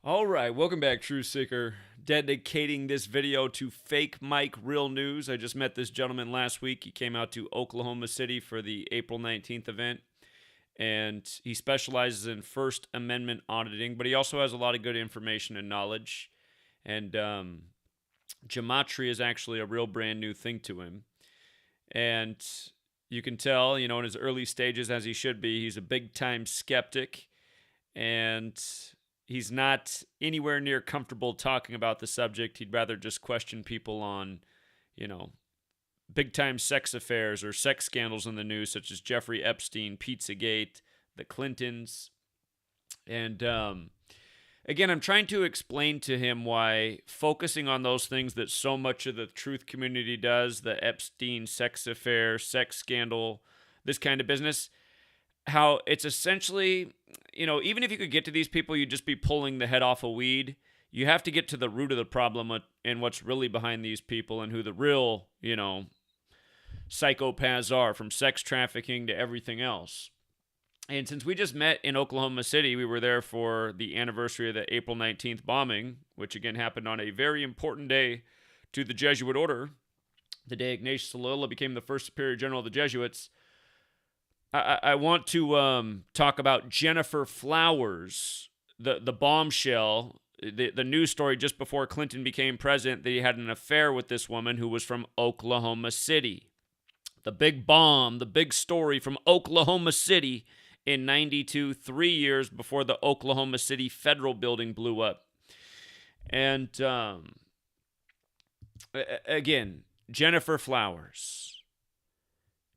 All right, welcome back, True Seeker. Dedicating this video to Fake Mike Real News. I just met this gentleman last week. He came out to Oklahoma City for the April 19th event, and he specializes in First Amendment auditing, but he also has a lot of good information and knowledge. And Gematria is actually a real brand new thing to him. And you can tell, in his early stages, as he should be, he's a big time skeptic. And he's not anywhere near comfortable talking about the subject. He'd rather just question people on, big time sex affairs or sex scandals in the news, such as Jeffrey Epstein, Pizzagate, the Clintons. And again, I'm trying to explain to him why focusing on those things that so much of the truth community does, the Epstein sex affair, sex scandal, this kind of business, how it's essentially, even if you could get to these people, you'd just be pulling the head off a weed. You have to get to the root of the problem and what's really behind these people and who the real, psychopaths are, from sex trafficking to everything else. And since we just met in Oklahoma City, we were there for the anniversary of the April 19th bombing, which again happened on a very important day to the Jesuit order, the day Ignatius Loyola became the first superior general of the Jesuits. I want to talk about Gennifer Flowers, the bombshell, the news story just before Clinton became president that he had an affair with this woman who was from Oklahoma City. The big bomb, the big story from Oklahoma City in 92, 3 years before the Oklahoma City Federal Building blew up. And again, Gennifer Flowers.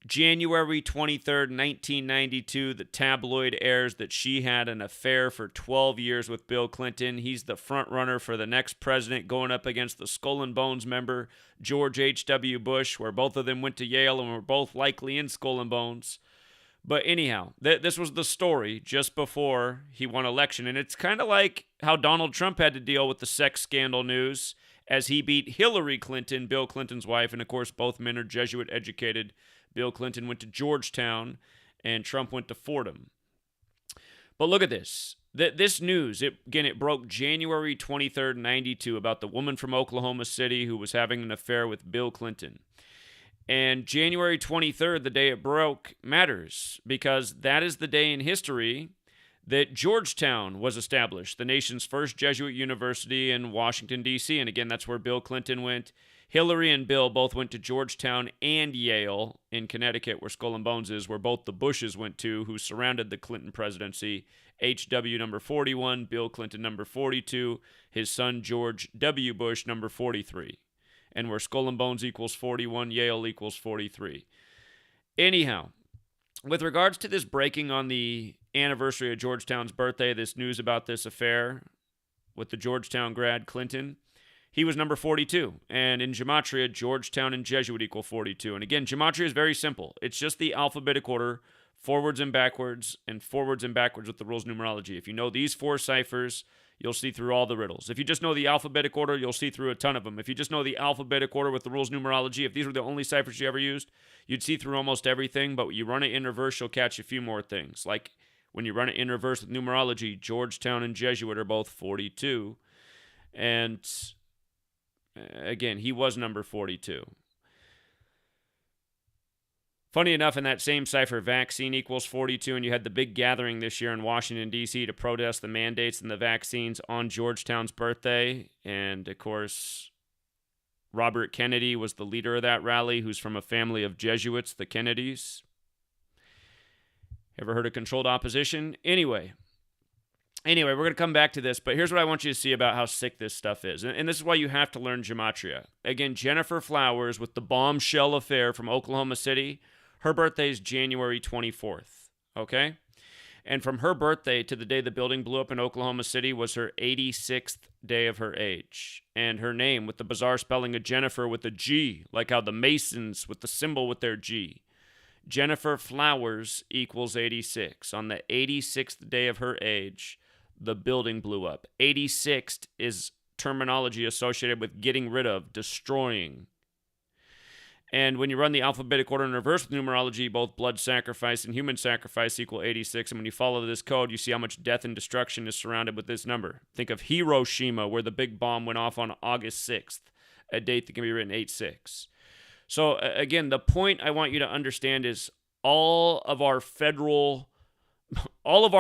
January 23rd, 1992, the tabloid airs that she had an affair for 12 years with Bill Clinton. He's the front runner for the next president, going up against the Skull and Bones member, George H.W. Bush, where both of them went to Yale and were both likely in Skull and Bones. But anyhow, this was the story just before he won election. And it's kind of like how Donald Trump had to deal with the sex scandal news as he beat Hillary Clinton, Bill Clinton's wife. And of course, both men are Jesuit educated. Bill Clinton went to Georgetown, and Trump went to Fordham. But look at this. This news, it broke January 23rd, 92, about the woman from Oklahoma City who was having an affair with Bill Clinton. And January 23rd, the day it broke, matters because that is the day in history that Georgetown was established, the nation's first Jesuit university in Washington, D.C. And again, that's where Bill Clinton went. Hillary and Bill both went to Georgetown and Yale in Connecticut, where Skull and Bones is, where both the Bushes went to, who surrounded the Clinton presidency. H.W. number 41, Bill Clinton number 42, his son George W. Bush number 43. And where Skull and Bones equals 41, Yale equals 43. Anyhow, with regards to this breaking on the anniversary of Georgetown's birthday, this news about this affair with the Georgetown grad Clinton, he was number 42. And in Gematria, Georgetown and Jesuit equal 42. And again, Gematria is very simple. It's just the alphabetic order, forwards and backwards with the rules of numerology. If you know these four ciphers, you'll see through all the riddles. If you just know the alphabetic order, you'll see through a ton of them. If you just know the alphabetic order with the rules of numerology, if these were the only ciphers you ever used, you'd see through almost everything. But when you run it in reverse, you'll catch a few more things. Like when you run it in reverse with numerology, Georgetown and Jesuit are both 42. And again, he was number 42. Funny enough, in that same cipher, vaccine equals 42, and you had the big gathering this year in Washington, D.C. to protest the mandates and the vaccines on Georgetown's birthday. And, of course, Robert Kennedy was the leader of that rally, who's from a family of Jesuits, the Kennedys. Ever heard of controlled opposition? Anyway, we're going to come back to this, but here's what I want you to see about how sick this stuff is. And this is why you have to learn Gematria. Again, Gennifer Flowers with the bombshell affair from Oklahoma City. Her birthday is January 24th, okay? And from her birthday to the day the building blew up in Oklahoma City was her 86th day of her age. And her name, with the bizarre spelling of Gennifer with a G, like how the Masons with the symbol with their G. Gennifer Flowers equals 86. On the 86th day of her age, the building blew up. 86th is terminology associated with getting rid of, destroying. And when you run the alphabetic order in reverse with numerology, both blood sacrifice and human sacrifice equal 86. And when you follow this code, you see how much death and destruction is surrounded with this number. Think of Hiroshima, where the big bomb went off on August 6th, a date that can be written 8-6. So again, the point I want you to understand is all of our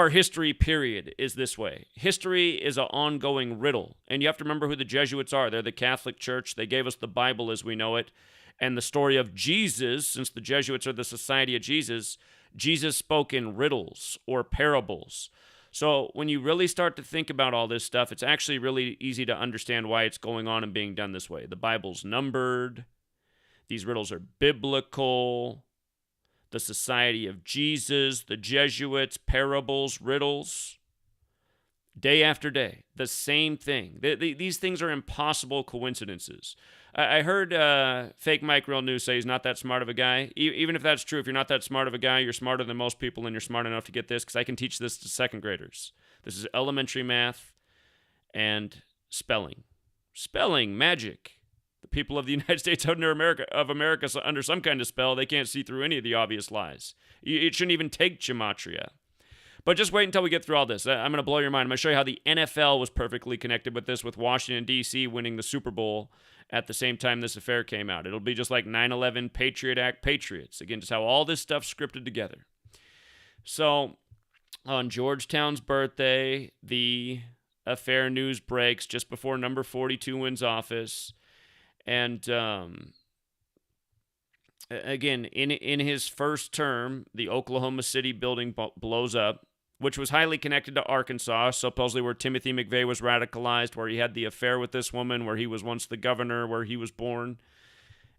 history, period, is this way. History is an ongoing riddle. And you have to remember who the Jesuits are. They're the Catholic Church. They gave us the Bible as we know it. And the story of Jesus, since the Jesuits are the Society of Jesus, Jesus spoke in riddles or parables. So when you really start to think about all this stuff, it's actually really easy to understand why it's going on and being done this way. The Bible's numbered. These riddles are biblical. The Society of Jesus, the Jesuits, parables, riddles. Day after day, the same thing. These things are impossible coincidences. I heard fake Mike Real News say he's not that smart of a guy. Even if that's true, if you're not that smart of a guy, you're smarter than most people, and you're smart enough to get this, because I can teach this to second graders. This is elementary math and spelling. Spelling, magic. The people of the United States of America under some kind of spell, they can't see through any of the obvious lies. It shouldn't even take gematria. But just wait until we get through all this. I'm going to blow your mind. I'm going to show you how the NFL was perfectly connected with this, with Washington, D.C. winning the Super Bowl at the same time this affair came out. It'll be just like 9/11, Patriot Act, Patriots. Again, just how all this stuff's scripted together. So, on Georgetown's birthday, the affair news breaks just before number 42 wins office. And again, in his first term, the Oklahoma City building blows up, which was highly connected to Arkansas, supposedly where Timothy McVeigh was radicalized, where he had the affair with this woman, where he was once the governor, where he was born.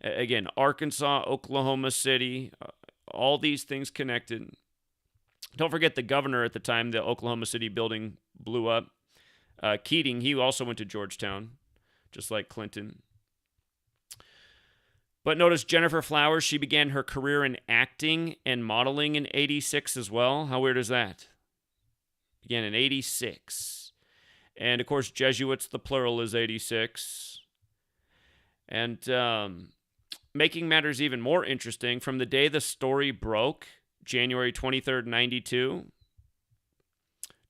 Again, Arkansas, Oklahoma City, all these things connected. Don't forget the governor at the time the Oklahoma City building blew up. Keating, he also went to Georgetown, just like Clinton. But notice Gennifer Flowers, she began her career in acting and modeling in 86 as well. How weird is that? Began in 86. And, of course, Jesuits, the plural, is 86. And making matters even more interesting, from the day the story broke, January 23rd, 92,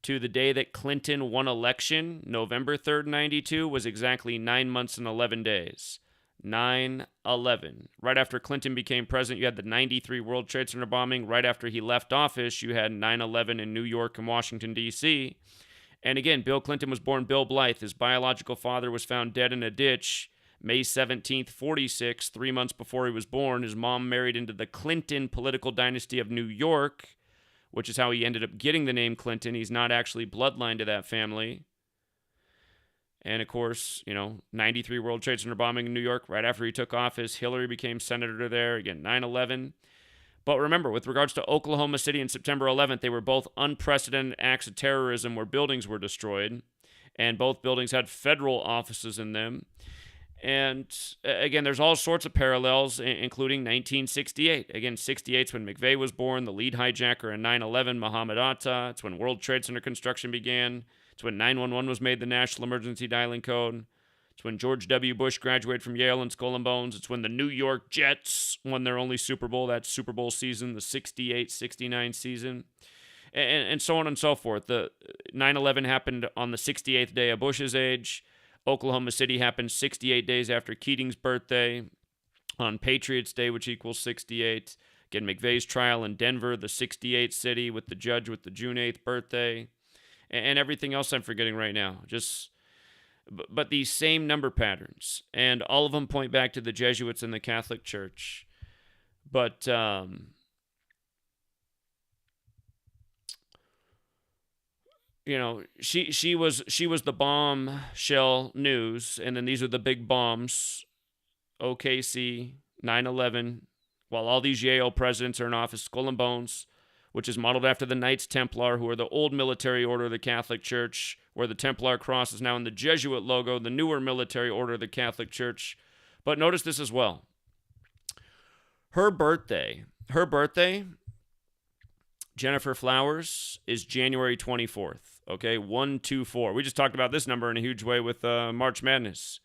to the day that Clinton won election, November 3rd, 92, was exactly 9 months and 11 days. 9/11. Right after Clinton became president, you had the 93 World Trade Center bombing. Right after he left office, you had 9/11 in New York and Washington, D.C. And again, Bill Clinton was born Bill Blythe. His biological father was found dead in a ditch May 17th, 46, 3 months before he was born. His mom married into the Clinton political dynasty of New York, which is how he ended up getting the name Clinton. He's not actually bloodline to that family. And, of course, 93 World Trade Center bombing in New York right after he took office. Hillary became senator there. Again, 9/11. But remember, with regards to Oklahoma City and September 11th, they were both unprecedented acts of terrorism where buildings were destroyed. And both buildings had federal offices in them. And, again, there's all sorts of parallels, including 1968. Again, 68's when McVeigh was born, the lead hijacker in 9/11, Mohammed Atta. It's when World Trade Center construction began. It's when 911 was made the national emergency dialing code. It's when George W. Bush graduated from Yale and Skull and Bones. It's when the New York Jets won their only Super Bowl, that Super Bowl season, the 68-69 season, and so on and so forth. The 9/11 happened on the 68th day of Bush's age. Oklahoma City happened 68 days after Keating's birthday, on Patriots Day, which equals 68. Again, McVeigh's trial in Denver, the 68th city, with the judge with the June 8th birthday. And everything else I'm forgetting right now. But these same number patterns, and all of them point back to the Jesuits and the Catholic Church. But she was the bombshell news, and then these are the big bombs: OKC, 9/11. While all these Yale presidents are in office, Skull and Bones, which is modeled after the Knights Templar, who are the old military order of the Catholic Church, where the Templar cross is now in the Jesuit logo, the newer military order of the Catholic Church. But notice this as well. Her birthday, Gennifer Flowers, is January 24th, okay? 124. We just talked about this number in a huge way with March Madness.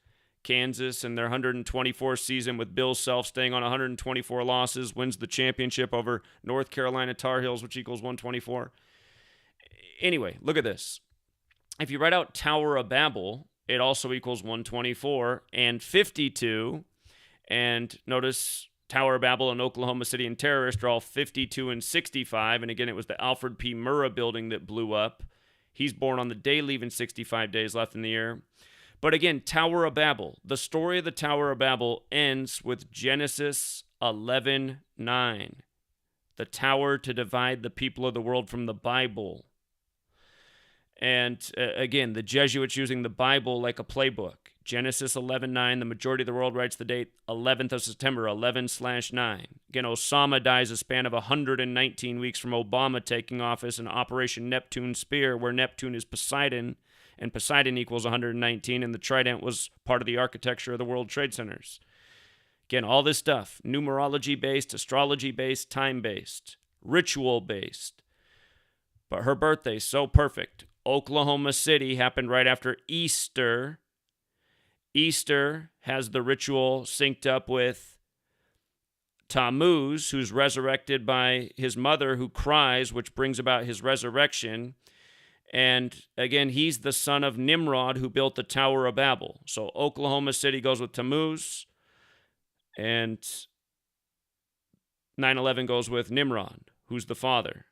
Kansas and their 124 season with Bill Self staying on 124 losses, wins the championship over North Carolina Tar Heels, which equals 124. Anyway, look at this. If you write out Tower of Babel, it also equals 124 and 52. And notice Tower of Babel and Oklahoma City and terrorists are all 52 and 65. And again, it was the Alfred P. Murrah building that blew up. He's born on the day, leaving 65 days left in the year. But again, Tower of Babel. The story of the Tower of Babel ends with Genesis 11:9. The tower to divide the people of the world from the Bible. And again, the Jesuits using the Bible like a playbook. Genesis 11:9, the majority of the world writes the date 11th of September, 11/9. Again, Osama dies a span of 119 weeks from Obama taking office in Operation Neptune Spear, where Neptune is Poseidon, and Poseidon equals 119, and the trident was part of the architecture of the World Trade Centers. Again, all this stuff, numerology-based, astrology-based, time-based, ritual-based. But her birthday, so perfect. Oklahoma City happened right after Easter. Easter has the ritual synced up with Tammuz, who's resurrected by his mother who cries, which brings about his resurrection. And again, he's the son of Nimrod, who built the Tower of Babel. So Oklahoma City goes with Tammuz, and 9/11 goes with Nimrod, who's the father.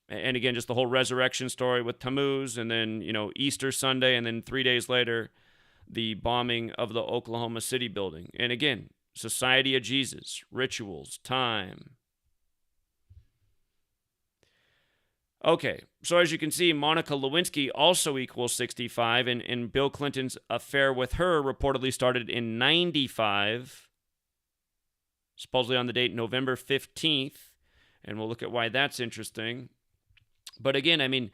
And again, just the whole resurrection story with Tammuz, and then, Easter Sunday, and then 3 days later, the bombing of the Oklahoma City building. And again, Society of Jesus, rituals, time. Okay, so as you can see, Monica Lewinsky also equals 65, and Bill Clinton's affair with her reportedly started in 95, supposedly on the date November 15th, and we'll look at why that's interesting. But again, I mean,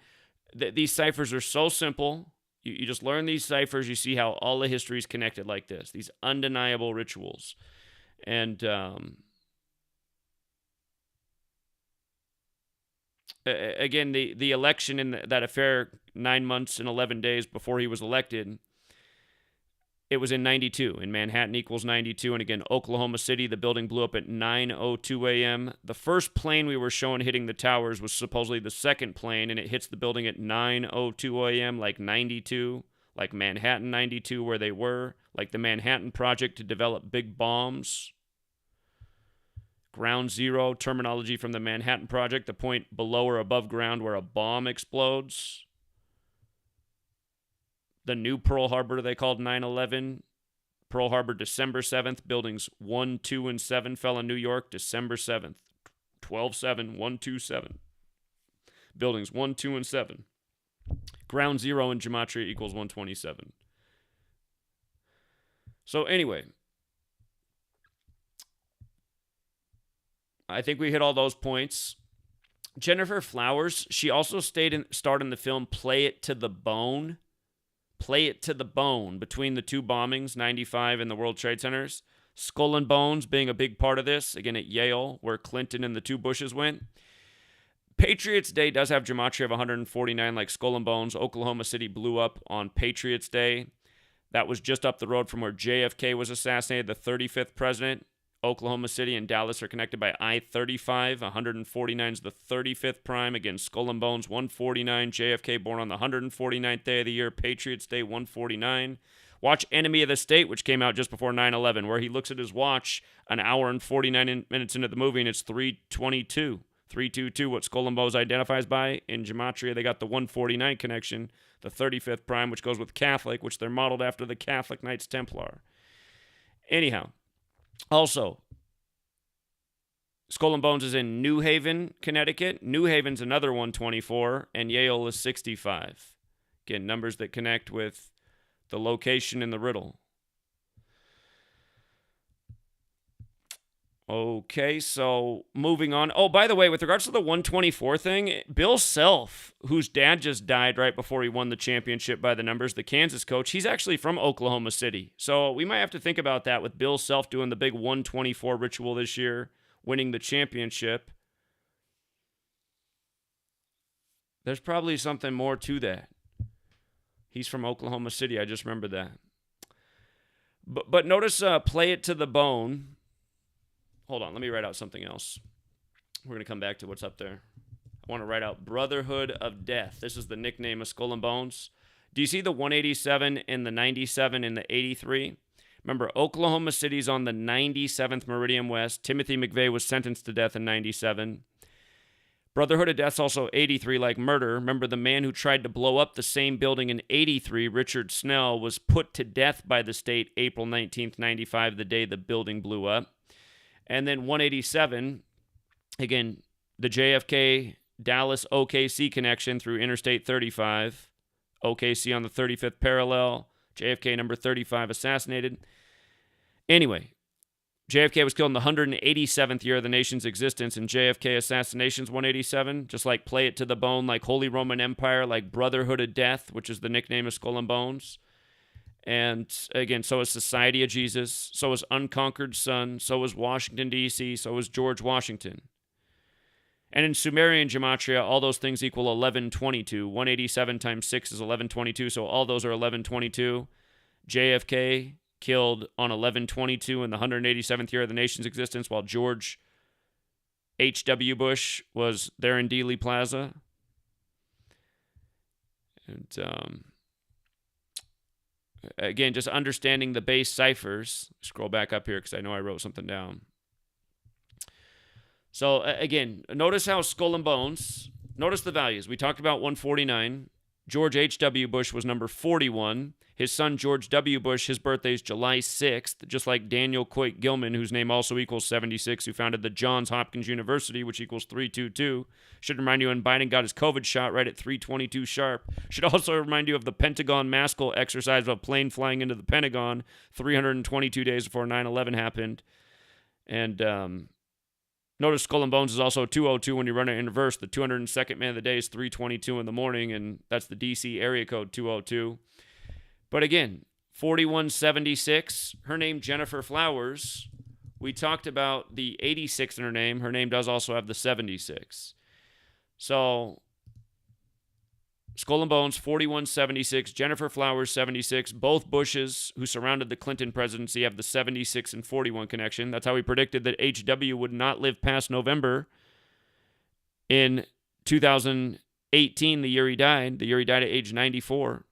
these ciphers are so simple. You just learn these ciphers, you see how all the history is connected like this, these undeniable rituals. And again, the election in that affair 9 months and 11 days before he was elected, it was in 92, and Manhattan equals 92. And again, Oklahoma City, the building blew up at 9:02 a.m. The first plane we were showing hitting the towers was supposedly the second plane, and it hits the building at 9:02 a.m., like 92, like Manhattan 92, where they were, like the Manhattan Project to develop big bombs. Ground zero terminology from the Manhattan Project, the point below or above ground where a bomb explodes. The new Pearl Harbor, they called 9/11. Pearl Harbor, December 7th. Buildings 1, 2, and 7 fell in New York, December 7th. 12/7, 1, 2, 7. Buildings 1, 2, and 7. Ground zero in Gematria equals 127. So anyway, I think we hit all those points. Gennifer Flowers, she also starred in the film Play It to the Bone. Play It to the Bone, between the two bombings, 95 and the World Trade Centers. Skull and Bones being a big part of this, again at Yale, where Clinton and the two Bushes went. Patriots Day does have Gematria of 149 like Skull and Bones. Oklahoma City blew up on Patriots Day. That was just up the road from where JFK was assassinated, the 35th president. Oklahoma City and Dallas are connected by I-35. 149 is the 35th prime. Again, Skull and Bones, 149. JFK born on the 149th day of the year. Patriots Day, 149. Watch Enemy of the State, which came out just before 9/11, where he looks at his watch an hour and 49 minutes into the movie, and it's 3:22. 322, what Skull and Bones identifies by. In Gematria, they got the 149 connection, the 35th prime, which goes with Catholic, which they're modeled after the Catholic Knights Templar. Anyhow, also, Skull and Bones is in New Haven, Connecticut. New Haven's another 124, and Yale is 65. Again, numbers that connect with the location in the riddle. Okay, so moving on. Oh, by the way, with regards to the 124 thing, Bill Self, whose dad just died right before he won the championship by the numbers, the Kansas coach, he's actually from Oklahoma City. So we might have to think about that with Bill Self doing the big 124 ritual this year, winning the championship. There's probably something more to that. He's from Oklahoma City. I just remembered that. But notice play it to the bone. Hold on, let me write out something else. We're going to come back to what's up there. I want to write out Brotherhood of Death. This is the nickname of Skull and Bones. Do you see the 187 and the 97 and the 83? Remember, Oklahoma City's on the 97th Meridian West. Timothy McVeigh was sentenced to death in 97. Brotherhood of Death's also 83, like murder. Remember, the man who tried to blow up the same building in 83, Richard Snell, was put to death by the state April 19th, 95, the day the building blew up. And then 187, again, the JFK Dallas OKC connection through Interstate 35. OKC on the 35th parallel. JFK number 35 assassinated. Anyway, JFK was killed in the 187th year of the nation's existence, and JFK assassinations 187, just like Play It to the Bone, like Holy Roman Empire, like Brotherhood of Death, which is the nickname of Skull and Bones. And again, so is Society of Jesus, so is Unconquered Sun, so is Washington, D.C., so is George Washington. And in Sumerian gematria, all those things equal 1122. 187 times 6 is 1122, so all those are 1122. JFK killed on 1122 in the 187th year of the nation's existence, while George H.W. Bush was there in Dealey Plaza. And again, just understanding the base ciphers. Scroll back up here because I know I wrote something down. So again, notice how Skull and Bones, notice the values. We talked about 149. George H.W. Bush was number 41. His son, George W. Bush, his birthday is July 6th, just like Daniel Coit Gilman, whose name also equals 76, who founded the Johns Hopkins University, which equals 322. Should remind you when Biden got his COVID shot right at 322 sharp. Should also remind you of the Pentagon Maskell exercise of a plane flying into the Pentagon 322 days before 9/11 happened. And notice Skull and Bones is also 202 when you run it in reverse. The 202nd man of the day is 322 in the morning, and that's the D.C. area code 202. But again, 4176, her name Gennifer Flowers. We talked about the 86 in her name. Her name does also have the 76. So, Skull and Bones, 4176, Gennifer Flowers, 76. Both Bushes, who surrounded the Clinton presidency, have the 76 and 41 connection. That's how we predicted that H.W. would not live past November in 2018, the year he died at age 94.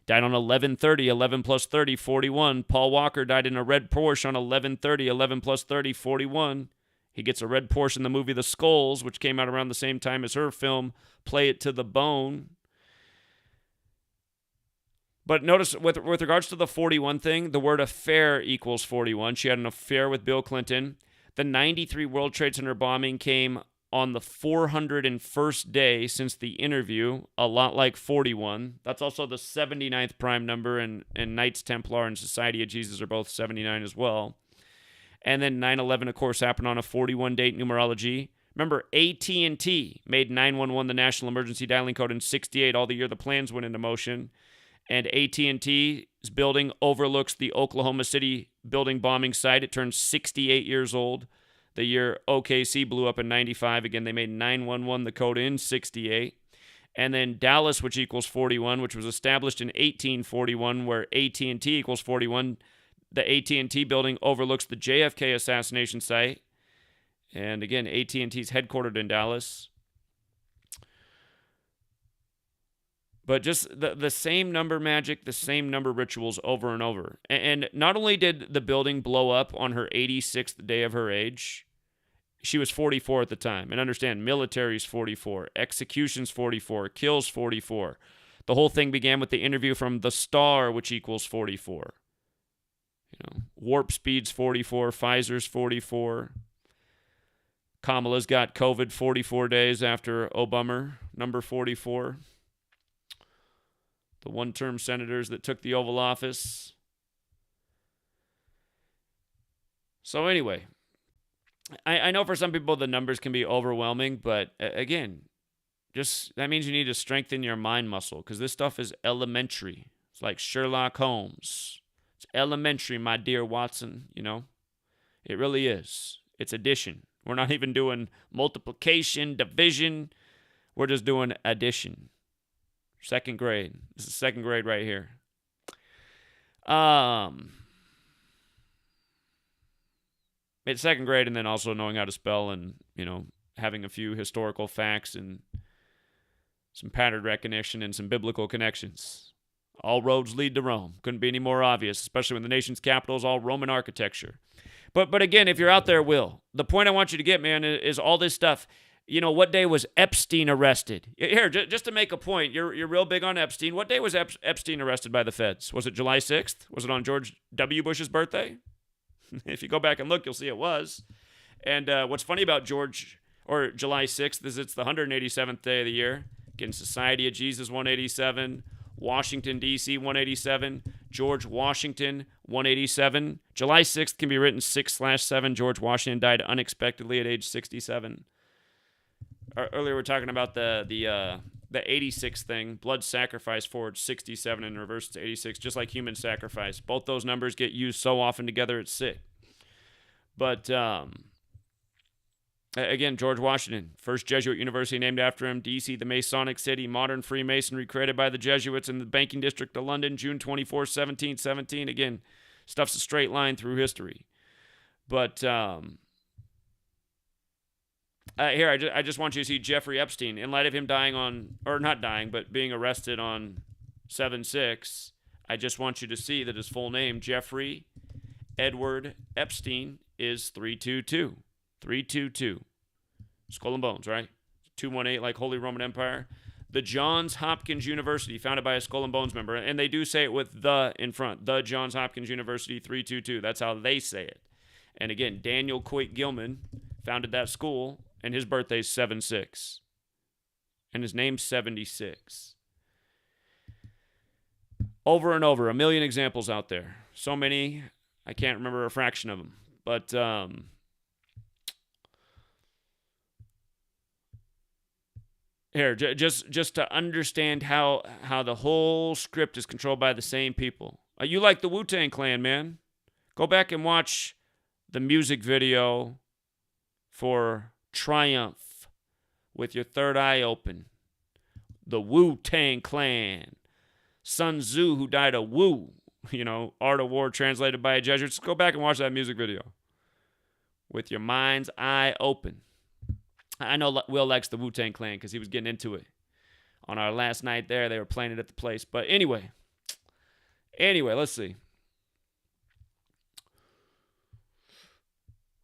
Died on 11/30, 11 plus 30, 41. Paul Walker died in a red Porsche on 11/30, 11 plus 30, 41. He gets a red Porsche in the movie The Skulls, which came out around the same time as her film, Play It to the Bone. But notice, with regards to the 41 thing, the word affair equals 41. She had an affair with Bill Clinton. The 93 World Trade Center bombing came on the 401st day since the interview, a lot like 41. That's also the 79th prime number, and Knights Templar and Society of Jesus are both 79 as well. And then 9/11, of course, happened on a 41-date numerology. Remember, AT&T made 911 the national emergency dialing code in 68, all the year the plans went into motion. And AT&T's building overlooks the Oklahoma City building bombing site. It turns 68 years old. The year OKC blew up in 95. Again, they made 911 the code in 68. And then Dallas, which equals 41, which was established in 1841, where AT&T equals 41. The AT&T building overlooks the JFK assassination site. And again, AT&T's headquartered in Dallas. But just the same number magic, the same number rituals over and over. And not only did the building blow up on her 86th day of her age, she was 44 at the time. And understand, military's 44, execution's 44, kills 44. The whole thing began with the interview from The Star, which equals 44. Warp speed's 44, Pfizer's 44. Kamala's got COVID 44 days after Obama, number 44. The one-term senators that took the Oval Office. So anyway, I know for some people the numbers can be overwhelming, but again, just that means you need to strengthen your mind muscle because this stuff is elementary. It's like Sherlock Holmes. It's elementary, my dear Watson, It really is. It's addition. We're not even doing multiplication, division. We're just doing addition. Second grade. This is second grade right here. It's second grade, and then also knowing how to spell and, having a few historical facts and some pattern recognition and some biblical connections. All roads lead to Rome. Couldn't be any more obvious, especially when the nation's capital is all Roman architecture. But again, if you're out there, Will, the point I want you to get, man, is all this stuff. What day was Epstein arrested? Here, just to make a point, you're real big on Epstein. What day was Epstein arrested by the feds? Was it July 6th? Was it on George W. Bush's birthday? If you go back and look, you'll see it was. And what's funny about July 6th is it's the 187th day of the year. Again, Society of Jesus, 187. Washington, D.C., 187. George Washington, 187. July 6th can be written 6/7. George Washington died unexpectedly at age 67. Earlier we were talking about the 86 thing. Blood sacrifice forward 67 and reverse to 86, just like human sacrifice. Both those numbers get used so often together it's sick. But again, George Washington, first Jesuit university named after him. D.C., the Masonic city, modern Freemasonry created by the Jesuits in the banking district of London, June 24, 1717. Again, stuff's a straight line through history. But here, I just want you to see Jeffrey Epstein. In light of him being arrested on 7/6, I just want you to see that his full name, Jeffrey Edward Epstein, is 322. 322. Skull and Bones, right? 218, like Holy Roman Empire. The Johns Hopkins University, founded by a Skull and Bones member. And they do say it with the in front. The Johns Hopkins University, 322. That's how they say it. And again, Daniel Coit Gilman founded that school, and his birthday's 7/6. And his name's 76. Over and over, a million examples out there. So many, I can't remember a fraction of them. But here, just to understand how the whole script is controlled by the same people. You like the Wu-Tang Clan, man. Go back and watch the music video for Triumph with your third eye open. The Wu-Tang Clan. Sun Tzu, who died of Wu, Art of War translated by a Jesuit. Just go back and watch that music video with your mind's eye open. I know Will likes the Wu-Tang Clan because he was getting into it. On our last night there, they were playing it at the place. But anyway, let's see.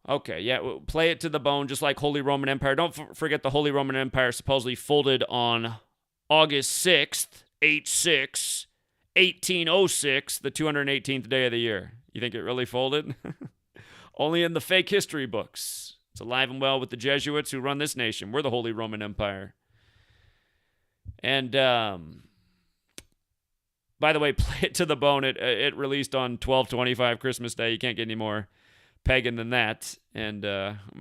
Okay, yeah, we'll play it to the bone, just like Holy Roman Empire. Don't forget the Holy Roman Empire supposedly folded on August 6th, 8/6, 1806, the 218th day of the year. You think it really folded? Only in the fake history books. It's alive and well with the Jesuits who run this nation. We're the Holy Roman Empire. And, by the way, play it to the bone. It released on 12/25 Christmas Day. You can't get any more pagan than that, and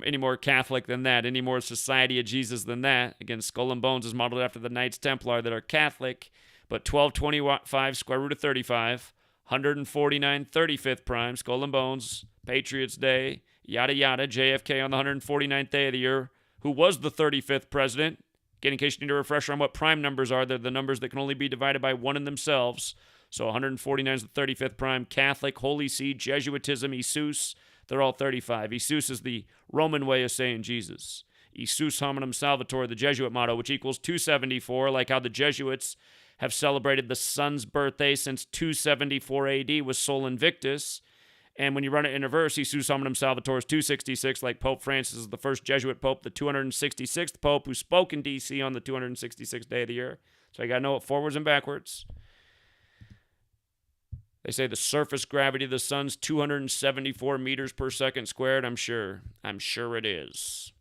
any more Catholic than that, any more Society of Jesus than that. Again, Skull and Bones is modeled after the Knights Templar that are Catholic, but 12/25 square root of 35, 149 35th prime, Skull and Bones, Patriots Day, yada yada, JFK on the 149th day of the year, who was the 35th president. Again, in case you need a refresher on what prime numbers are, they're the numbers that can only be divided by one in themselves. So 149 is the 35th prime, Catholic, Holy See, Jesuitism, Isus, they're all 35. Isus is the Roman way of saying Jesus. Isus hominum salvator, the Jesuit motto, which equals 274, like how the Jesuits have celebrated the sun's birthday since 274 AD with Sol Invictus. And when you run it in reverse, Isus hominum salvator is 266, like Pope Francis is the first Jesuit pope, the 266th pope who spoke in D.C. on the 266th day of the year. So you got to know it forwards and backwards. They say the surface gravity of the sun's 274 meters per second squared. I'm sure it is.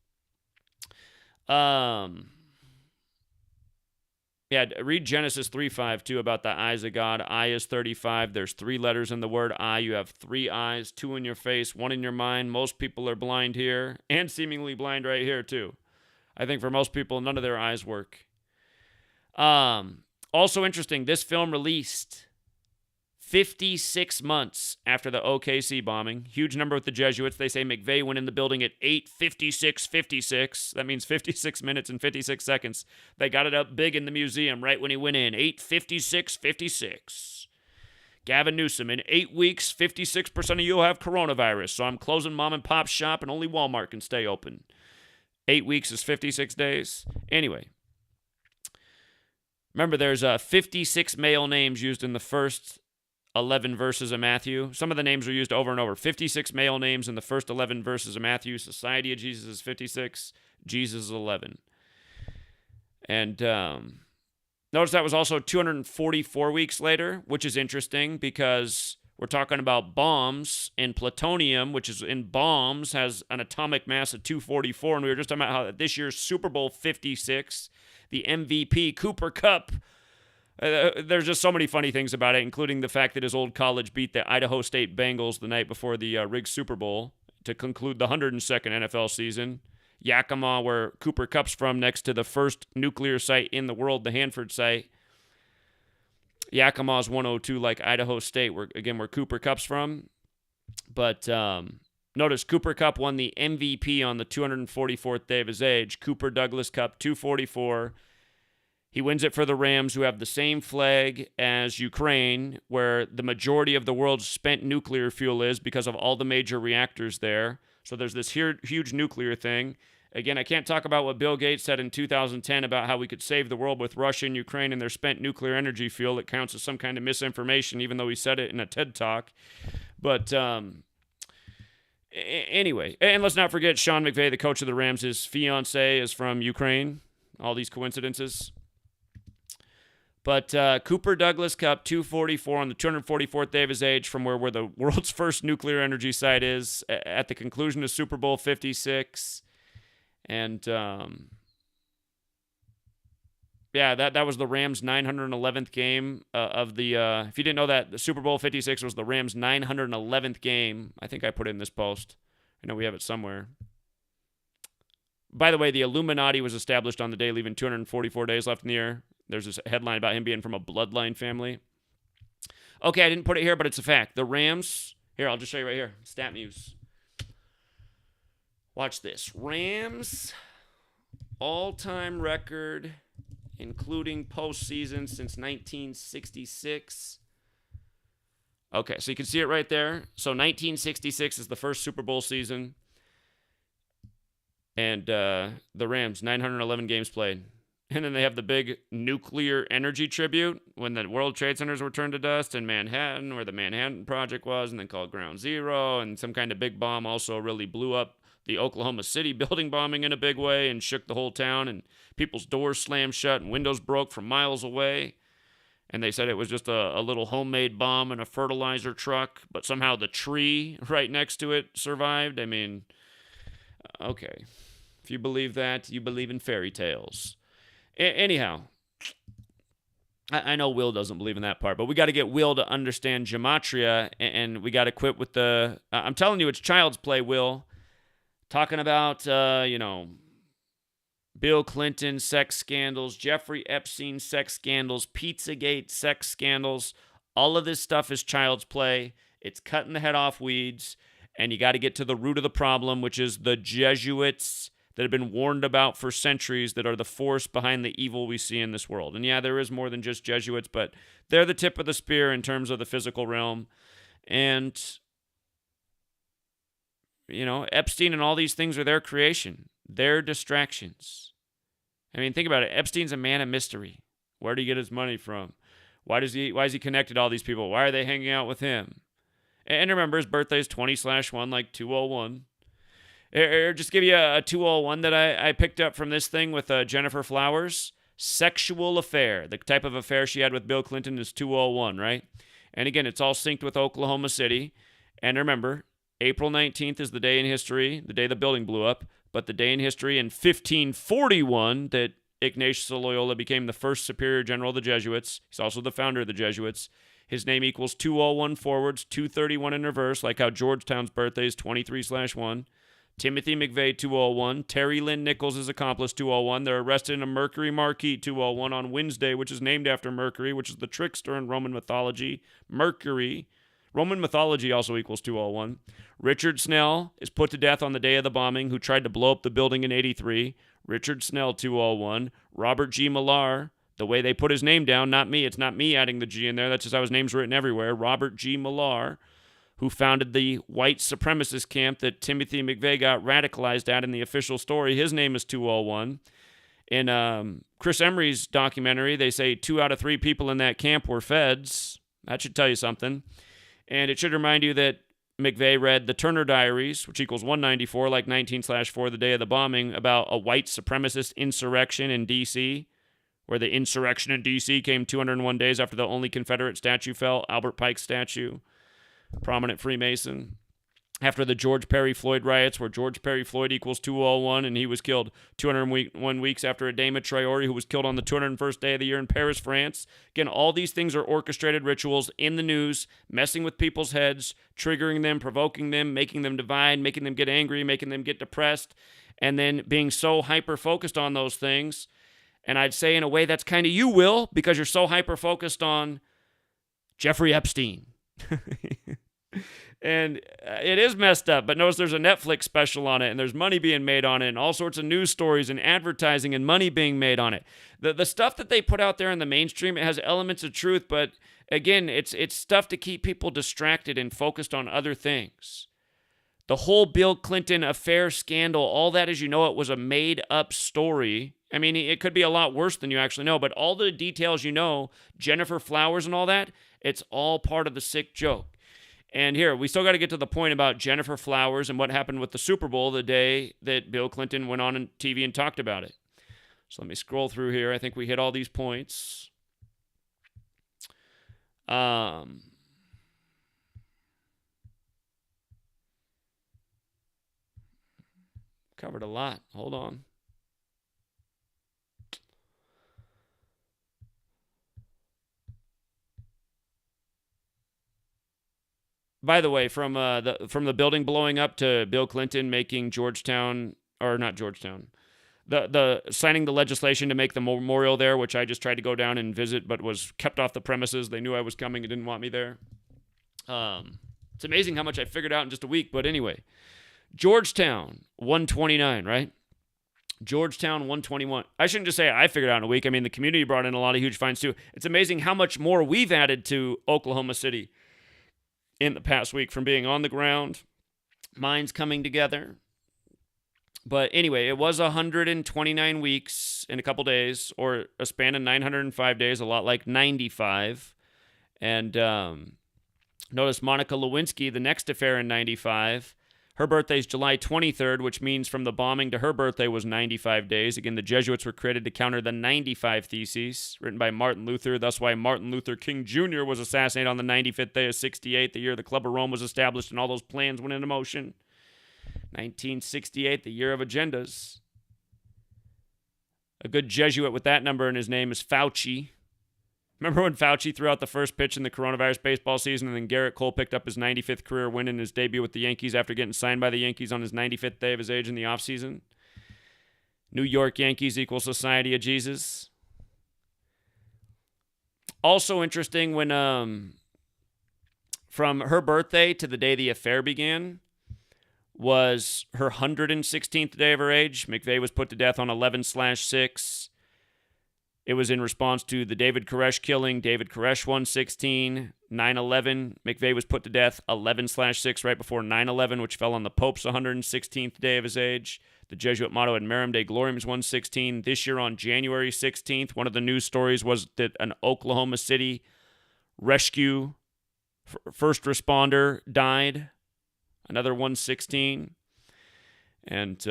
Yeah, read Genesis 3:5 too about the eyes of God. Eye is 35. There's 3 letters in the word eye. You have 3 eyes, 2 in your face, 1 in your mind. Most people are blind here and seemingly blind right here too. I think for most people, none of their eyes work. Also interesting, this film released 56 months after the OKC bombing. Huge number with the Jesuits. They say McVeigh went in the building at 8:56:56. That means 56 minutes and 56 seconds. They got it up big in the museum right when he went in. 8:56:56. Gavin Newsom, in 8 weeks, 56% of you will have coronavirus, so I'm closing mom and pop shop and only Walmart can stay open. 8 weeks is 56 days. Anyway, remember there's 56 male names used in the first 11 verses of Matthew. Some of the names are used over and over. 56 male names in the first 11 verses of Matthew. Society of Jesus is 56. Jesus is 11. And notice that was also 244 weeks later, which is interesting because we're talking about bombs, and plutonium, which is in bombs, has an atomic mass of 244. And we were just talking about how this year's Super Bowl 56, the MVP, Cooper Kupp, there's just so many funny things about it, including the fact that his old college beat the Idaho State Bengals the night before the rigged Super Bowl to conclude the 102nd NFL season. Yakima, where Cooper Kupp's from, next to the first nuclear site in the world, the Hanford site. Yakima's 102 like Idaho State, where Cooper Kupp's from. But notice Cooper Kupp won the MVP on the 244th day of his age. Cooper Douglas Kupp, 244. He wins it for the Rams, who have the same flag as Ukraine, where the majority of the world's spent nuclear fuel is because of all the major reactors there. So there's this huge nuclear thing. Again, I can't talk about what Bill Gates said in 2010 about how we could save the world with Russia and Ukraine and their spent nuclear energy fuel. It counts as some kind of misinformation, even though he said it in a TED Talk. But anyway, and let's not forget Sean McVay, the coach of the Rams, his fiance is from Ukraine. All these coincidences. But Cooper Douglas Kupp, 244 on the 244th day of his age, from where the world's first nuclear energy site is, at the conclusion of Super Bowl 56. And, yeah, that was the Rams' 911th game of the, if you didn't know that, the Super Bowl 56 was the Rams' 911th game. I think I put it in this post. I know we have it somewhere. By the way, the Illuminati was established on the day, leaving 244 days left in the year. There's this headline about him being from a bloodline family. Okay, I didn't put it here, but it's a fact. The Rams, here, I'll just show you right here. Stat News. Watch this. Rams all-time record, including postseason, since 1966. Okay, so you can see it right there. So 1966 is the first Super Bowl season. And the Rams, 911 games played. And then they have the big nuclear energy tribute when the World Trade Centers were turned to dust in Manhattan, where the Manhattan Project was, and then called Ground Zero. And some kind of big bomb also really blew up the Oklahoma City building bombing in a big way and shook the whole town. And people's doors slammed shut and windows broke from miles away. And they said it was just a little homemade bomb in a fertilizer truck, but somehow the tree right next to it survived. I mean, okay. If you believe that, you believe in fairy tales. Anyhow, I know Will doesn't believe in that part, but we got to get Will to understand gematria, and we got to quit with the, I'm telling you, it's child's play, Will. Talking about, Bill Clinton sex scandals, Jeffrey Epstein sex scandals, Pizzagate sex scandals. All of this stuff is child's play. It's cutting the head off weeds, and you got to get to the root of the problem, which is the Jesuits that have been warned about for centuries that are the force behind the evil we see in this world. And yeah, there is more than just Jesuits, but they're the tip of the spear in terms of the physical realm. And, Epstein and all these things are their creation, their distractions. I mean, think about it. Epstein's a man of mystery. Where do he get his money from? Why is he connected to all these people? Why are they hanging out with him? And remember, his birthday is 20/1, like 201. Or just give you a 201 that I picked up from this thing with Gennifer Flowers. Sexual affair. The type of affair she had with Bill Clinton is 201, right? And again, it's all synced with Oklahoma City. And remember, April 19th is the day in history, the day the building blew up, but the day in history in 1541 that Ignatius of Loyola became the first superior general of the Jesuits. He's also the founder of the Jesuits. His name equals 201 forwards, 231 in reverse, like how Georgetown's birthday is 23/1. Timothy McVeigh, 201. Terry Lynn Nichols' accomplice, 201. They're arrested in a Mercury Marquis, 201, on Wednesday, which is named after Mercury, which is the trickster in Roman mythology. Mercury. Roman mythology also equals 201. Richard Snell is put to death on the day of the bombing, who tried to blow up the building in 83. Richard Snell, 201. Robert G. Millar, the way they put his name down, not me. It's not me adding the G in there. That's just how his name's written everywhere. Robert G. Millar, who founded the white supremacist camp that Timothy McVeigh got radicalized at in the official story. His name is 201. In Chris Emery's documentary, they say 2 out of 3 people in that camp were feds. That should tell you something. And it should remind you that McVeigh read the Turner Diaries, which equals 194, like 19/4, the day of the bombing, about a white supremacist insurrection in D.C., where the insurrection in D.C. came 201 days after the only Confederate statue fell, Albert Pike's statue, prominent Freemason. After the George Perry Floyd riots, where George Perry Floyd equals 201, and he was killed 201 weeks after Adama Traore, who was killed on the 201st day of the year in Paris, France. Again, all these things are orchestrated rituals in the news, messing with people's heads, triggering them, provoking them, making them divide, making them get angry, making them get depressed, and then being so hyper-focused on those things. And I'd say in a way that's kind of you, Will, because you're so hyper-focused on Jeffrey Epstein. And it is messed up, but notice there's a Netflix special on it, and there's money being made on it, and all sorts of news stories and advertising and money being made on it. The stuff that they put out there in the mainstream, it has elements of truth, but again, it's stuff to keep people distracted and focused on other things. The whole Bill Clinton affair scandal, all that as you know it was a made-up story. I mean, it could be a lot worse than you actually know, but all the details you know, Gennifer Flowers and all that, it's all part of the sick joke. And here, we still got to get to the point about Gennifer Flowers and what happened with the Super Bowl the day that Bill Clinton went on TV and talked about it. So let me scroll through here. I think we hit all these points. Covered a lot. Hold on. By the way, from the building blowing up to Bill Clinton making Georgetown, or not Georgetown, the signing the legislation to make the memorial there, which I just tried to go down and visit, but was kept off the premises. They knew I was coming and didn't want me there. It's amazing how much I figured out in just a week. But anyway, Georgetown 129, right? Georgetown 121. I shouldn't just say I figured out in a week. I mean, the community brought in a lot of huge fines too. It's amazing how much more we've added to Oklahoma City in the past week, from being on the ground, minds coming together. But anyway, it was 129 weeks in a couple days, or a span of 905 days, a lot like 95. And notice Monica Lewinsky, the next affair in 95, her birthday is July 23rd, which means from the bombing to her birthday was 95 days. Again, the Jesuits were created to counter the 95 Theses, written by Martin Luther. That's why Martin Luther King Jr. was assassinated on the 95th day of 68, the year the Club of Rome was established and all those plans went into motion. 1968, the year of agendas. A good Jesuit with that number in his name is Fauci. Remember when Fauci threw out the first pitch in the coronavirus baseball season, and then Garrett Cole picked up his 95th career win in his debut with the Yankees after getting signed by the Yankees on his 95th day of his age in the offseason? New York Yankees equal Society of Jesus. Also interesting, when from her birthday to the day the affair began was her 116th day of her age. McVeigh was put to death on 11/6. It was in response to the David Koresh killing. David Koresh 116. 9/11. McVeigh was put to death 11/6 right before 9/11, which fell on the Pope's 116th day of his age. The Jesuit motto Ad Merum Dei Gloriam is 116. This year on January 16th, one of the news stories was that an Oklahoma City rescue first responder died. Another 116. And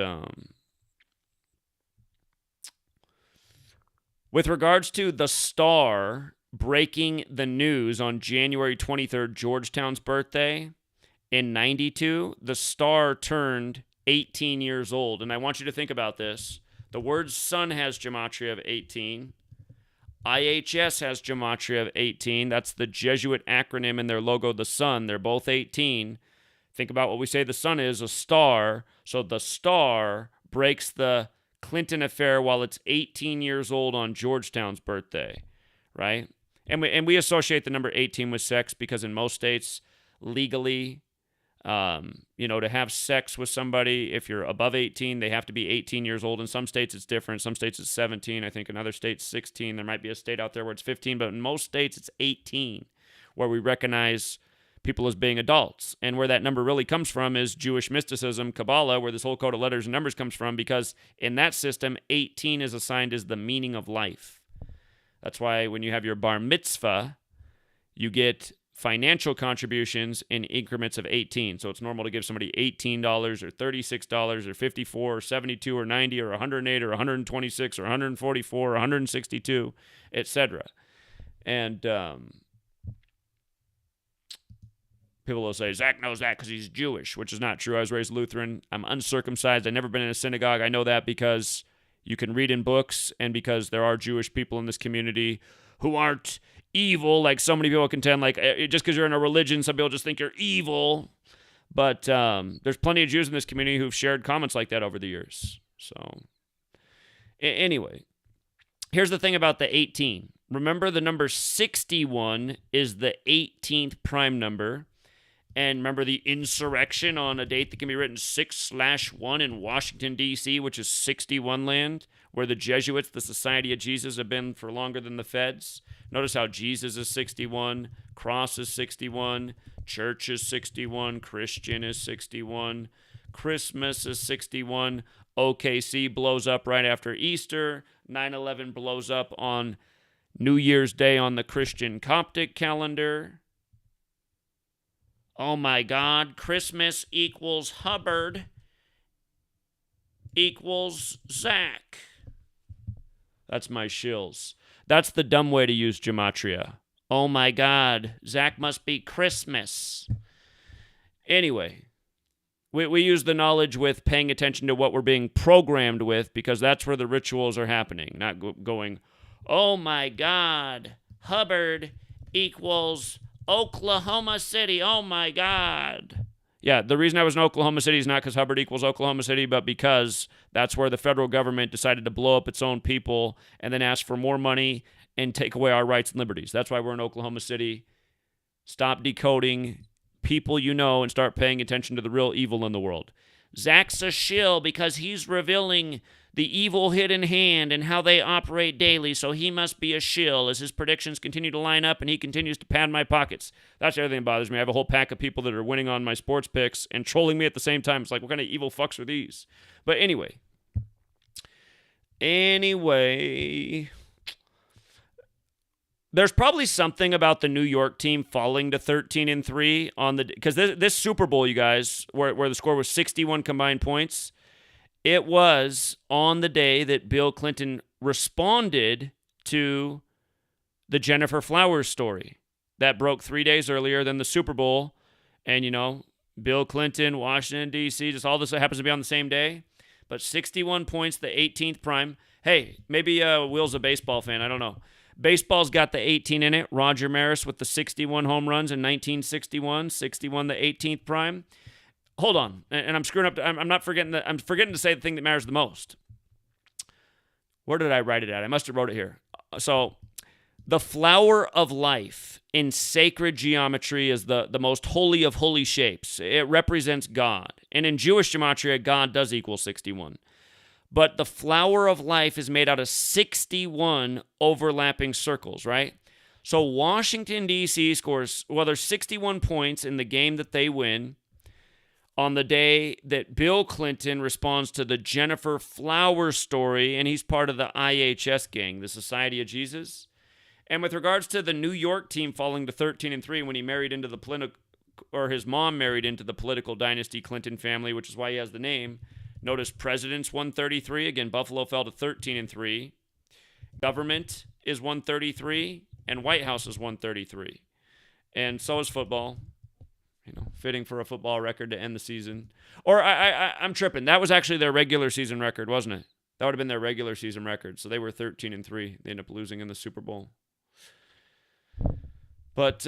with regards to the Star breaking the news on January 23rd, Georgetown's birthday, in 92, the Star turned 18 years old. And I want you to think about this. The word sun has gematria of 18. IHS has gematria of 18. That's the Jesuit acronym in their logo, the sun. They're both 18. Think about what we say the sun is, a star. So the Star breaks the Clinton affair while it's 18 years old on Georgetown's birthday, right? And we associate the number 18 with sex because in most states, legally, To have sex with somebody, if you're above 18, they have to be 18 years old. In some states, it's different. Some states, it's 17. I think in other states, 16. There might be a state out there where it's 15, but in most states, it's 18, where we recognize people as being adults. And where that number really comes from is Jewish mysticism, Kabbalah, where this whole code of letters and numbers comes from, because in that system, 18 is assigned as the meaning of life. That's why when you have your bar mitzvah, you get financial contributions in increments of 18. So it's normal to give somebody $18 or $36 or $54 or $72 or $90 or $108 or $126 or $144 or $162, etc. And people will say, Zach knows that because he's Jewish, which is not true. I was raised Lutheran. I'm uncircumcised. I've never been in a synagogue. I know that because you can read in books and because there are Jewish people in this community who aren't evil, like so many people contend. Like, just because you're in a religion, some people just think you're evil. But there's plenty of Jews in this community who've shared comments like that over the years. So, anyway, here's the thing about the 18. Remember, the number 61 is the 18th prime number. And remember the insurrection on a date that can be written 6/1 in Washington, D.C., which is 61 land, where the Jesuits, the Society of Jesus, have been for longer than the feds. Notice how Jesus is 61, cross is 61, church is 61, Christian is 61, Christmas is 61, OKC blows up right after Easter, 9/11 blows up on New Year's Day on the Christian Coptic calendar. Oh my God, Christmas equals Hubbard equals Zach. That's my shills. That's the dumb way to use gematria. Oh my God, Zach must be Christmas. Anyway, we use the knowledge with paying attention to what we're being programmed with, because that's where the rituals are happening, not going, oh my God, Hubbard equals Oklahoma City. Oh my God. Yeah, the reason I was in Oklahoma City is not because Hubbard equals Oklahoma City, but because that's where the federal government decided to blow up its own people and then ask for more money and take away our rights and liberties. That's why we're in Oklahoma City. Stop decoding people you know and start paying attention to the real evil in the world. Zach's a shill because he's revealing the evil hidden hand and how they operate daily, so he must be a shill as his predictions continue to line up and he continues to pad my pockets. That's everything that bothers me. I have a whole pack of people that are winning on my sports picks and trolling me at the same time. It's like, what kind of evil fucks are these? But anyway, there's probably something about the New York team falling to 13-3 on the, because this Super Bowl, you guys, where the score was 61 combined points, it was on the day that Bill Clinton responded to the Gennifer Flowers story. That broke 3 days earlier than the Super Bowl. And, Bill Clinton, Washington, D.C., just all this happens to be on the same day. But 61 points, the 18th prime. Hey, maybe Will's a baseball fan. I don't know. Baseball's got the 18 in it. Roger Maris with the 61 home runs in 1961. 61, the 18th prime. Hold on, and I'm screwing up. I'm forgetting to say the thing that matters the most. Where did I write it at? I must have wrote it here. So, the flower of life in sacred geometry is the most holy of holy shapes. It represents God. And in Jewish gematria, God does equal 61. But the flower of life is made out of 61 overlapping circles, right? So Washington, D.C. scores, there's 61 points in the game that they win on the day that Bill Clinton responds to the Gennifer Flowers story, and he's part of the IHS gang, the Society of Jesus. And with regards to the New York team falling to 13-3 when he married into the political, or his mom married into the political dynasty Clinton family, which is why he has the name. Notice presidents 133. Again, Buffalo fell to 13-3. Government is 133, and White House is 133. And so is football. Fitting for a football record to end the season. Or I'm tripping. That was actually their regular season record, wasn't it? That would have been their regular season record. So they were 13-3. They ended up losing in the Super Bowl. But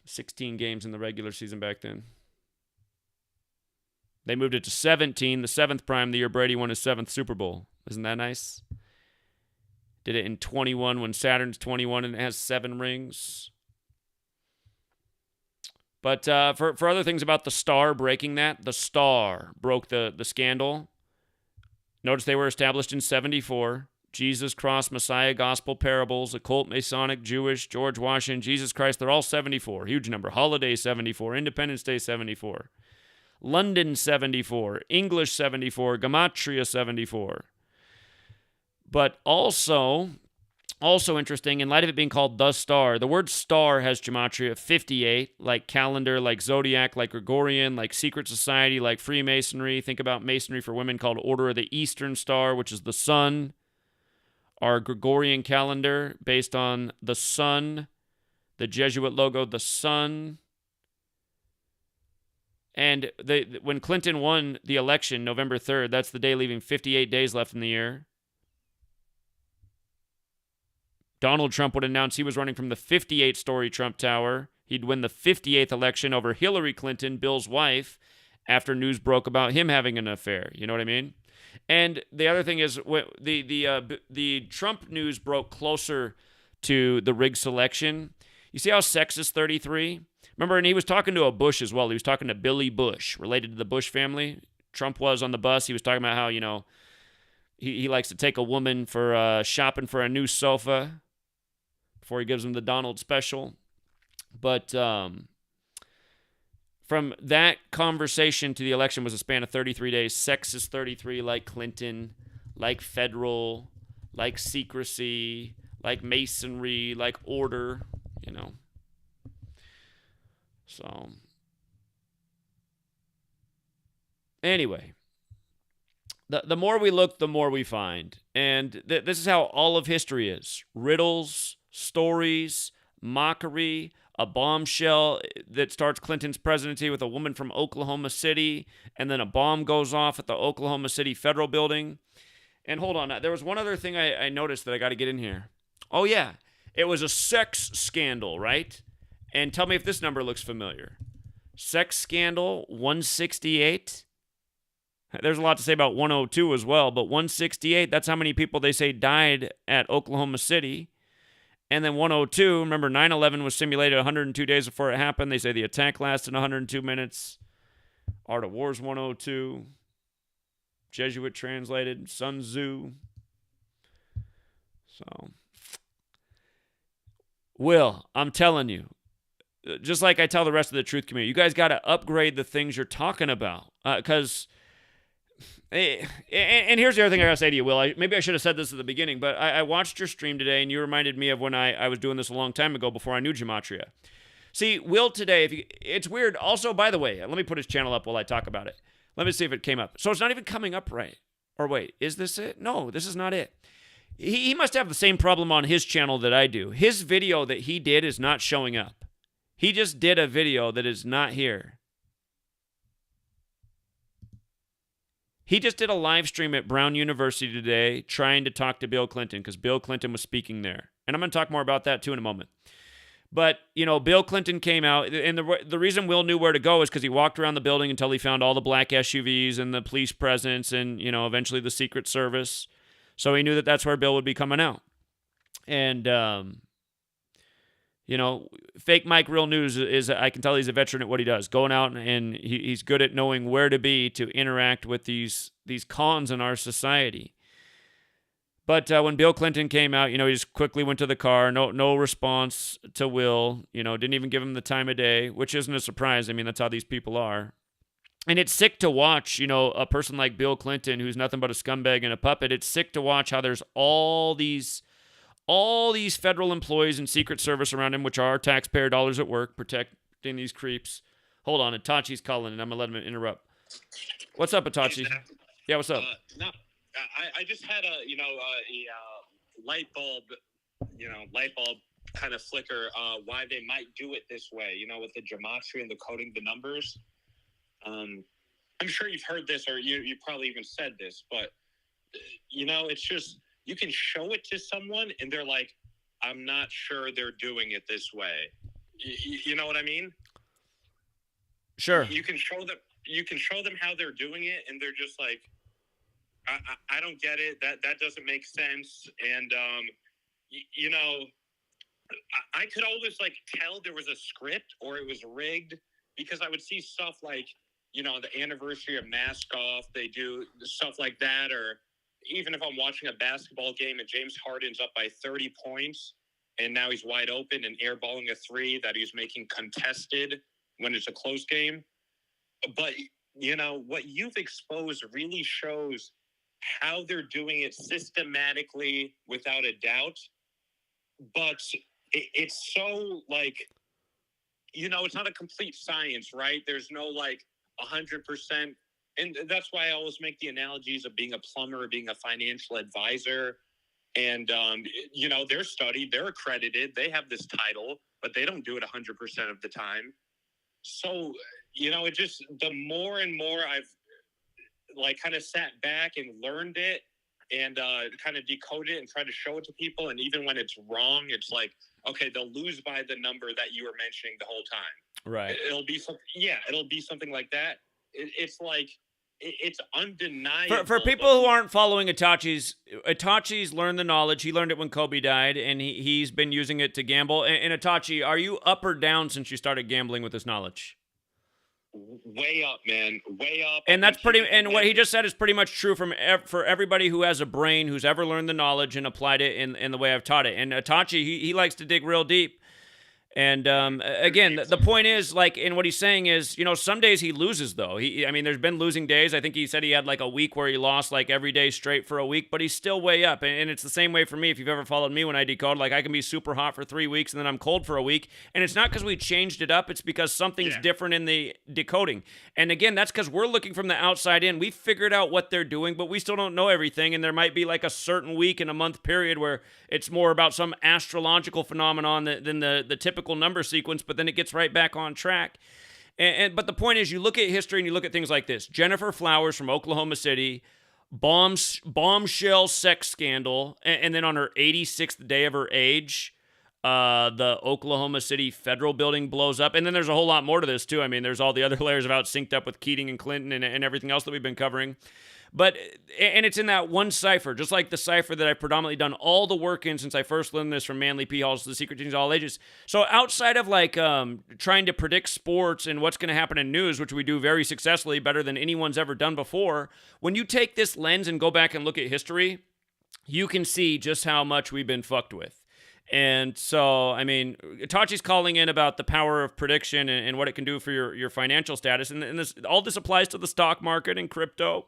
16 games in the regular season back then. They moved it to 17, the 7th prime, the year Brady won his 7th Super Bowl. Isn't that nice? Did it in 21 when Saturn's 21 and it has 7 rings. But for other things about the Star breaking that, the Star broke the scandal. Notice they were established in 74. Jesus, Cross, Messiah, Gospel, Parables, Occult, Masonic, Jewish, George Washington, Jesus Christ, they're all 74. Huge number. Holiday 74, Independence Day 74. London 74, English 74, Gematria 74. But also interesting, in light of it being called the Star, the word star has gematria 58, like calendar, like zodiac, like Gregorian, like secret society, like Freemasonry. Think about Masonry for women called Order of the Eastern Star, which is the sun. Our Gregorian calendar based on the sun, the Jesuit logo, the sun. And when Clinton won the election, November 3rd, that's the day leaving 58 days left in the year. Donald Trump would announce he was running from the 58-story Trump Tower. He'd win the 58th election over Hillary Clinton, Bill's wife, after news broke about him having an affair. You know what I mean? And the other thing is, the Trump news broke closer to the rigged selection. You see how sexist 33? Remember, and he was talking to a Bush as well. He was talking to Billy Bush, related to the Bush family. Trump was on the bus. He was talking about how, you know, he likes to take a woman for shopping for a new sofa before he gives him the Donald special. But from that conversation to the election was a span of 33 days. Sexist 33, like Clinton, like federal, like secrecy, like masonry, like order, you know. So, anyway, the more we look, the more we find. And this is how all of history is. Riddles, stories, mockery, a bombshell that starts Clinton's presidency with a woman from Oklahoma City, and then a bomb goes off at the Oklahoma City Federal Building. And hold on, there was one other thing I noticed that I got to get in here. Oh, yeah, it was a sex scandal, right? And tell me if this number looks familiar. Sex scandal, 168. There's a lot to say about 102 as well, but 168, that's how many people they say died at Oklahoma City. And then 102, remember 9/11 was simulated 102 days before it happened. They say the attack lasted 102 minutes. Art of War's 102. Jesuit translated, Sun Tzu. So, Will, I'm telling you, just like I tell the rest of the truth community, you guys got to upgrade the things you're talking about. Because, and here's the other thing I got to say to you, Will. Maybe I should have said this at the beginning, but I watched your stream today, and you reminded me of when I was doing this a long time ago before I knew Gematria. See, Will today, it's weird. Also, by the way, let me put his channel up while I talk about it. Let me see if it came up. So it's not even coming up right. Or wait, is this it? No, this is not it. He must have the same problem on his channel that I do. His video that he did is not showing up. He just did a video that is not here. He just did a live stream at Brown University today trying to talk to Bill Clinton because Bill Clinton was speaking there. And I'm going to talk more about that too in a moment. But, you know, Bill Clinton came out, and the reason Will knew where to go is because he walked around the building until he found all the black SUVs and the police presence and, you know, eventually the Secret Service. So he knew that that's where Bill would be coming out. And, you know, fake Mike Real News is, I can tell he's a veteran at what he does. Going out and he's good at knowing where to be to interact with these cons in our society. But when Bill Clinton came out, you know, he just quickly went to the car. No response to Will. You know, didn't even give him the time of day, which isn't a surprise. I mean, that's how these people are. And it's sick to watch, you know, a person like Bill Clinton, who's nothing but a scumbag and a puppet. It's sick to watch how there's all these federal employees and Secret Service around him, which are taxpayer dollars at work, protecting these creeps. Hold on, Itachi's calling, and I'm going to let him interrupt. What's up, Itachi? Yeah, what's up? No, I just had a light bulb kind of flicker. Why they might do it this way, you know, with the gematria and the coding the numbers. I'm sure you've heard this, or you probably even said this, but you know, it's just you can show it to someone, and they're like, "I'm not sure they're doing it this way." You know what I mean? Sure. You can show them how they're doing it, and they're just like, I don't get it. That doesn't make sense. And, you know, I could always like tell there was a script or it was rigged because I would see stuff like, the anniversary of Mask Off, they do stuff like that, or even if I'm watching a basketball game and James Harden's up by 30 points and now he's wide open and airballing a three that he's making contested when it's a close game. But, what you've exposed really shows how they're doing it systematically without a doubt. But it's so like, it's not a complete science, right? There's no like 100%. And that's why I always make the analogies of being a plumber, being a financial advisor. And, they're studied, they're accredited, they have this title, but they don't do it 100% of the time. So, it just, the more and more I've like kind of sat back and learned it and kind of decode it and try to show it to people. And even when it's wrong, it's like, okay, they'll lose by the number that you were mentioning the whole time. Right. It'll be something like that. It's like, it's undeniable. For people who aren't following Itachi's learned the knowledge. He learned it when Kobe died, and he's been using it to gamble. And Itachi, are you up or down since you started gambling with this knowledge? Way up, man. Way up. And that's and what he just said is pretty much true for everybody who has a brain, who's ever learned the knowledge and applied it in the way I've taught it. And Itachi, he likes to dig real deep. And again, the point is, like, and what he's saying is, some days he loses, though. There's been losing days. I think he said he had like a week where he lost like every day straight for a week, but he's still way up. And it's the same way for me. If you've ever followed me when I decode, like, I can be super hot for 3 weeks and then I'm cold for a week. And it's not because we changed it up. It's because something's different in the decoding. And again, that's because we're looking from the outside in. We've figured out what they're doing, but we still don't know everything. And there might be like a certain week in a month period where it's more about some astrological phenomenon than the typical number sequence, but then it gets right back on track. But the point is, you look at history and you look at things like this. Gennifer Flowers from Oklahoma City, bombshell sex scandal, and then on her 86th day of her age, the Oklahoma City federal building blows up. And then there's a whole lot more to this, too. There's all the other layers of how it's synced up with Keating and Clinton and everything else that we've been covering. But, and it's in that one cipher, just like the cipher that I've predominantly done all the work in since I first learned this from Manly P. Halls to the Secret Teachings of All Ages. So outside of like trying to predict sports and what's going to happen in news, which we do very successfully, better than anyone's ever done before, when you take this lens and go back and look at history, you can see just how much we've been fucked with. And so, Itachi's calling in about the power of prediction and what it can do for your financial status. And all this applies to the stock market and crypto.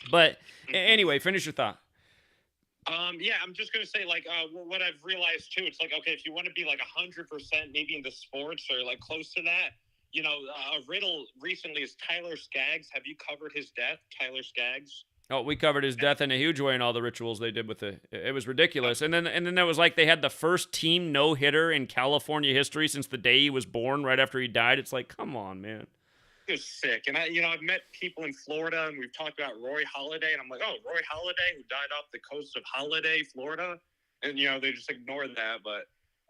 But anyway, finish your thought. I'm just going to say, like, what I've realized, too, it's like, okay, if you want to be, like, 100% maybe into sports or, like, close to that, a riddle recently is Tyler Skaggs. Have you covered his death, Tyler Skaggs? Oh, we covered his death in a huge way and all the rituals they did with it. It was ridiculous. And then there was, like, they had the first team no-hitter in California history since the day he was born, right after he died. It's like, come on, man. Was sick. And I've met people in Florida and we've talked about Roy Halladay, and I'm like, oh, Roy Halladay, who died off the coast of Holiday, Florida. And they just ignored that. But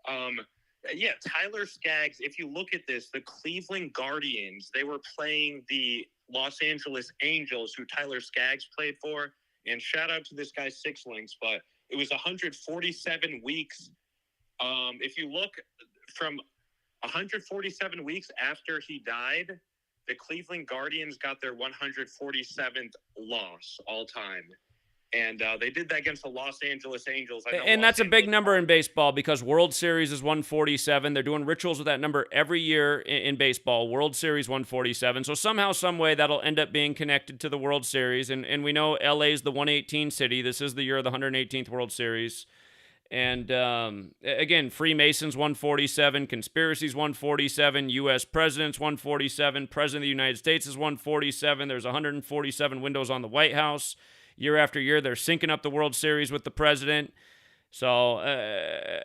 Tyler Skaggs, if you look at this, the Cleveland Guardians, they were playing the Los Angeles Angels, who Tyler Skaggs played for. And shout out to this guy Six Links, but it was 147 weeks. If you look from 147 weeks after he died, the Cleveland Guardians got their 147th loss all time. And they did that against the Los Angeles Angels. And that's a big number in baseball because World Series is 147. They're doing rituals with that number every year in baseball. World Series 147. So somehow, some way, that'll end up being connected to the World Series. And we know LA's the 118 city. This is the year of the 118th World Series. And again, Freemasons 147, conspiracies 147, U.S. presidents 147, President of the United States is 147. There's 147 windows on the White House. Year after year, they're syncing up the World Series with the president. So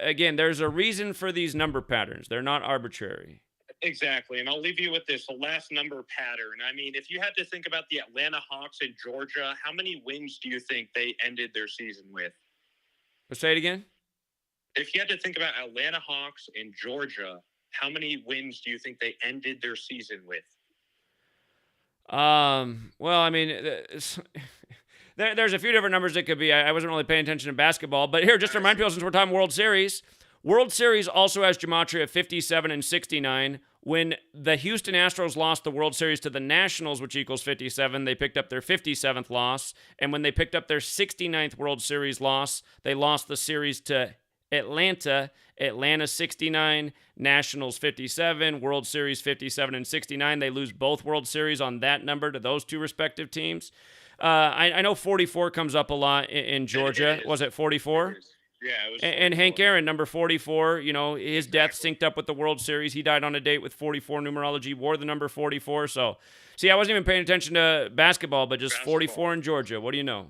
again, there's a reason for these number patterns. They're not arbitrary. Exactly. And I'll leave you with this, the last number pattern. If you had to think about the Atlanta Hawks in Georgia, how many wins do you think they ended their season with? Say it again. If you had to think about Atlanta Hawks in Georgia, how many wins do you think they ended their season with? There's a few different numbers it could be. I wasn't really paying attention to basketball, but here, just to remind people, since we're talking World Series, World Series also has gematria of 57 and 69. When the Houston Astros lost the World Series to the Nationals, which equals 57, they picked up their 57th loss. And when they picked up their 69th World Series loss, they lost the series to Atlanta. Atlanta 69, Nationals 57, World Series 57 and 69. They lose both World Series on that number to those two respective teams. I know 44 comes up a lot in Georgia. Was it 44? Yeah, it was. And Hank Aaron, number 44, his death synced up with the World Series. He died on a date with 44 numerology, wore the number 44. So, see, I wasn't even paying attention to basketball, but just 44 in Georgia. What do you know?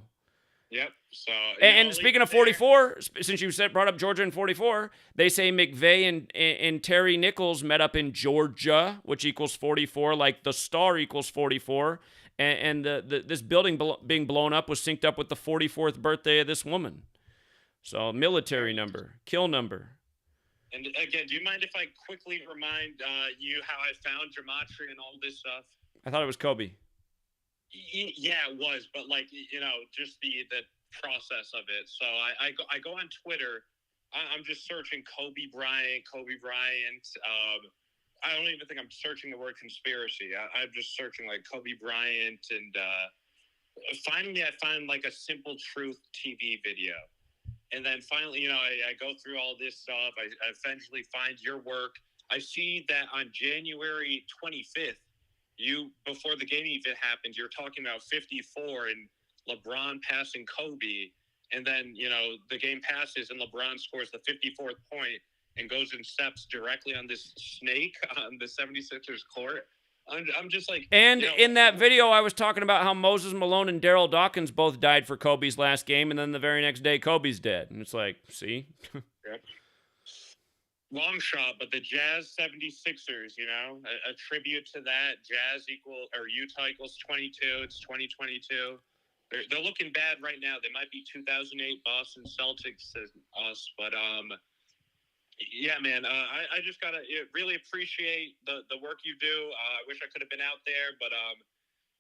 Yep. So, and speaking of 44, since you brought up Georgia and 44, they say McVeigh and Terry Nichols met up in Georgia, which equals 44, like the star equals 44. And this building being blown up was synced up with the 44th birthday of this woman. So, military number, kill number. And again, do you mind if I quickly remind you how I found gematria and all this stuff? I thought it was Kobe. Yeah, it was, but just the process of it. So I go on Twitter. I'm just searching Kobe Bryant. I don't even think I'm searching the word conspiracy. I'm just searching like Kobe Bryant, and finally I find like a Simple Truth TV video. And then finally, I go through all this stuff. I eventually find your work. I see that on January 25th, before the game even happened, you're talking about 54 and LeBron passing Kobe. And then, the game passes and LeBron scores the 54th point and goes and steps directly on this snake on the 76ers court. I'm just like... And in that video, I was talking about how Moses Malone and Daryl Dawkins both died for Kobe's last game, and then the very next day, Kobe's dead. And it's like, see? Yep. Long shot, but the Jazz 76ers, a tribute to that. Utah equals 22. It's 2022. They're looking bad right now. They might be 2008 Boston Celtics as us, but... Yeah, man. I just gotta really appreciate the work you do. I wish I could have been out there, but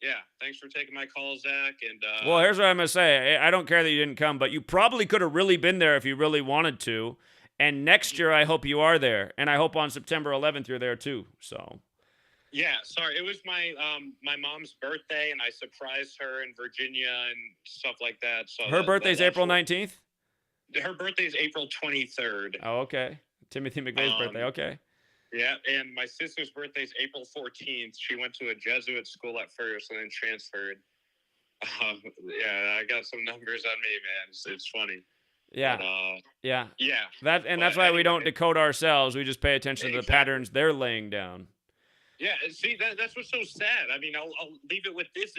yeah. Thanks for taking my call, Zach. And well, here's what I'm gonna say. I don't care that you didn't come, but you probably could have really been there if you really wanted to. And next year, I hope you are there, and I hope on September 11th you're there too. So. Yeah, sorry. It was my mom's birthday, and I surprised her in Virginia and stuff like that. So her birthday's April 19th. Her birthday is April 23rd. Oh, okay. Timothy McVeigh's birthday. Okay. Yeah, and my sister's birthday is April 14th. She went to a Jesuit school at first and then transferred. Yeah, I got some numbers on me, man. It's funny. Yeah. But, yeah. Yeah. That's why we don't decode ourselves. We just pay attention to the patterns they're laying down. Yeah, see, that's what's so sad. I mean, I'll leave it with this.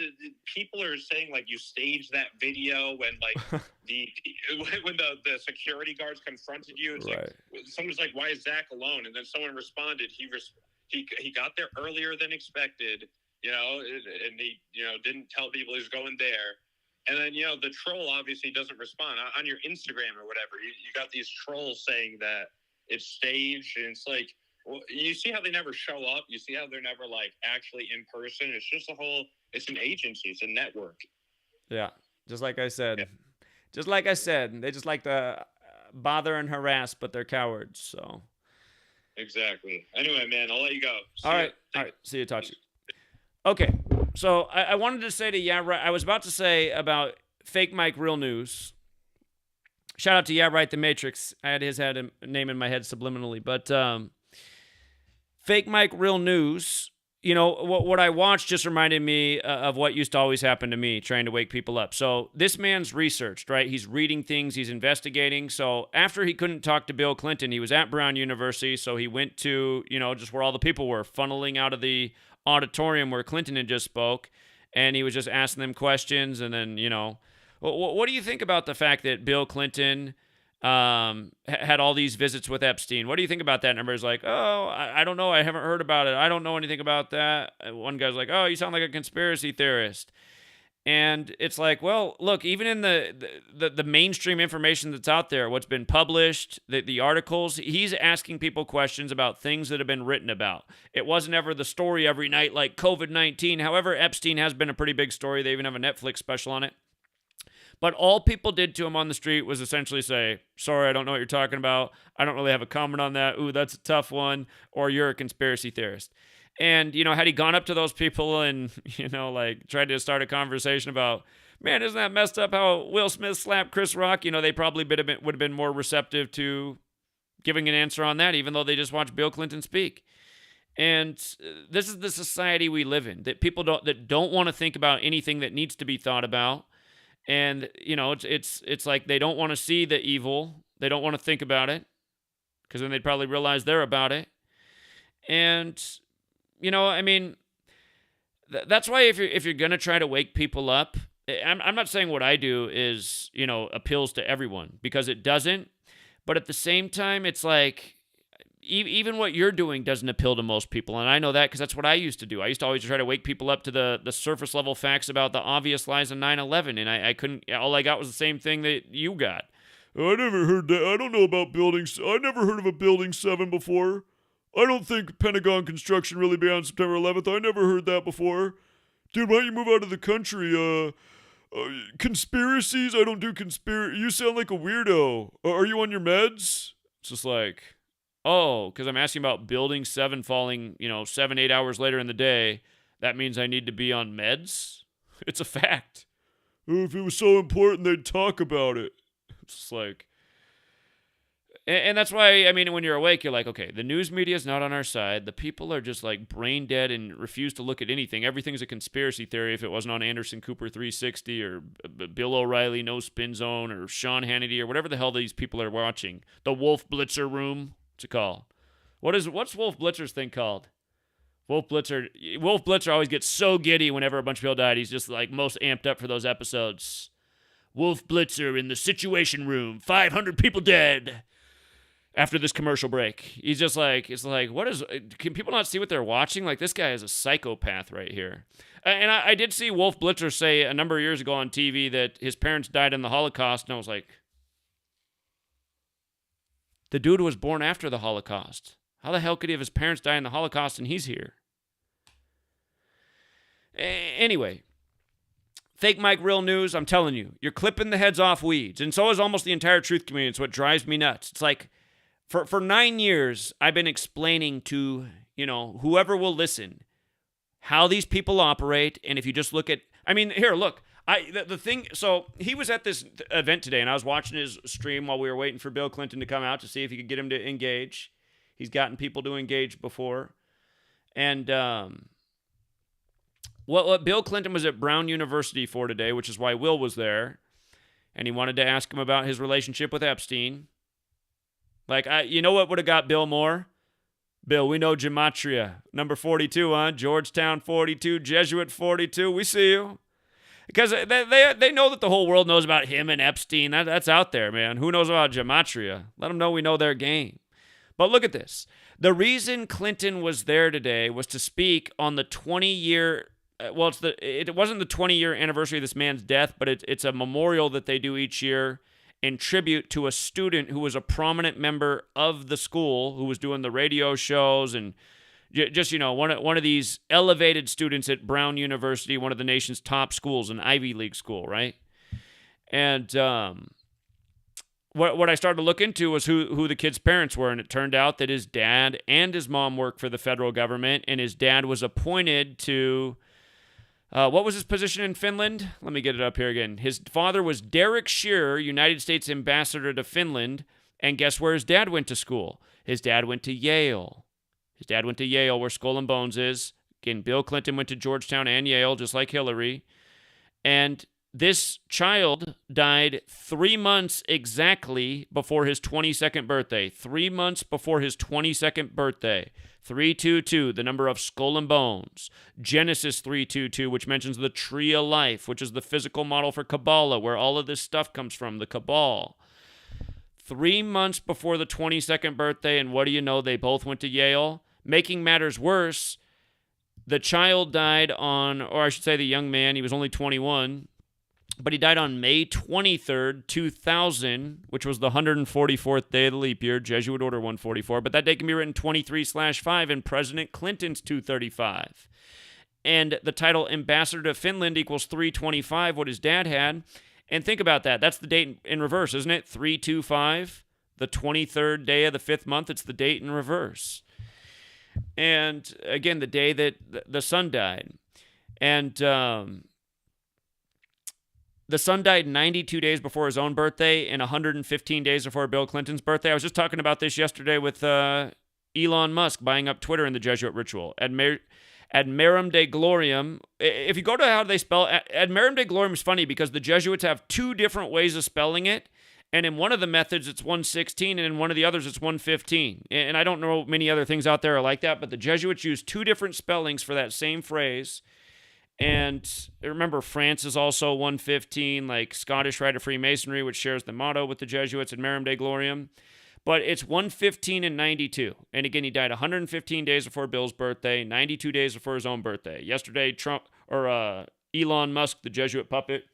People are saying, like, you staged that video when, like, when the security guards confronted you. It's right. Like, someone's like, why is Zach alone? And then someone responded, he got there earlier than expected, and he, didn't tell people he was going there. And then, the troll obviously doesn't respond. On your Instagram or whatever, you got these trolls saying that it's staged, and it's like, well, you see how they never show up? You see how they're never, like, actually in person? It's just it's an agency. It's a network. Yeah, just like I said. Yeah. Just like I said, they just like to bother and harass, but they're cowards, so. Exactly. Anyway, man, I'll let you go. All right. See you, Tachi. Okay, so I wanted to say to I was about to say about Fake Mike Real News. Shout out to Right the Matrix. I had his name in my head subliminally, but Fake Mike Real News, what I watched just reminded me of what used to always happen to me, trying to wake people up. So this man's researched, right? He's reading things, he's investigating. So after he couldn't talk to Bill Clinton, he was at Brown University, so he went to, just where all the people were, funneling out of the auditorium where Clinton had just spoke, and he was just asking them questions. And then, what do you think about the fact that Bill Clinton had all these visits with Epstein? What do you think about that? And everybody's like, oh, I don't know. I haven't heard about it. I don't know anything about that. One guy's like, oh, you sound like a conspiracy theorist. And it's like, well, look, even in the mainstream information that's out there, what's been published, the articles, he's asking people questions about things that have been written about. It wasn't ever the story every night like COVID-19. However, Epstein has been a pretty big story. They even have a Netflix special on it. But all people did to him on the street was essentially say, sorry, I don't know what you're talking about. I don't really have a comment on that. Ooh, that's a tough one. Or you're a conspiracy theorist. And, had he gone up to those people and, tried to start a conversation about, man, isn't that messed up how Will Smith slapped Chris Rock? They probably would have been more receptive to giving an answer on that, even though they just watched Bill Clinton speak. And this is the society we live in, that people don't want to think about anything that needs to be thought about. And, it's like they don't want to see the evil. They don't want to think about it because then they'd probably realize they're about it. And, that's why if you're going to try to wake people up, I'm not saying what I do is, appeals to everyone, because it doesn't. But at the same time, it's like, even what you're doing doesn't appeal to most people. And I know that because that's what I used to do. I used to always try to wake people up to the surface level facts about the obvious lies of 9/11. And I couldn't, all I got was the same thing that you got. I never heard that. I don't know about buildings. I never heard of a Building 7 before. I don't think Pentagon construction really began on September 11th. I never heard that before. Dude, why don't you move out of the country? Conspiracies? I don't do conspiracy. You sound like a weirdo. Are you on your meds? It's just like, oh, because I'm asking about Building 7 falling, 7-8 hours later in the day. That means I need to be on meds? It's a fact. Oh, if it was so important, they'd talk about it. It's just like, and that's why, when you're awake, you're like, okay, the news media is not on our side. The people are just like brain dead and refuse to look at anything. Everything's a conspiracy theory if it wasn't on Anderson Cooper 360 or Bill O'Reilly No Spin Zone or Sean Hannity or whatever the hell these people are watching. The Wolf Blitzer Room, what's it called? What's Wolf Blitzer's thing called? Wolf Blitzer always gets so giddy whenever a bunch of people died. He's just like most amped up for those episodes. Wolf Blitzer in the Situation Room, 500 people dead. After this commercial break, he's just like, it's like, can people not see what they're watching? Like, this guy is a psychopath right here. And I did see Wolf Blitzer say a number of years ago on TV that his parents died in the Holocaust, and I was like, the dude was born after the Holocaust. How the hell could he have his parents die in the Holocaust and he's here? Anyway, Fake Mike Real News, I'm telling you, you're clipping the heads off weeds. And so is almost the entire truth community. It's what drives me nuts. It's like, For 9 years, I've been explaining to, whoever will listen, how these people operate. And if you just look at, here, look, the thing, so he was at this event today, and I was watching his stream while we were waiting for Bill Clinton to come out to see if he could get him to engage. He's gotten people to engage before. And what Bill Clinton was at Brown University for today, which is why Will was there, and he wanted to ask him about his relationship with Epstein. Like, you know what would have got Bill more? Bill, we know Gematria. Number 42, huh? Georgetown 42, Jesuit 42. We see you. Because they know that the whole world knows about him and Epstein. That's out there, man. Who knows about Gematria? Let them know we know their game. But look at this. The reason Clinton was there today was to speak on the 20-year... Well, it wasn't the 20-year anniversary of this man's death, but it's a memorial that they do each year in tribute to a student who was a prominent member of the school, who was doing the radio shows and just, one of these elevated students at Brown University, one of the nation's top schools, an Ivy League school, right? And what I started to look into was who the kid's parents were, and it turned out that his dad and his mom worked for the federal government, and his dad was appointed to... what was his position in Finland? Let me get it up here again. His father was Derek Shearer, United States ambassador to Finland. And guess where his dad went to school? His dad went to Yale. Where Skull and Bones is. Again, Bill Clinton went to Georgetown and Yale, just like Hillary. And this child died 3 months exactly before his 22nd birthday. 3 months before his 22nd birthday. 322, the number of Skull and Bones. Genesis 322, which mentions the Tree of Life, which is the physical model for Kabbalah, where all of this stuff comes from, the Cabal. 3 months before the 22nd birthday, and what do you know? They both went to Yale. Making matters worse, the child died on, or I should say the young man, he was only 21, but he died on May 23rd, 2000, which was the 144th day of the leap year, Jesuit Order 144. But that date can be written 23/5 in President Clinton's 235. And the title Ambassador to Finland equals 325, what his dad had. And think about that. That's the date in reverse, isn't it? 325, the 23rd day of the 5th month. It's the date in reverse. And again, the day that the son died. And the son died 92 days before his own birthday and 115 days before Bill Clinton's birthday. I was just talking about this yesterday with Elon Musk buying up Twitter in the Jesuit Ritual. Ad Merum de Gloriam. If you go to how they spell Ad Merum de Gloriam is funny because the Jesuits have two different ways of spelling it. And in one of the methods, it's 116, and in one of the others, it's 115. And I don't know many other things out there are like that, but the Jesuits use two different spellings for that same phrase. And remember, France is also 115, like Scottish Rite of Freemasonry, which shares the motto with the Jesuits Ad Merum de Gloriam. But it's 115 and 92. And again, he died 115 days before Bill's birthday, 92 days before his own birthday. Yesterday, Elon Musk, the Jesuit puppet,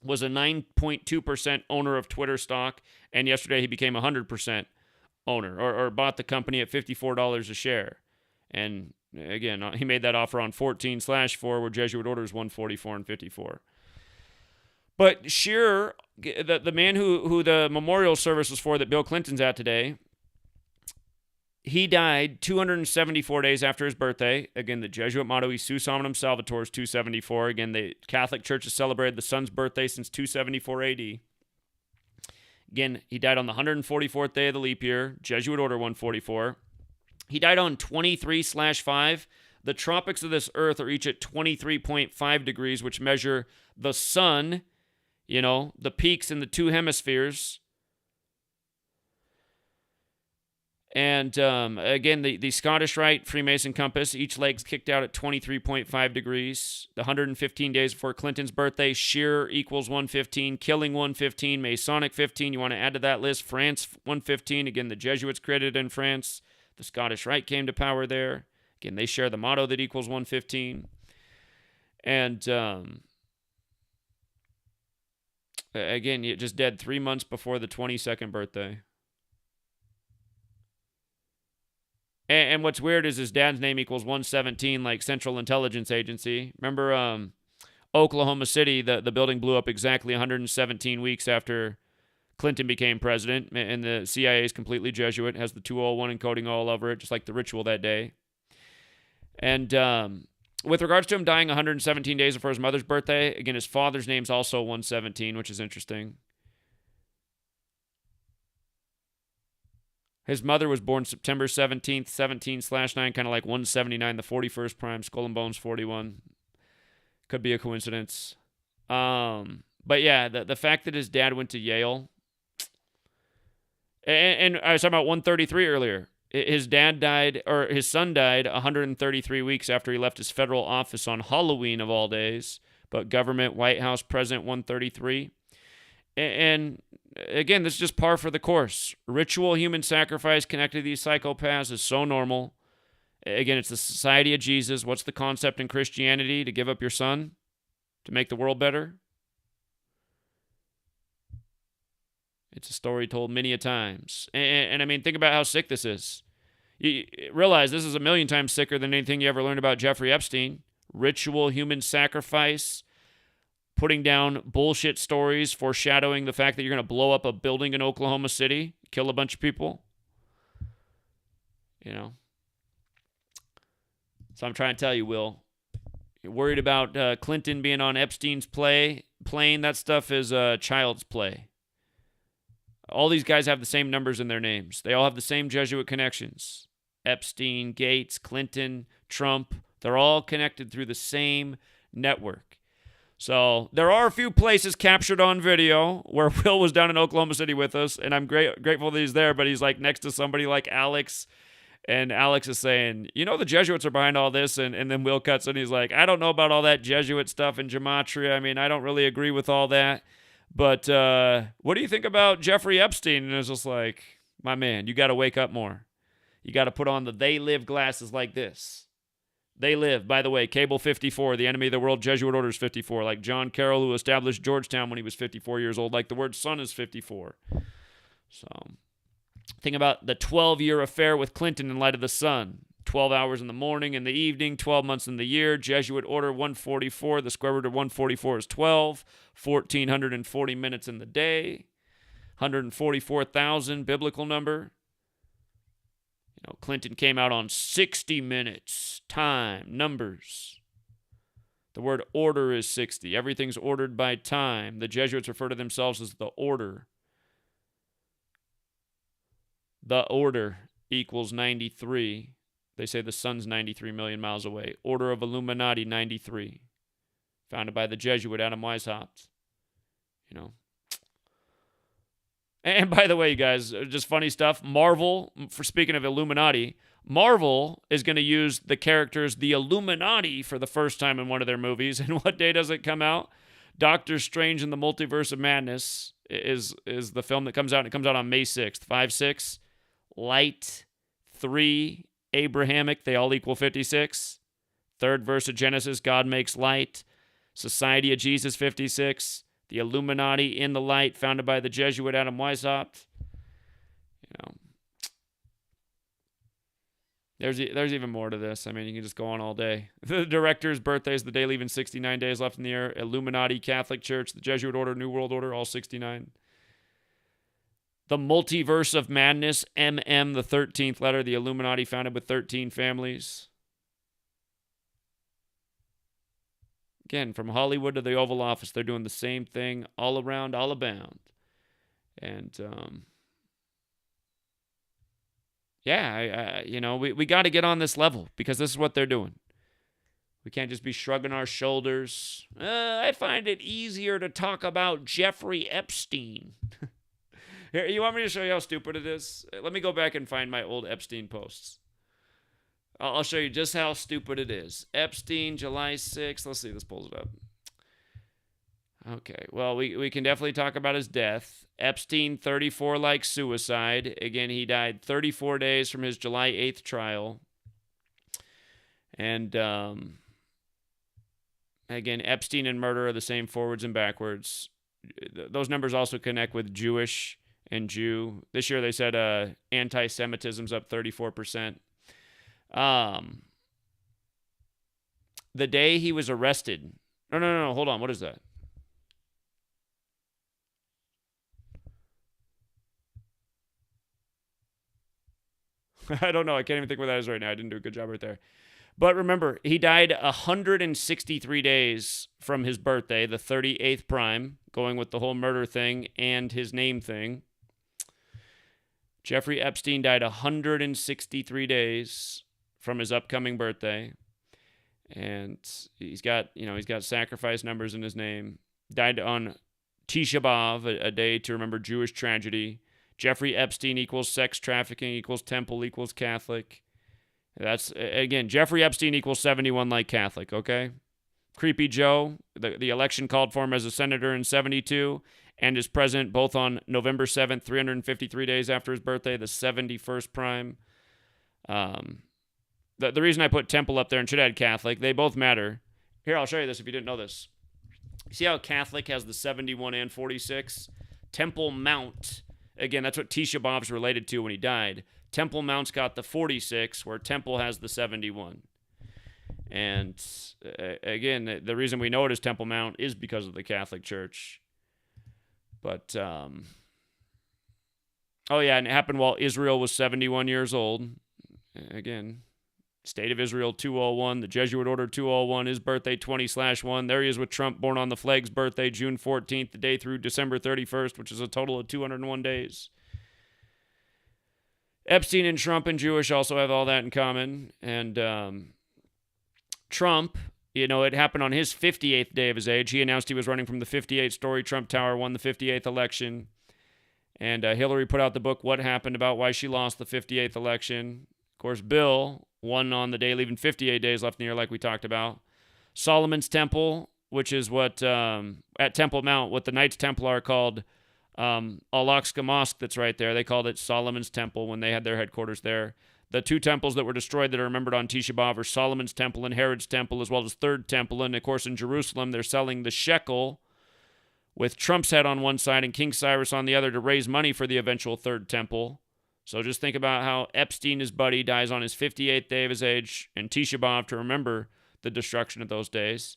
was a 9.2% owner of Twitter stock, and yesterday he became 100% owner, or bought the company at $54 a share. And again, he made that offer on 14/4, where Jesuit orders 144 and 54. But Shearer, the man who the memorial service was for that Bill Clinton's at today, he died 274 days after his birthday. Again, the Jesuit motto, Jesus Hominum Salvator, is 274. Again, the Catholic Church has celebrated the son's birthday since 274 AD. Again, he died on the 144th day of the leap year, Jesuit Order 144. He died on 23/5. The tropics of this earth are each at 23.5 degrees, which measure the sun, the peaks in the two hemispheres. And again, the Scottish Rite Freemason compass, each leg's kicked out at 23.5 degrees. The 115 days before Clinton's birthday, Shearer equals 115, Killing 115, Masonic 15. You want to add to that list, France 115. Again, the Jesuits created in France. The Scottish Rite came to power there. Again, they share the motto that equals 115. And again, just dead 3 months before the 22nd birthday. And what's weird is his dad's name equals 117, like Central Intelligence Agency. Remember Oklahoma City, the building blew up exactly 117 weeks after Clinton became president, and the CIA is completely Jesuit, has the 201 encoding all over it, just like the ritual that day. And with regards to him dying 117 days before his mother's birthday, again, his father's name's also 117, which is interesting. His mother was born September 17th, 17/9, kind of like 179, the 41st prime, Skull and Bones 41. Could be a coincidence. But yeah, the fact that his dad went to Yale, and I was talking about 133 earlier. His son died 133 weeks after he left his federal office on Halloween of all days, but government, White House, President 133. And again, this is just par for the course. Ritual human sacrifice connected to these psychopaths is so normal. Again, it's the Society of Jesus. What's the concept in Christianity? To give up your son? To make the world better? It's a story told many a times. And I mean, think about how sick this is. You realize this is a million times sicker than anything you ever learned about Jeffrey Epstein. Ritual human sacrifice, putting down bullshit stories, foreshadowing the fact that you're going to blow up a building in Oklahoma City, kill a bunch of people. So I'm trying to tell you, Will, you're worried about Clinton being on Epstein's plane. That stuff is child's play. All these guys have the same numbers in their names. They all have the same Jesuit connections. Epstein, Gates, Clinton, Trump, they're all connected through the same network. So there are a few places captured on video where Will was down in Oklahoma City with us, and I'm grateful that he's there, but he's like next to somebody like Alex, and Alex is saying, the Jesuits are behind all this, and then Will cuts in, he's like, I don't know about all that Jesuit stuff in Gematria. I mean, I don't really agree with all that, but what do you think about Jeffrey Epstein? And it's just like, my man, you got to wake up more. You got to put on the they live glasses like this. They live, by the way, Cable 54, the enemy of the world, Jesuit orders 54, like John Carroll, who established Georgetown when he was 54 years old, like the word son is 54. So, think about the 12-year affair with Clinton in light of the sun. 12 hours in the morning and the evening, 12 months in the year. Jesuit order 144. The square root of 144 is 12. 1,440 minutes in the day. 144,000, biblical number. Clinton came out on 60 minutes, time, numbers. The word order is 60. Everything's ordered by time. The Jesuits refer to themselves as the order. The order equals 93. They say the sun's 93 million miles away. Order of Illuminati, 93. Founded by the Jesuit Adam Weishaupt. And by the way, you guys, just funny stuff. Marvel, for speaking of Illuminati, Marvel is going to use the characters the Illuminati for the first time in one of their movies. And what day does it come out? Doctor Strange in the Multiverse of Madness is the film that comes out. It comes out on May 6th. 5-6, light, 3, Abrahamic, they all equal 56. Third verse of Genesis, God makes light. Society of Jesus, 56. The Illuminati in the light, founded by the Jesuit Adam Weishaupt. There's even more to this. I mean, you can just go on all day. The director's birthday is the day leaving 69 days left in the year. Illuminati, Catholic Church, the Jesuit Order, New World Order, all 69. The Multiverse of Madness, MM, the 13th letter. The Illuminati founded with 13 families. Again, from Hollywood to the Oval Office, they're doing the same thing all around, all abound. And, we got to get on this level because this is what they're doing. We can't just be shrugging our shoulders. I find it easier to talk about Jeffrey Epstein. Here, you want me to show you how stupid it is? Let me go back and find my old Epstein posts. I'll show you just how stupid it is. Epstein, July 6th. Let's see, this pulls it up. Okay, well, we can definitely talk about his death. Epstein, 34, like suicide. Again, he died 34 days from his July 8th trial. And, again, Epstein and murder are the same forwards and backwards. Those numbers also connect with Jewish and Jew. This year they said anti-Semitism's up 34%. The day he was arrested. No, hold on. What is that? I don't know. I can't even think what that is right now. I didn't do a good job right there. But remember, he died 163 days from his birthday, the 38th prime, going with the whole murder thing and his name thing. Jeffrey Epstein died 163 days from his upcoming birthday. And he's got sacrifice numbers in his name. Died on Tisha B'Av, a day to remember Jewish tragedy. Jeffrey Epstein equals sex trafficking equals temple equals Catholic. That's, again, Jeffrey Epstein equals 71 like Catholic, okay? Creepy Joe, the election called for him as a senator in 72 and is president both on November 7th, 353 days after his birthday, the 71st prime. The reason I put temple up there and should add Catholic, they both matter. Here, I'll show you this if you didn't know this. See how Catholic has the 71 and 46? Temple Mount, again, that's what Tisha B'Av's related to when he died. Temple Mount's got the 46, where Temple has the 71. And again, the reason we know it as Temple Mount is because of the Catholic Church. But, and it happened while Israel was 71 years old. Again, State of Israel 201, the Jesuit Order 201, his birthday 20/1. There he is with Trump, born on the flag's birthday, June 14th, the day through December 31st, which is a total of 201 days. Epstein and Trump and Jewish also have all that in common. And Trump, it happened on his 58th day of his age. He announced he was running from the 58-story Trump Tower, won the 58th election. And Hillary put out the book, What Happened, about why she lost the 58th election. Of course, Bill won on the day, leaving 58 days left in the year, like we talked about. Solomon's Temple, which is what, at Temple Mount, what the Knights Templar called Al-Aqsa Mosque that's right there. They called it Solomon's Temple when they had their headquarters there. The two temples that were destroyed that are remembered on Tisha B'Av are Solomon's Temple and Herod's Temple, as well as Third Temple. And, of course, in Jerusalem, they're selling the shekel with Trump's head on one side and King Cyrus on the other to raise money for the eventual Third Temple. So just think about how Epstein, his buddy, dies on his 58th day of his age, and Tisha B'Av to remember the destruction of those days.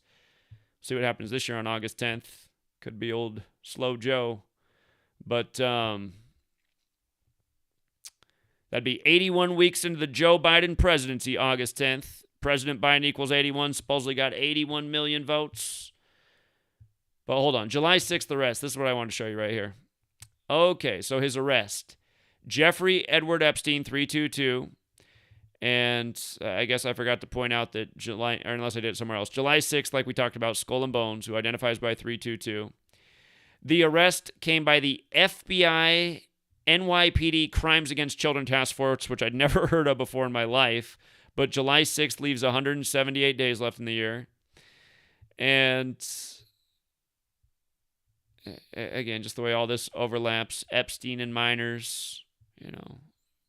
See what happens this year on August 10th. Could be old Slow Joe. But that'd be 81 weeks into the Joe Biden presidency, August 10th. President Biden equals 81, supposedly got 81 million votes. But hold on, July 6th arrest. This is what I want to show you right here. Okay, so his arrest. Jeffrey Edward Epstein, 322. And I guess I forgot to point out that July, or unless I did it somewhere else, July 6th, like we talked about, Skull and Bones, who identifies by 322. The arrest came by the FBI NYPD Crimes Against Children Task Force, which I'd never heard of before in my life. But July 6th leaves 178 days left in the year. And again, just the way all this overlaps, Epstein and minors,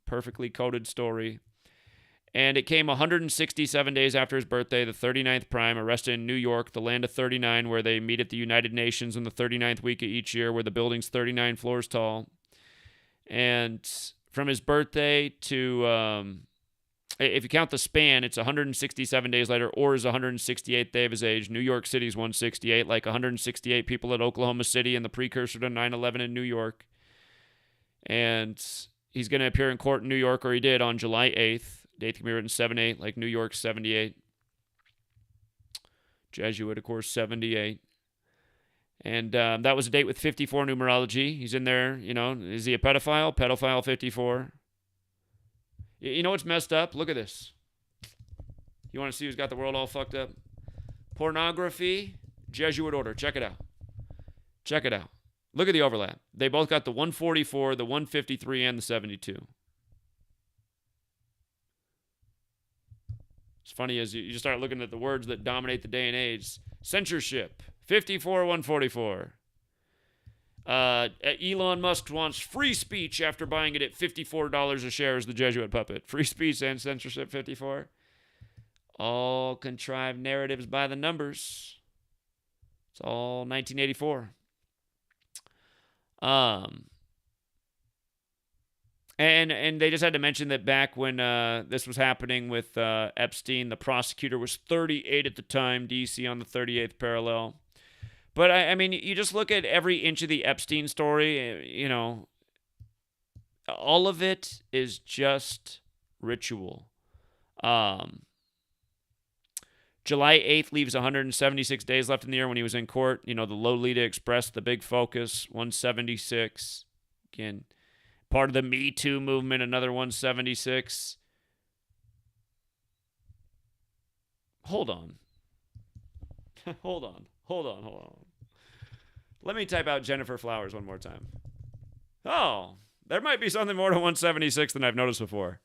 perfectly coded story. And it came 167 days after his birthday, the 39th prime, arrested in New York, the land of 39, where they meet at the United Nations in the 39th week of each year, where the building's 39 floors tall. And from his birthday to, if you count the span, it's 167 days later, or his 168th day of his age. New York City's 168, like 168 people at Oklahoma City and the precursor to 9/11 in New York. And he's going to appear in court in New York, or he did, on July 8th. Date can be written 7/8, like New York 78. Jesuit, of course, 78. And that was a date with 54 numerology. He's in there, is he a pedophile? Pedophile 54. You know what's messed up? Look at this. You want to see who's got the world all fucked up? Pornography, Jesuit order. Check it out. Check it out. Look at the overlap. They both got the 144, the 153, and the 72. It's funny as you start looking at the words that dominate the day and age. Censorship, 54, 144. Elon Musk wants free speech after buying it at $54 a share as the Jesuit puppet. Free speech and censorship, 54. All contrived narratives by the numbers. It's all 1984. And they just had to mention that back when this was happening with Epstein, the prosecutor was 38 at the time, D.C. on the 38th parallel. But, I mean, you just look at every inch of the Epstein story, all of it is just ritual. July 8th leaves 176 days left in the year when he was in court. The Lolita Express, the big focus, 176. Again, part of the Me Too movement, another 176. Hold on. Hold on. Let me type out Gennifer Flowers one more time. Oh, there might be something more to 176 than I've noticed before.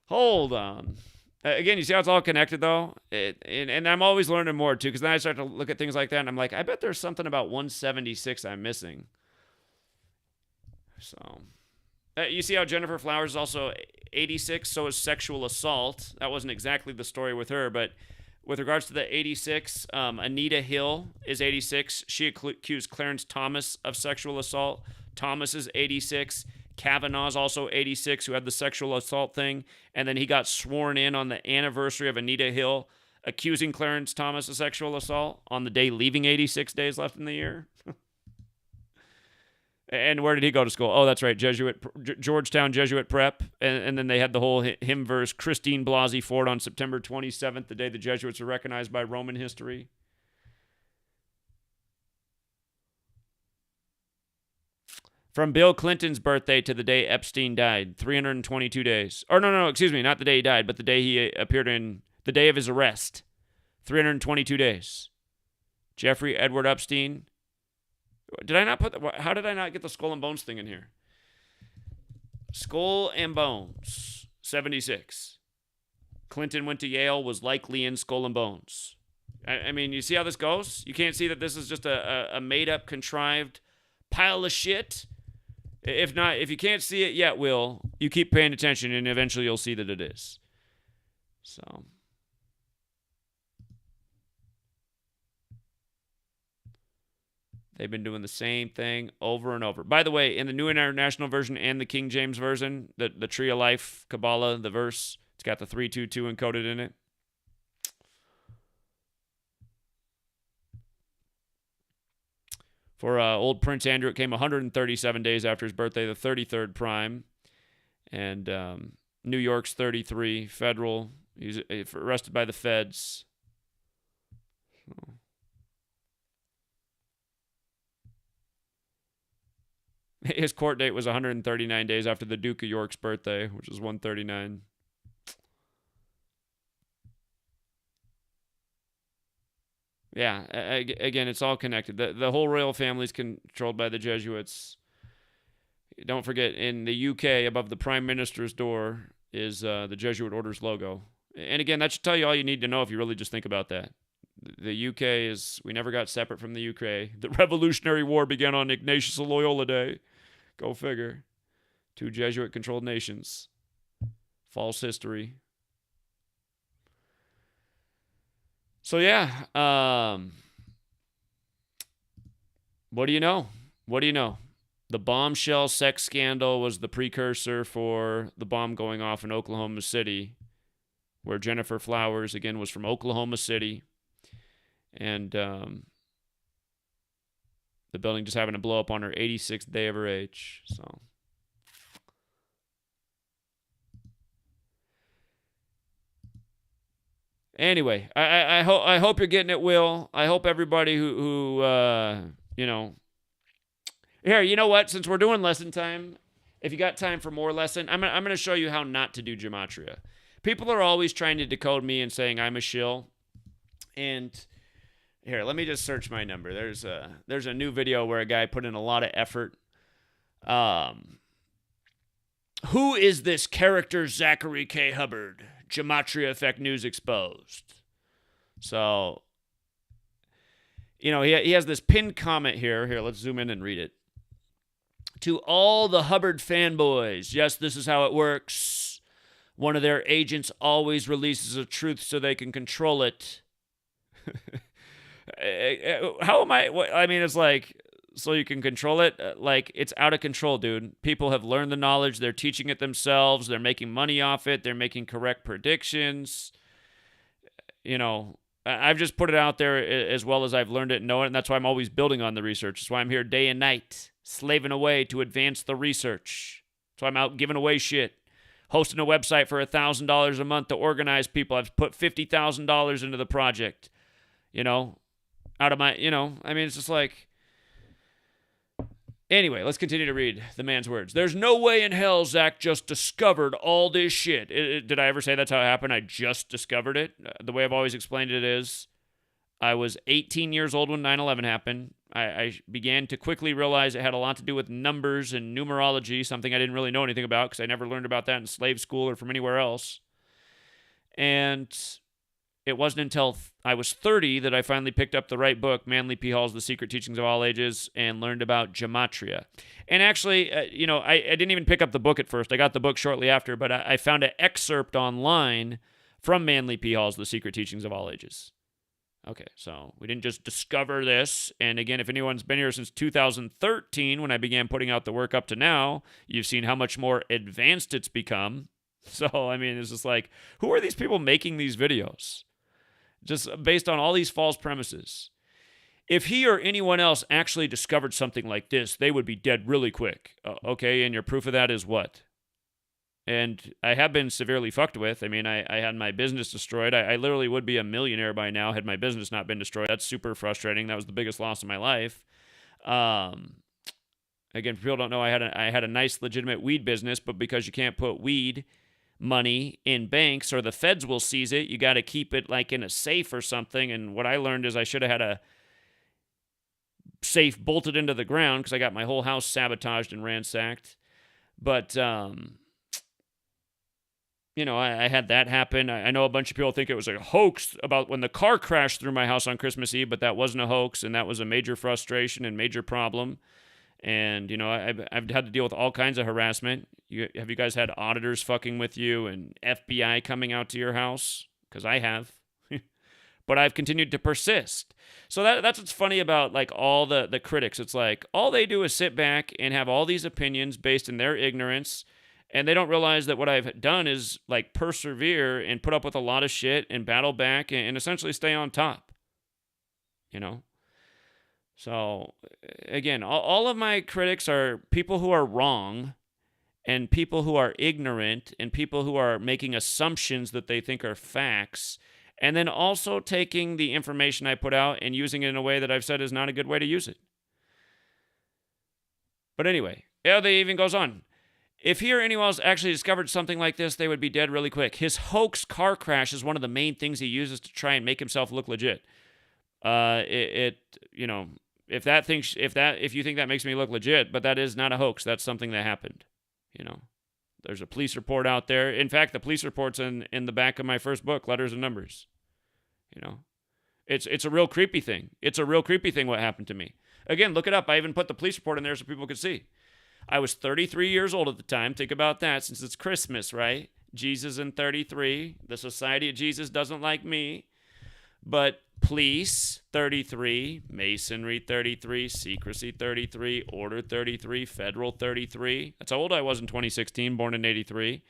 Hold on. Again, you see how it's all connected, though? And I'm always learning more, too, because then I start to look at things like that, and I'm like, I bet there's something about 176 I'm missing. So, you see how Gennifer Flowers is also 86, so is sexual assault. That wasn't exactly the story with her, but with regards to the 86, Anita Hill is 86. She accused Clarence Thomas of sexual assault. Thomas is 86. Kavanaugh's also 86, who had the sexual assault thing, and then he got sworn in on the anniversary of Anita Hill accusing Clarence Thomas of sexual assault on the day leaving 86 days left in the year. And where did he go to school? Oh, that's right, Georgetown Jesuit Prep. And then they had the whole hymn verse, Christine Blasey Ford on September 27th, the day the Jesuits were recognized by Roman history. From Bill Clinton's birthday to the day Epstein died, 322 days. Or no, excuse me, not the day he died, but the day he appeared in, the day of his arrest, 322 days. Jeffrey Edward Epstein. Did I not how did I not get the Skull and Bones thing in here? Skull and Bones, 76. Clinton went to Yale, was likely in Skull and Bones. I mean, you see how this goes? You can't see that this is just a made-up, contrived pile of shit? If you can't see it yet, Will, you keep paying attention, and eventually you'll see that it is. So... They've been doing the same thing over and over. By the way, in the New International Version and the King James Version, the Tree of Life, Kabbalah, the verse, it's got the 322 encoded in it. For old Prince Andrew, it came 137 days after his birthday, the 33rd prime. And New York's 33, federal. He's arrested by the feds. So. His court date was 139 days after the Duke of York's birthday, which was 139. Yeah, again, it's all connected. The whole royal family is controlled by the Jesuits. Don't forget, in the UK, above the Prime Minister's door is the Jesuit Order's logo. And again, that should tell you all you need to know if you really just think about that. The UK we never got separate from the UK. The Revolutionary War began on Ignatius of Loyola Day. Go figure. 2 Jesuit-controlled nations. False history. So yeah, what do you know? What do you know? The bombshell sex scandal was the precursor for the bomb going off in Oklahoma City, where Gennifer Flowers, again, was from Oklahoma City. And the building just happened to blow up on her 86th day of her age. So anyway, I hope you're getting it, Will. I hope everybody who you know. Here, you know what? Since we're doing lesson time, if you got time for more lesson, I'm going to show you how not to do gematria. People are always trying to decode me and saying I'm a shill. And here, let me just search my number. There's a new video where a guy put in a lot of effort. Who is this character Zachary K. Hubbard? GematriaEffectNews exposed. So, you know, he has this pinned comment here. Here, let's zoom in and read it. To all the Hubbard fanboys, yes, this is how it works. One of their agents always releases a truth so they can control it. How am I? I mean, it's like, so you can control it? Like, it's out of control, dude. People have learned the knowledge. They're teaching it themselves. They're making money off it. They're making correct predictions. You know, I've just put it out there as well as I've learned it and know it, and that's why I'm always building on the research. That's why I'm here day and night, slaving away to advance the research. That's why I'm out giving away shit. Hosting a website for $1,000 a month to organize people. I've put $50,000 into the project. You know, out of my, you know, I mean, it's just like... Anyway, let's continue to read the man's words. There's no way in hell Zach just discovered all this shit. Did I ever say that's how it happened? I just discovered it. The way I've always explained it is I was 18 years old when 9/11 happened. I began to quickly realize it had a lot to do with numbers and numerology, something I didn't really know anything about because I never learned about that in slave school or from anywhere else. And it wasn't until I was 30 that I finally picked up the right book, Manly P. Hall's The Secret Teachings of All Ages, and learned about gematria. And actually, you know, I didn't even pick up the book at first. I got the book shortly after, but I found an excerpt online from Manly P. Hall's The Secret Teachings of All Ages. Okay, so we didn't just discover this. And again, if anyone's been here since 2013, when I began putting out the work up to now, you've seen how much more advanced it's become. So, I mean, it's just like, who are these people making these videos? Just based on all these false premises. If he or anyone else actually discovered something like this, they would be dead really quick. Okay, and your proof of that is what? And I have been severely fucked with. I mean, I had my business destroyed. I literally would be a millionaire by now had my business not been destroyed. That's super frustrating. That was the biggest loss of my life. Again, for people who don't know, I had a nice, legitimate weed business, but because you can't put weed money in banks or the feds will seize it, you got to keep it like in a safe or something. And what I learned is I should have had a safe bolted into the ground because I got my whole house sabotaged and ransacked. But you know, I had that happen. I know a bunch of people think it was a hoax about when the car crashed through my house on Christmas Eve, but that wasn't a hoax, and that was a major frustration and major problem. And, you know, I've had to deal with all kinds of harassment. Have you guys had auditors fucking with you and FBI coming out to your house? Because I have. but I've continued to persist. So that's what's funny about like all the critics. It's like all they do is sit back and have all these opinions based in their ignorance, and they don't realize that what I've done is like persevere and put up with a lot of shit and battle back and essentially stay on top. You know? So again, all of my critics are people who are wrong and people who are ignorant and people who are making assumptions that they think are facts, and then also taking the information I put out and using it in a way that I've said is not a good way to use it. But anyway, they even goes on. If he or anyone else actually discovered something like this, they would be dead really quick. His hoax car crash is one of the main things he uses to try and make himself look legit. You know, if you think that makes me look legit, but that is not a hoax. That's something that happened. You know, there's a police report out there. In fact, the police report's in the back of my first book, Letters and Numbers. You know, it's a real creepy thing. It's a real creepy thing what happened to me. Again, look it up. I even put the police report in there so people could see. I was 33 years old at the time. Think about that, since it's Christmas, right? Jesus and 33. The Society of Jesus doesn't like me. But police, 33. Masonry, 33. Secrecy, 33. Order, 33. Federal, 33. That's how old I was in 2016, born in 83.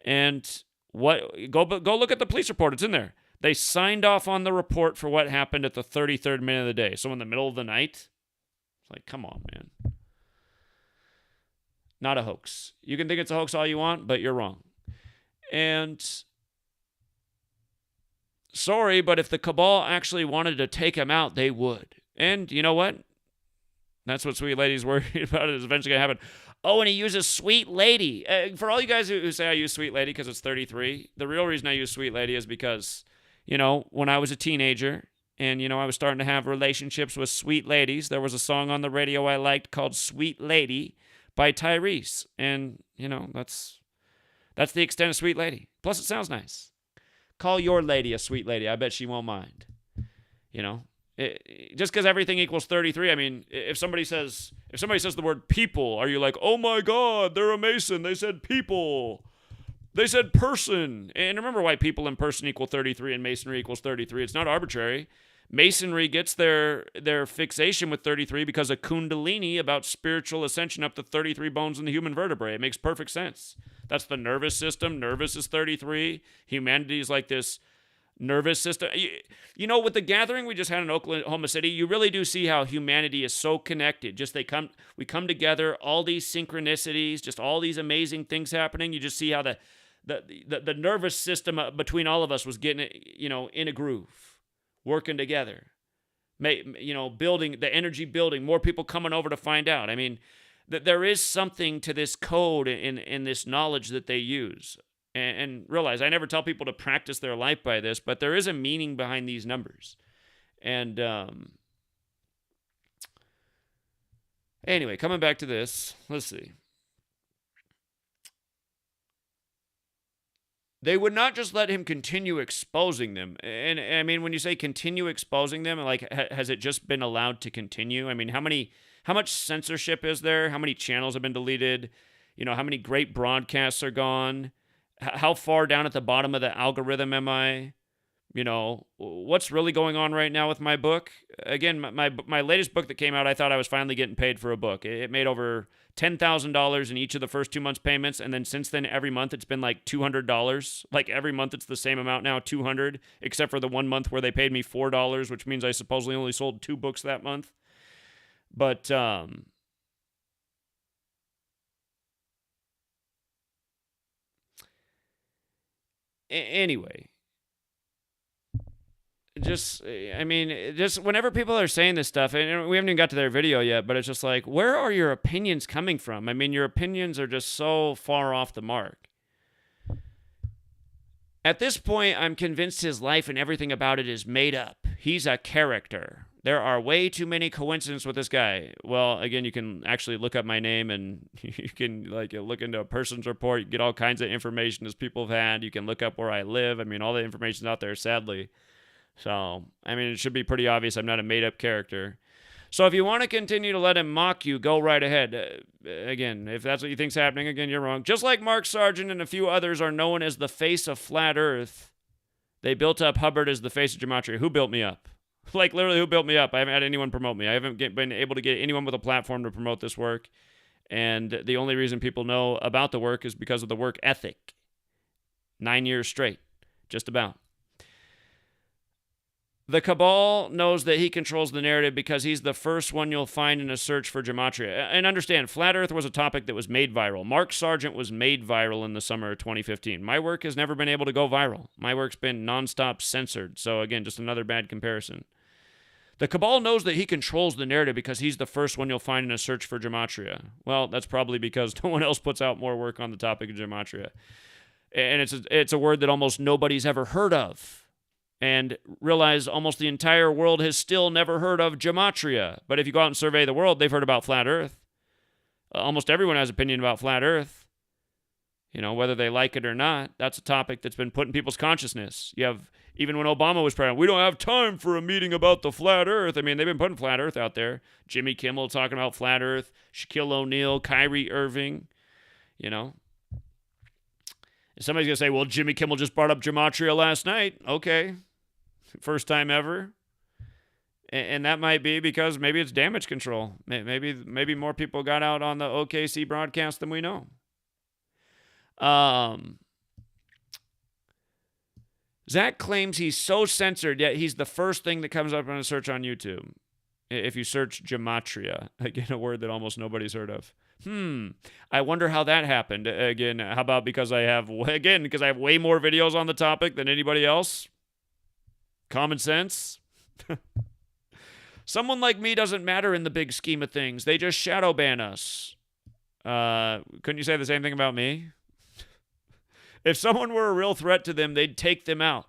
And go look at the police report. It's in there. They signed off on the report for what happened at the 33rd minute of the day. So in the middle of the night, it's like, come on, man. Not a hoax. You can think it's a hoax all you want, but you're wrong. And sorry, but if the cabal actually wanted to take him out, they would. And you know what? That's what Sweet Lady's worried about is eventually going to happen. Oh, and he uses Sweet Lady. For all you guys who say I use Sweet Lady because it's 33, the real reason I use Sweet Lady is because, you know, when I was a teenager and, you know, I was starting to have relationships with sweet ladies, there was a song on the radio I liked called Sweet Lady by Tyrese. And, you know, that's the extent of Sweet Lady. Plus, it sounds nice. Call your lady a sweet lady. I bet she won't mind. You know, just because everything equals 33. I mean, if somebody says the word people, are you like, oh my God, they're a Mason. They said people. They said person. And remember why people and person equal 33 and Masonry equals 33. It's not arbitrary. Masonry gets their fixation with 33 because of Kundalini about spiritual ascension up to 33 bones in the human vertebrae. It makes perfect sense. That's the nervous system. Nervous is 33. Humanity is like this nervous system. You know, with the gathering we just had in Oklahoma City, you really do see how humanity is so connected. Just we come together, all these synchronicities, just all these amazing things happening. You just see how the nervous system between all of us was getting, you know, in a groove. Working together, you know, building the energy, building more people coming over to find out. I mean, there is something to this code in this knowledge that they use. And realize, I never tell people to practice their life by this, but there is a meaning behind these numbers. And anyway, coming back to this, let's see. They would not just let him continue exposing them. And I mean, when you say continue exposing them, like, has it just been allowed to continue? I mean, how much censorship is there? How many channels have been deleted? You know, how many great broadcasts are gone? How far down at the bottom of the algorithm am I? You know, what's really going on right now with my book? Again, my latest book that came out, I thought I was finally getting paid for a book. It made over $10,000 in each of the first 2 months' payments, and then since then, every month it's been like $200. Like every month it's the same amount now, $200, except for the 1 month where they paid me $4, which means I supposedly only sold 2 books that month. But anyway. Just whenever people are saying this stuff, and we haven't even got to their video yet, but it's just like, where are your opinions coming from? I mean, your opinions are just so far off the mark. At this point, I'm convinced his life and everything about it is made up. He's a character. There are way too many coincidences with this guy. Well, again, you can actually look up my name and you can look into a person's report. You can get all kinds of information as people have had. You can look up where I live. I mean, all the information's out there, sadly. So, I mean, it should be pretty obvious I'm not a made-up character. So if you want to continue to let him mock you, go right ahead. Again, if that's what you think's happening, again, you're wrong. Just like Mark Sargent and a few others are known as the face of Flat Earth, They built up Hubbard as the face of Gematria. Who built me up? Like, literally, who built me up? I haven't had anyone promote me. I haven't been able to get anyone with a platform to promote this work. And the only reason people know about the work is because of the work ethic. 9 years straight. Just about. The cabal knows that he controls the narrative because he's the first one you'll find in a search for Gematria. And understand, Flat Earth was a topic that was made viral. Mark Sargent was made viral in the summer of 2015. My work has never been able to go viral. My work's been nonstop censored. So again, just another bad comparison. The cabal knows that he controls the narrative because he's the first one you'll find in a search for Gematria. Well, that's probably because no one else puts out more work on the topic of Gematria. And it's a word that almost nobody's ever heard of. And realize almost the entire world has still never heard of Gematria. But if you go out and survey the world, they've heard about Flat Earth. Almost everyone has an opinion about Flat Earth. You know, whether they like it or not, that's a topic that's been put in people's consciousness. You have, even when Obama was president, we don't have time for a meeting about the Flat Earth. I mean, they've been putting Flat Earth out there. Jimmy Kimmel talking about Flat Earth, Shaquille O'Neal, Kyrie Irving, you know. Somebody's going to say, well, Jimmy Kimmel just brought up Gematria last night. Okay. First time ever. And that might be because maybe it's damage control. Maybe more people got out on the OKC broadcast than we know. Zach claims he's so censored, yet he's the first thing that comes up on a search on YouTube. If you search Gematria, again, a word that almost nobody's heard of. I wonder how that happened. Again, how about because I have way more videos on the topic than anybody else? Common sense. Someone like me doesn't matter in the big scheme of things. They just shadow ban us. Couldn't you say the same thing about me? If someone were a real threat to them, they'd take them out.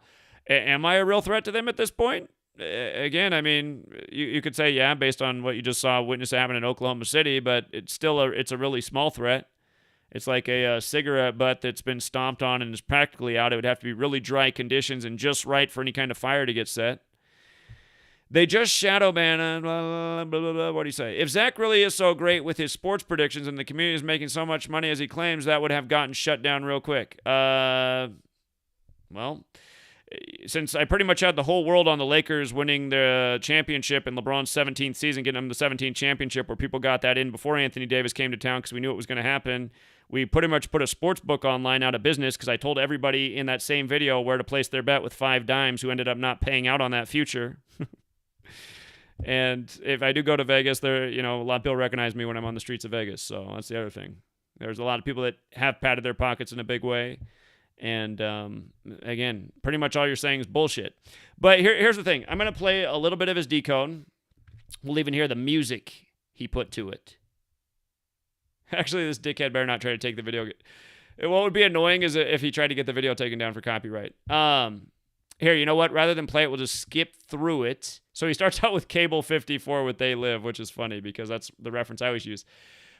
Am I a real threat to them at this point? Again, I mean, you could say, yeah, based on what you just saw witness happen in Oklahoma City, but it's still it's a really small threat. It's like a cigarette butt that's been stomped on and is practically out. It would have to be really dry conditions and just right for any kind of fire to get set. They just shadow ban, blah, blah, blah, blah. What do you say? If Zach really is so great with his sports predictions and the community is making so much money as he claims, that would have gotten shut down real quick. Well, since I pretty much had the whole world on the Lakers winning the championship in LeBron's 17th season, getting them the 17th championship, where people got that in before Anthony Davis came to town because we knew it was going to happen. We pretty much put a sports book online out of business because I told everybody in that same video where to place their bet with 5 dimes who ended up not paying out on that future. And if I do go to Vegas, a lot of people recognize me when I'm on the streets of Vegas. So that's the other thing. There's a lot of people that have padded their pockets in a big way. And again, pretty much all you're saying is bullshit. But here's the thing. I'm going to play a little bit of his decode. We'll even hear the music he put to it. Actually, this dickhead better not try to take the video. What would be annoying is if he tried to get the video taken down for copyright. Here, you know what? Rather than play it, we'll just skip through it. So he starts out with Cable 54 with They Live, which is funny because that's the reference I always use.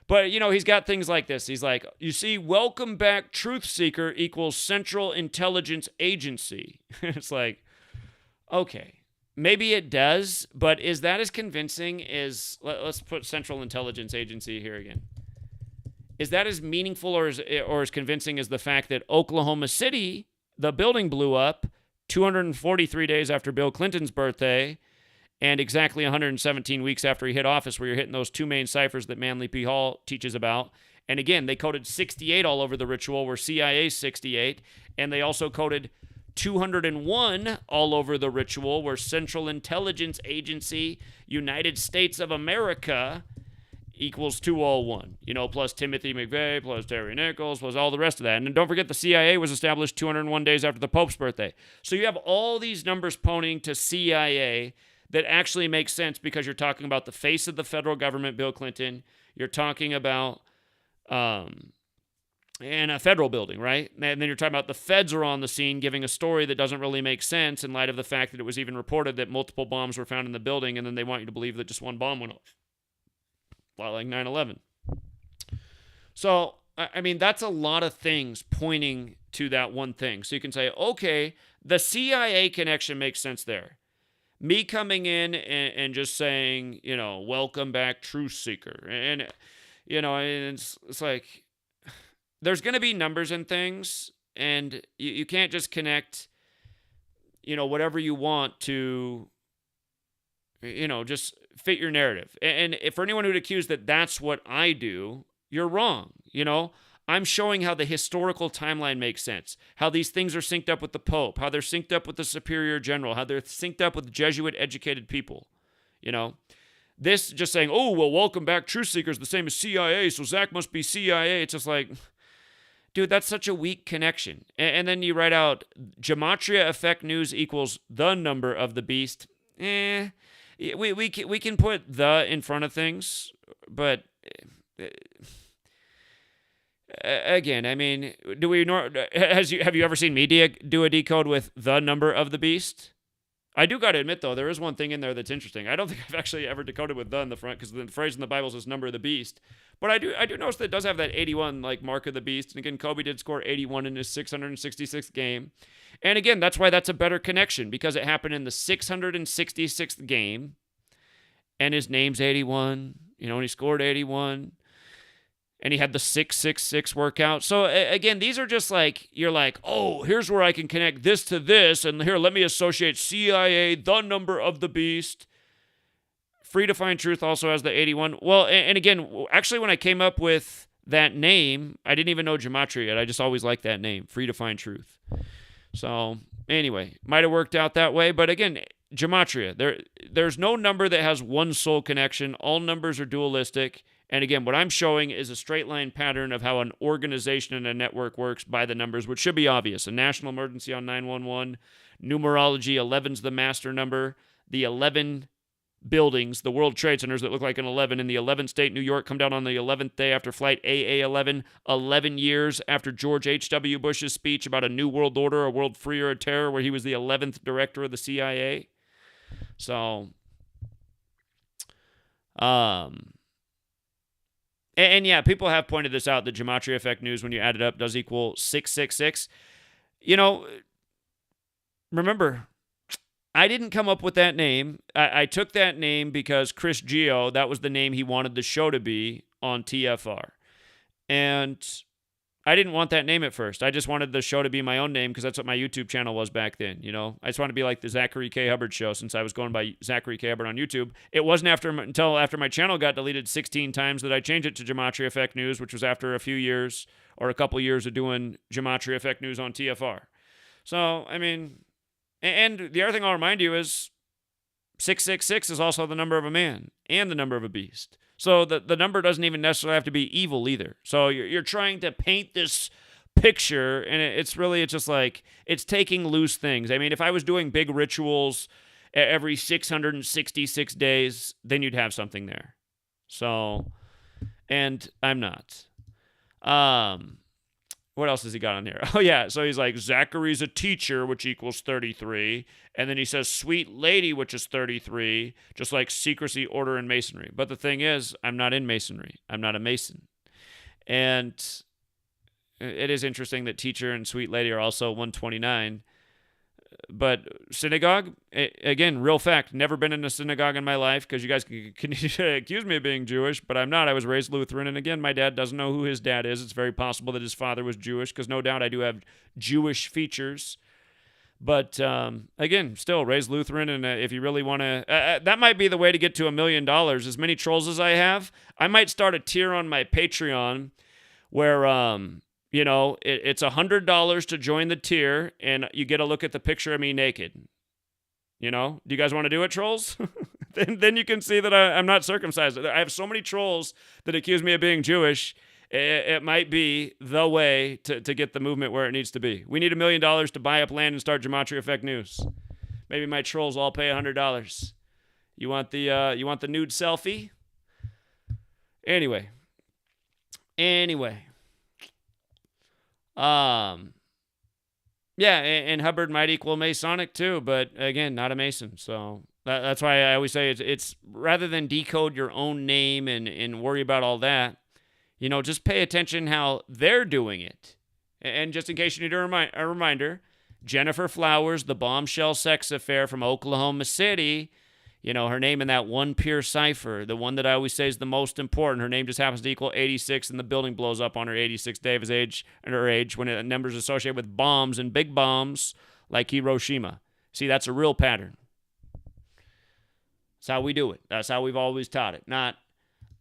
But, he's got things like this. He's like, you see, welcome back Truth Seeker equals Central Intelligence Agency. It's like, okay, maybe it does, but is that as convincing as, let's put Central Intelligence Agency here again. Is that as meaningful or as convincing as the fact that Oklahoma City, the building blew up 243 days after Bill Clinton's birthday, and exactly 117 weeks after he hit office, where you're hitting those 2 main ciphers that Manly P. Hall teaches about. And again, they coded 68 all over the ritual, where CIA's 68, and they also coded 201 all over the ritual, where Central Intelligence Agency, United States of America, equals 201, plus Timothy McVeigh, plus Terry Nichols, plus all the rest of that. And don't forget, the CIA was established 201 days after the Pope's birthday. So you have all these numbers pointing to CIA that actually makes sense because you're talking about the face of the federal government, Bill Clinton. You're talking about in a federal building, right? And then you're talking about the feds are on the scene giving a story that doesn't really make sense in light of the fact that it was even reported that multiple bombs were found in the building, and then they want you to believe that just one bomb went off. A lot like 9/11. So, I mean, that's a lot of things pointing to that one thing. So you can say, okay, the CIA connection makes sense there. Me coming in and just saying, welcome back, Truth Seeker. And, it's like, there's going to be numbers and things, and you can't just connect whatever you want to, just fit your narrative. And for anyone who'd accuse that that's what I do, you're wrong. I'm showing how the historical timeline makes sense, how these things are synced up with the Pope, how they're synced up with the Superior General, how they're synced up with Jesuit-educated people, This just saying, oh, well, welcome back, truth seekers, the same as CIA, so Zach must be CIA. It's just like, dude, that's such a weak connection. And then you write out GematriaEffectNews equals the number of the beast. We can put the in front of things, but again, I mean, have you ever seen me do a decode with the number of the beast? I do got to admit, though, there is one thing in there that's interesting. I don't think I've actually ever decoded with the in the front, because the phrase in the Bible says number of the beast. But I do notice that it does have that 81, mark of the beast. And again, Kobe did score 81 in his 666th game. And again, that's why that's a better connection, because it happened in the 666th game. And his name's 81, and he scored 81. And he had the 666 workout. So again, these are just you're like, oh, here's where I can connect this to this. And here, let me associate CIA, the number of the beast. Free to Find Truth also has the 81. Well, and again, actually, when I came up with that name, I didn't even know Gematria yet. I just always liked that name, Free to Find Truth. So anyway, might have worked out that way. But again, Gematria, there's no number that has one soul connection. All numbers are dualistic. And again, what I'm showing is a straight line pattern of how an organization and a network works by the numbers, which should be obvious. A national emergency on 911, numerology, 11's the master number. The 11 buildings, the World Trade Centers that look like an 11 in the 11th state, New York, come down on the 11th day after Flight AA-11, 11 years after George H.W. Bush's speech about a new world order, a world free or a terror, where he was the 11th director of the CIA. So, And yeah, people have pointed this out, that GematriaEffectNews, when you add it up, does equal 666. Remember, I didn't come up with that name. I took that name because Chris Geo, that was the name he wanted the show to be on TFR. And I didn't want that name at first. I just wanted the show to be my own name, because that's what my YouTube channel was back then. I just wanted to be like the Zachary K. Hubbard Show, since I was going by Zachary K. Hubbard on YouTube. It wasn't until after my channel got deleted 16 times that I changed it to GematriaEffectNews, which was after a few years or a couple years of doing GematriaEffectNews on TFR. So, I mean, and the other thing I'll remind you is 666 is also the number of a man and the number of a beast. So the number doesn't even necessarily have to be evil either. So you're trying to paint this picture, and it's just it's taking loose things. I mean, if I was doing big rituals every 666 days, then you'd have something there. So, and I'm not. What else has he got on here? Oh, yeah. So he's like, Zachary's a teacher, which equals 33. And then he says, sweet lady, which is 33, just like secrecy, order, and masonry. But the thing is, I'm not in masonry. I'm not a mason. And it is interesting that teacher and sweet lady are also 129. But synagogue, again, real fact, never been in a synagogue in my life, because you guys can accuse me of being Jewish, but I'm not. I was raised Lutheran, and again, my dad doesn't know who his dad is. It's very possible that his father was Jewish, because no doubt I do have Jewish features. But again, still raised Lutheran, and if you really want to, that might be the way to get to $1 million. As many trolls as I have, I might start a tier on my Patreon where it's $100 to join the tier, and you get a look at the picture of me naked. Do you guys want to do it, trolls? then you can see that I'm not circumcised. I have so many trolls that accuse me of being Jewish. It might be the way to get the movement where it needs to be. We need $1 million to buy up land and start GematriaEffectNews. Maybe my trolls all pay $100. You want the nude selfie? Anyway. Yeah, and Hubbard might equal Masonic too, but again, not a Mason. So that's why I always say it's rather than decode your own name and worry about all that, just pay attention how they're doing it. And just in case you need a reminder, Gennifer Flowers, the bombshell sex affair from Oklahoma City, her name in that one pure cipher, the one that I always say is the most important. Her name just happens to equal 86, and the building blows up on her 86th day of her age when a number is associated with bombs and big bombs like Hiroshima. See, that's a real pattern. That's how we do it. That's how we've always taught it. Not,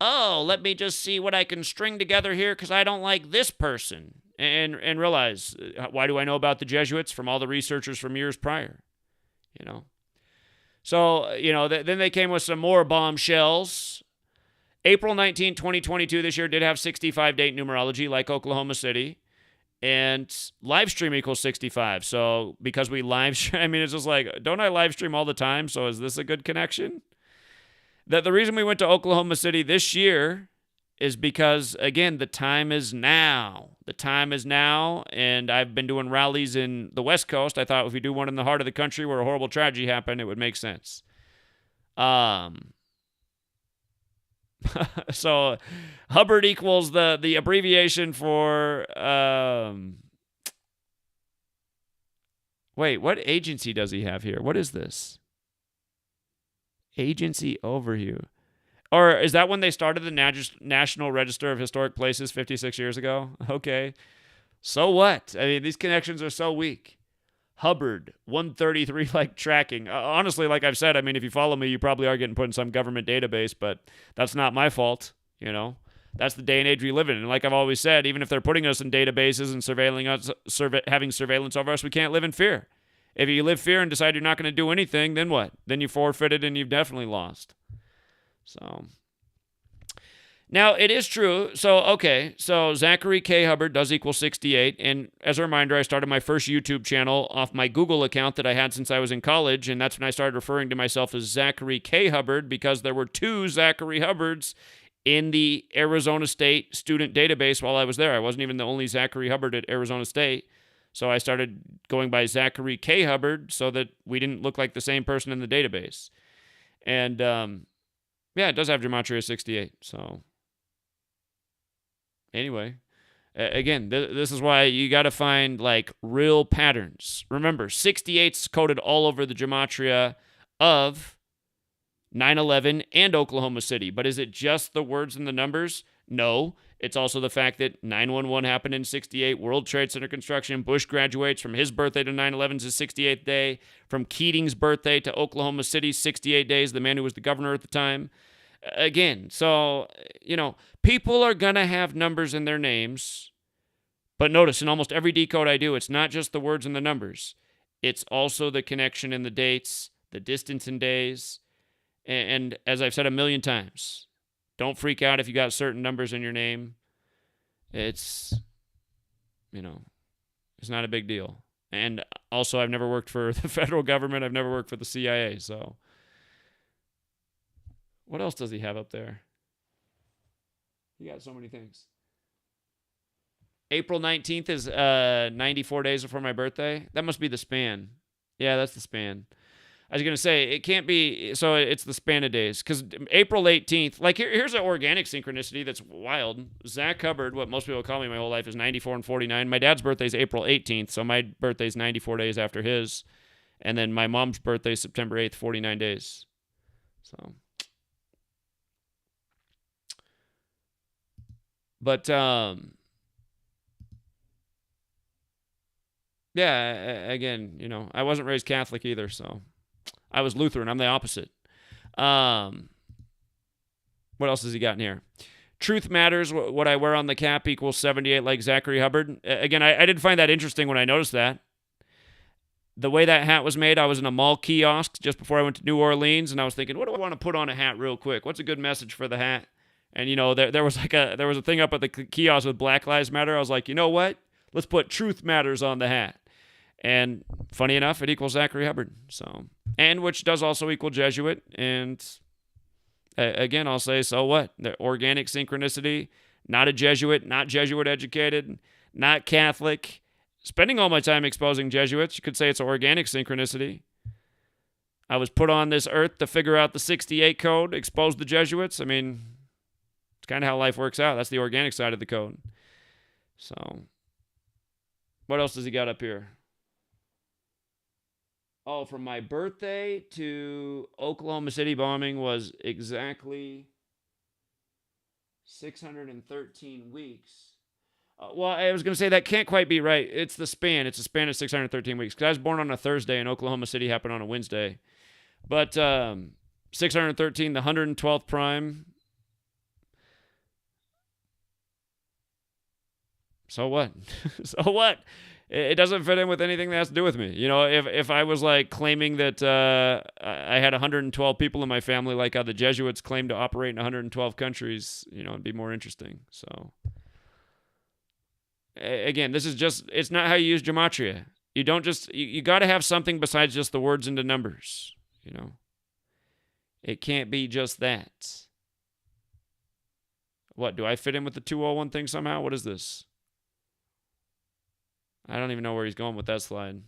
oh, let me just see what I can string together here because I don't like this person. And realize, why do I know about the Jesuits? From all the researchers from years prior, you know. So, you know, then they came with some more bombshells. April 19, 2022, this year did have 65-date numerology like Oklahoma City. And live stream equals 65. So because we live stream, I mean, it's just like, don't I live stream all the time? So is this a good connection? The reason we went to Oklahoma City this year is because, again, the time is now. The time is now, and I've been doing rallies in the West Coast. I thought if we do one in the heart of the country where a horrible tragedy happened, it would make sense. So Hubbard equals the abbreviation for, wait, what agency does he have here? What is this? Agency overview. Or is that when they started the National Register of Historic Places 56 years ago? Okay. So what? I mean, these connections are so weak. Hubbard, 133, like tracking. Honestly, like I've said, I mean, if you follow me, you probably are getting put in some government database, but that's not my fault, you know? That's the day and age we live in. And like I've always said, even if they're putting us in databases and surveilling us, having surveillance over us, we can't live in fear. If you live fear and decide you're not going to do anything, then what? Then you forfeited and you've definitely lost. So, now it is true. So, okay. So, Zachary K. Hubbard does equal 68. And as a reminder, I started my first YouTube channel off my Google account that I had since I was in college. And that's when I started referring to myself as Zachary K. Hubbard because there were two Zachary Hubbards in the Arizona State student database while I was there. I wasn't even the only Zachary Hubbard at Arizona State. So I started going by Zachary K. Hubbard so that we didn't look like the same person in the database. And, yeah, it does have Gematria 68. So, anyway, again, this is why you got to find, like, real patterns. Remember, 68's coded all over the Gematria of 9/11 and Oklahoma City. But is it just the words and the numbers? No. It's also the fact that 9/11 happened in 68, World Trade Center construction, Bush graduates from his birthday to 9/11's his 68th day, from Keating's birthday to Oklahoma City's 68 days, the man who was the governor at the time. Again, so, you know, people are going to have numbers in their names. But notice, in almost every decode I do, it's not just the words and the numbers. It's also the connection in the dates, the distance in days. And as I've said a million times, don't freak out if you got certain numbers in your name. It's, you know, it's not a big deal. And also, I've never worked for the federal government. I've never worked for the CIA, so... What else does he have up there? He got so many things. April 19th is 94 days before my birthday. That must be the span. Yeah, that's the span. I was going to say, it can't be, so it's the span of days. Because April 18th, like here's an organic synchronicity that's wild. Zach Hubbard, what most people call me my whole life, is 94 and 49. My dad's birthday is April 18th, so my birthday is 94 days after his. And then my mom's birthday is September 8th, 49 days. So... But, yeah, again, you know, I wasn't raised Catholic either, so I was Lutheran. I'm the opposite. What else has he got in here? Truth matters. What I wear on the cap equals 78 like Zachary Hubbard. Again, I didn't find that interesting when I noticed that. The way that hat was made, I was in a mall kiosk just before I went to New Orleans, and I was thinking, what do I want to put on a hat real quick? What's a good message for the hat? And, you know, there was a thing up at the kiosk with Black Lives Matter. I was like, you know what? Let's put Truth Matters on the hat. And funny enough, it equals Zachary Hubbard. So, and which does also equal Jesuit. And again, I'll say, so what? The organic synchronicity, not a Jesuit, not Jesuit educated, not Catholic. Spending all my time exposing Jesuits, you could say it's organic synchronicity. I was put on this earth to figure out the 68 code, expose the Jesuits. I mean... It's kind of how life works out. That's the organic side of the code. So, what else does he got up here? Oh, from my birthday to Oklahoma City bombing was exactly 613 weeks. Well, I was going to say that can't quite be right. It's the span. It's a span of 613 weeks. Because I was born on a Thursday and Oklahoma City happened on a Wednesday. But 613, the 112th prime. So what? So what? It doesn't fit in with anything that has to do with me. You know, if I was like claiming that I had 112 people in my family, like how the Jesuits claim to operate in 112 countries, you know, it'd be more interesting. So, again, this is just, it's not how you use gematria. You don't just, you got to have something besides just the words into numbers, you know. It can't be just that. What, do I fit in with the 201 thing somehow? What is this? I don't even know where he's going with that slide.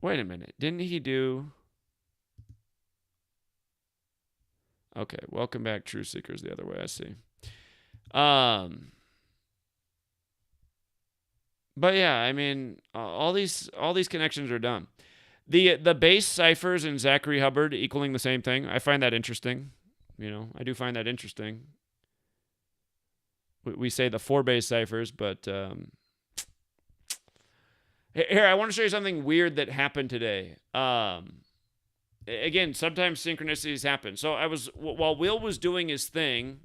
Wait a minute. Didn't he do... Okay, welcome back, True Seekers, the other way, I see. But yeah, I mean, all these connections are dumb. The base ciphers in Zachary Hubbard equaling the same thing, I find that interesting. You know, I do find that interesting. We say the 4 base ciphers, but here, I want to show you something weird that happened today. Again, sometimes synchronicities happen. So while Will was doing his thing,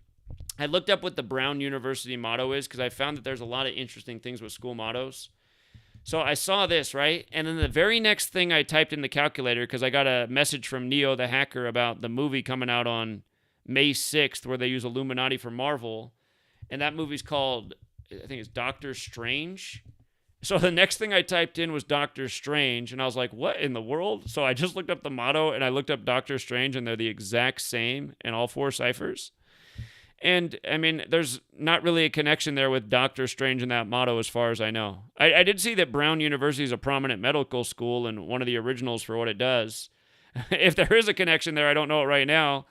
I looked up what the Brown University motto is because I found that there's a lot of interesting things with school mottos. So I saw this, right? And then the very next thing I typed in the calculator, because I got a message from Neo the hacker about the movie coming out on May 6th where they use Illuminati for Marvel. And that movie's called, I think it's Doctor Strange. So the next thing I typed in was Doctor Strange. And I was like, what in the world? So I just looked up the motto and I looked up Doctor Strange and they're the exact same in all 4 ciphers. And, I mean, there's not really a connection there with Doctor Strange and that motto as far as I know. I did see that Brown University is a prominent medical school and one of the originals for what it does. If there is a connection there, I don't know it right now.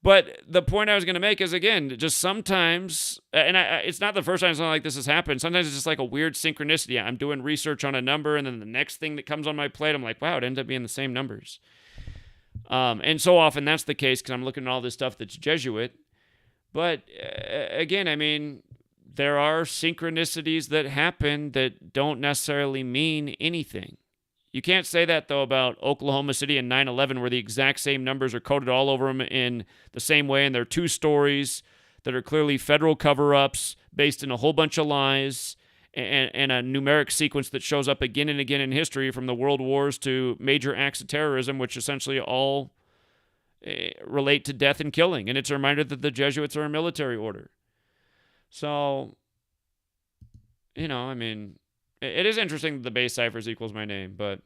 But the point I was going to make is, again, just sometimes, and it's not the first time something like this has happened. Sometimes it's just like a weird synchronicity. I'm doing research on a number, and then the next thing that comes on my plate, I'm like, wow, it ends up being the same numbers. And so often that's the case because I'm looking at all this stuff that's Jesuit. But again, I mean, there are synchronicities that happen that don't necessarily mean anything. You can't say that, though, about Oklahoma City and 9/11, where the exact same numbers are coded all over them in the same way, and they're 2 stories that are clearly federal cover-ups based in a whole bunch of lies and a numeric sequence that shows up again and again in history from the world wars to major acts of terrorism, which essentially all relate to death and killing. And it's a reminder that the Jesuits are a military order. So, you know, I mean, it is interesting that the base ciphers equals my name, but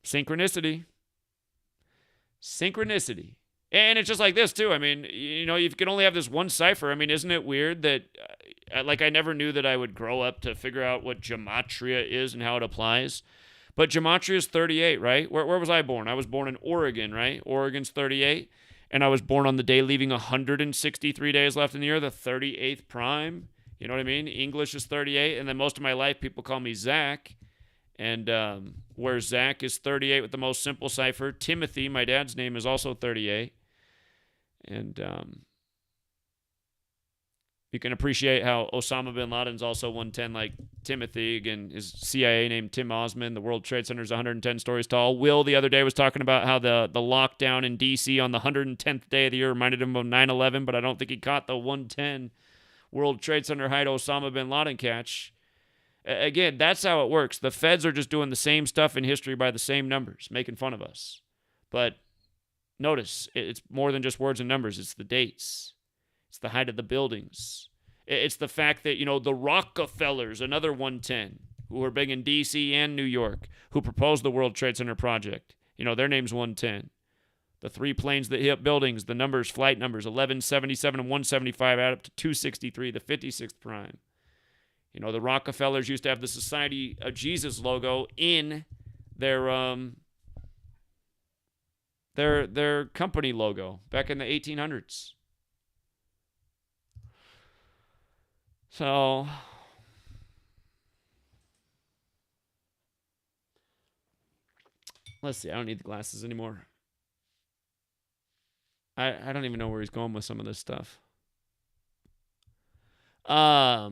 synchronicity. And it's just like this, too. I mean, you know, you can only have this one cipher. I mean, isn't it weird that, like, I never knew that I would grow up to figure out what gematria is and how it applies. But gematria is 38, right? Where was I born? I was born in Oregon, right? Oregon's 38. And I was born on the day leaving 163 days left in the year, the 38th prime. You know what I mean? English is 38. And then most of my life, people call me Zach. And where Zach is 38 with the most simple cipher. Timothy, my dad's name, is also 38. And you can appreciate how Osama bin Laden's also 110 like Timothy. Again, his CIA named Tim Osman. The World Trade Center is 110 stories tall. Will the other day was talking about how the lockdown in D.C. on the 110th day of the year reminded him of 9/11, but I don't think he caught the 110 World Trade Center height Osama bin Laden catch. Again, that's how it works. The feds are just doing the same stuff in history by the same numbers, making fun of us. But notice, it's more than just words and numbers. It's the dates. It's the height of the buildings. It's the fact that, you know, the Rockefellers, another 110, who were big in D.C. and New York, who proposed the World Trade Center project. You know, their name's 110. The 3 planes that hit buildings, the numbers, flight numbers, 1177 and 175 add up to 263, the 56th prime. You know, the Rockefellers used to have the Society of Jesus logo in their company logo back in the 1800s. So, Let's see. I don't need the glasses anymore. I don't even know where he's going with some of this stuff. Well,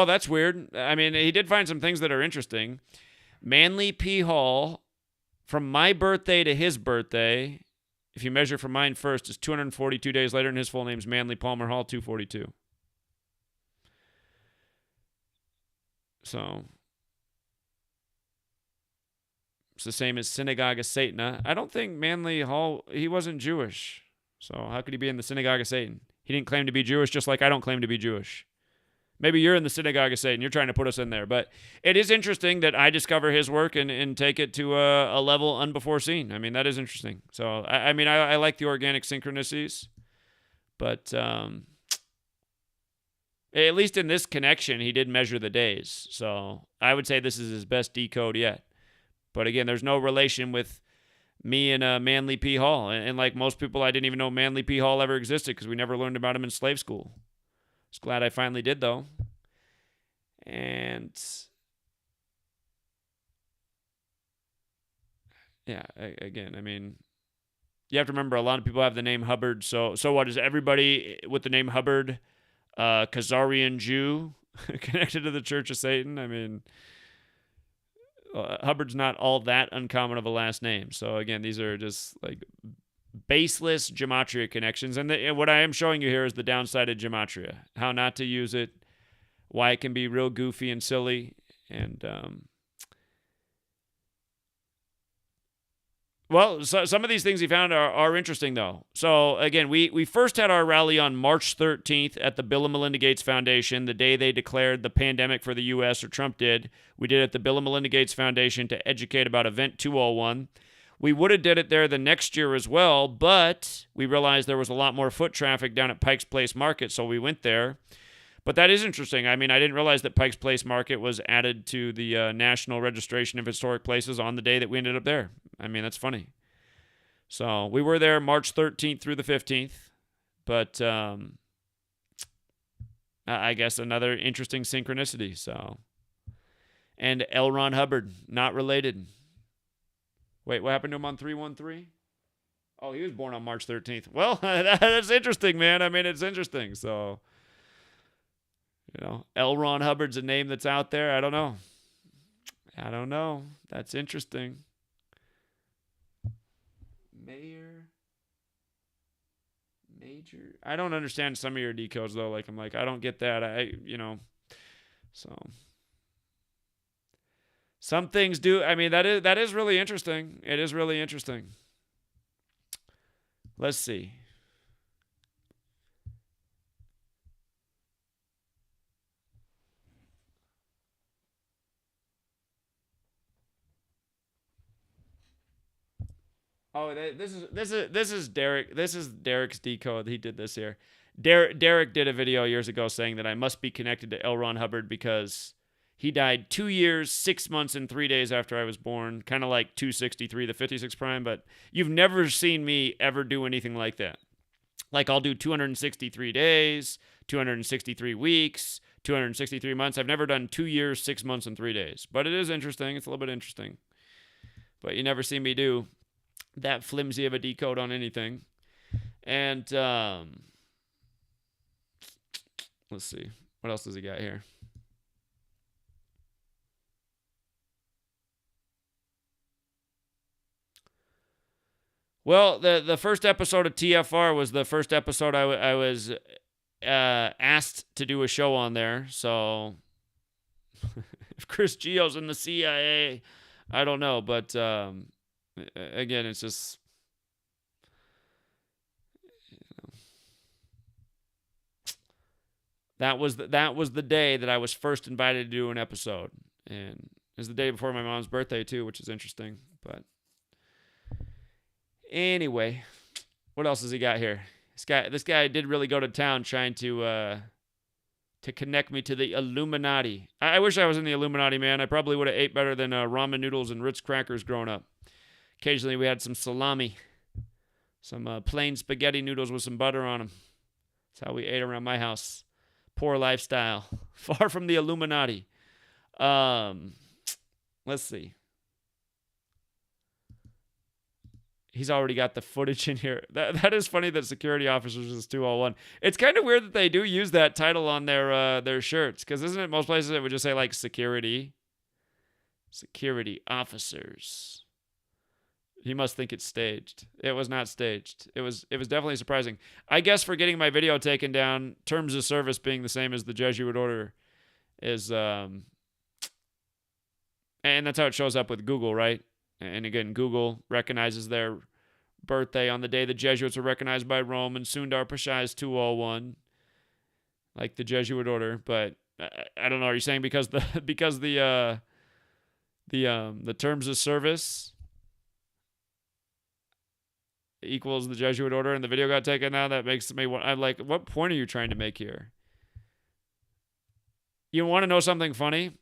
that's weird. I mean, he did find some things that are interesting. Manly P. Hall, from my birthday to his birthday, if you measure from mine first, is 242 days later, and his full name's Manly Palmer Hall, 242. So it's the same as Synagogue of Satan. I don't think Manly Hall, he wasn't Jewish. So how could he be in the Synagogue of Satan? He didn't claim to be Jewish, just like I don't claim to be Jewish. Maybe you're in the Synagogue of Satan. You're trying to put us in there. But it is interesting that I discover his work and take it to a level unbefore-seen. I mean, that is interesting. So, I mean, I like the organic synchronicities. But at least in this connection, he did measure the days. So I would say this is his best decode yet. But again, there's no relation with me and Manly P. Hall. And like most people, I didn't even know Manly P. Hall ever existed because we never learned about him in slave school. Just glad I finally did, though. And yeah, again, I mean, you have to remember a lot of people have the name Hubbard. So what, is everybody with the name Hubbard Khazarian Jew connected to the Church of Satan? I mean, Hubbard's not all that uncommon of a last name. So again, these are just like baseless gematria connections. And what I am showing you here is the downside of gematria. How not to use it, why it can be real goofy and silly. And, well, so some of these things he found are interesting, though. So, again, we first had our rally on March 13th at the Bill and Melinda Gates Foundation, the day they declared the pandemic for the U.S., or Trump did. We did it at the Bill and Melinda Gates Foundation to educate about Event 201. We would have did it there the next year as well, but we realized there was a lot more foot traffic down at Pike's Place Market, so we went there. But that is interesting. I mean, I didn't realize that Pike's Place Market was added to the National Registration of Historic Places on the day that we ended up there. I mean, that's funny. So we were there March 13th through the 15th, but I guess another interesting synchronicity. So, and L. Ron Hubbard, not related. Wait, what happened to him on 313? Oh, he was born on March 13th. Well, that's interesting, man. I mean, it's interesting. So, you know, L. Ron Hubbard's a name that's out there. I don't know. That's interesting. Major. I don't understand some of your decodes, though. Like, I'm like, I don't get that. So. Some things do. I mean, that is really interesting. It is really interesting. Let's see. Oh, this is Derek. This is Derek's decode. He did this here. Derek did a video years ago saying that I must be connected to L. Ron Hubbard because he died 2 years, 6 months, and 3 days after I was born. Kind of like 263, the 56 prime. But you've never seen me ever do anything like that. Like, I'll do 263 days, 263 weeks, 263 months. I've never done 2 years, 6 months, and 3 days. But it is interesting. It's a little bit interesting. But you never see me do that flimsy of a decode on anything. And let's see. What else does he got here? Well, the first episode of TFR was the first episode I was asked to do a show on there. So if Chris Geo's in the CIA, I don't know. But again, it's just, that was the day that I was first invited to do an episode, and it was the day before my mom's birthday too, which is interesting. But anyway, what else has he got here? This guy did really go to town trying to connect me to the Illuminati. I wish I was in the Illuminati, man. I probably would have ate better than ramen noodles and Ritz crackers growing up. Occasionally we had some salami, some plain spaghetti noodles with some butter on them. That's how we ate around my house. Poor lifestyle. Far from the Illuminati. Let's see. He's already got the footage in here. That is funny that security officers is 201. It's kind of weird that they do use that title on their shirts, because isn't it most places it would just say like security officers. He must think it's staged. It was not staged. It was definitely surprising. I guess for getting my video taken down, terms of service being the same as the Jesuit order is and that's how it shows up with Google, right? And again, Google recognizes their birthday on the day the Jesuits were recognized by Rome, and Sundar Pichai is 201, like the Jesuit order. But I don't know. Are you saying because the terms of service equals the Jesuit order and the video got taken down? That makes me. I'm like, what point are you trying to make here? You want to know something funny?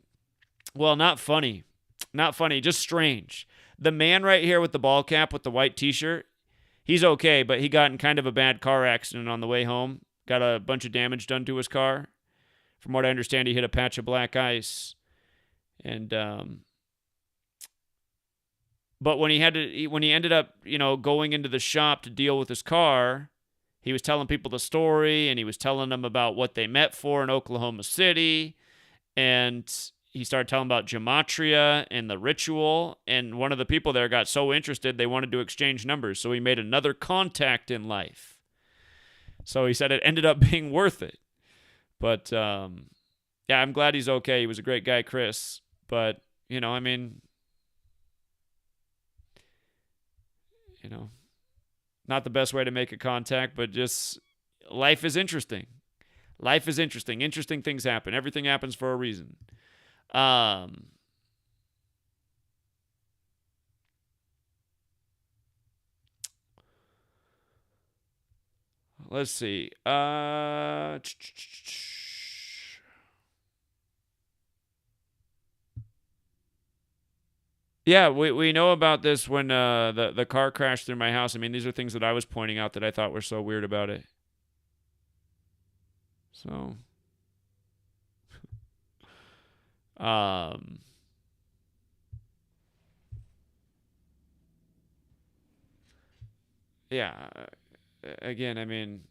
Well, not funny. Not funny, just strange. The man right here with the ball cap with the white t-shirt, he's okay, but he got in kind of a bad car accident on the way home. Got a bunch of damage done to his car. From what I understand, he hit a patch of black ice. And but when he ended up, going into the shop to deal with his car, he was telling people the story, and he was telling them about what they met for in Oklahoma City, and he started telling about Gematria and the ritual, and one of the people there got so interested they wanted to exchange numbers, so he made another contact in life. So he said it ended up being worth it. But, yeah, I'm glad he's okay. He was a great guy, Chris. But, not the best way to make a contact, but just life is interesting. Life is interesting. Interesting things happen. Everything happens for a reason. Let's see. Yeah, we know about this when the car crashed through my house. I mean, these are things that I was pointing out that I thought were so weird about it. So, yeah, again, I mean,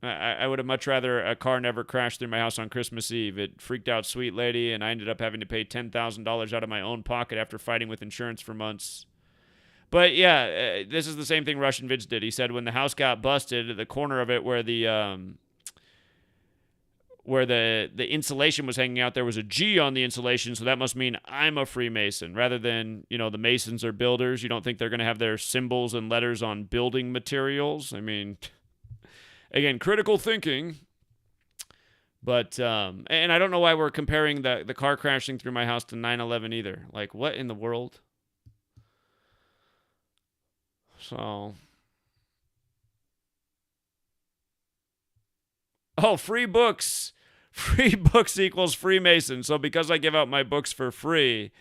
I would have much rather a car never crashed through my house on Christmas Eve. It freaked out Sweet Lady, and I ended up having to pay $10,000 out of my own pocket after fighting with insurance for months. But yeah, this is the same thing Russian Vince did. He said when the house got busted, at the corner of it where the insulation was hanging out, there was a G on the insulation, so that must mean I'm a Freemason. Rather than, the Masons are builders. You don't think they're going to have their symbols and letters on building materials? I mean, again, critical thinking. But, and I don't know why we're comparing the car crashing through my house to 9/11 either. Like, what in the world? So, free books. Free books equals Freemason. So because I give out my books for free,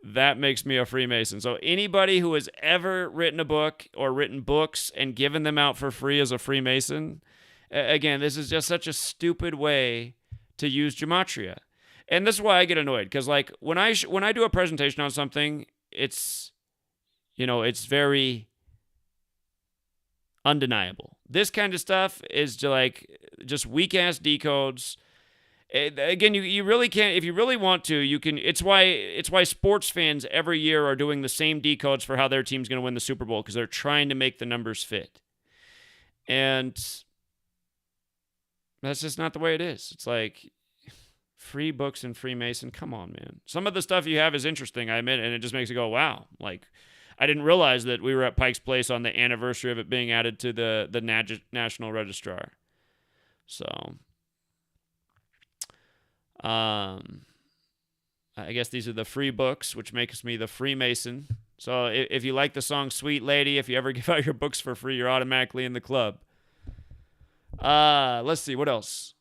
that makes me a Freemason. So anybody who has ever written a book or written books and given them out for free is a Freemason. Again, this is just such a stupid way to use Gematria. And this is why I get annoyed. Because like when I do a presentation on something, it's very undeniable. This kind of stuff is just weak ass decodes. Again, you really can't. If you really want to, you can. It's why sports fans every year are doing the same decodes for how their team's going to win the Super Bowl, because they're trying to make the numbers fit. And that's just not the way it is. It's like free books and Freemason. Come on, man. Some of the stuff you have is interesting, I admit, and it just makes you go, wow. Like, I didn't realize that we were at Pike's Place on the anniversary of it being added to the National Registrar. So, I guess these are the free books, which makes me the Freemason. So if you like the song Sweet Lady, if you ever give out your books for free, you're automatically in the club. Let's see, what else?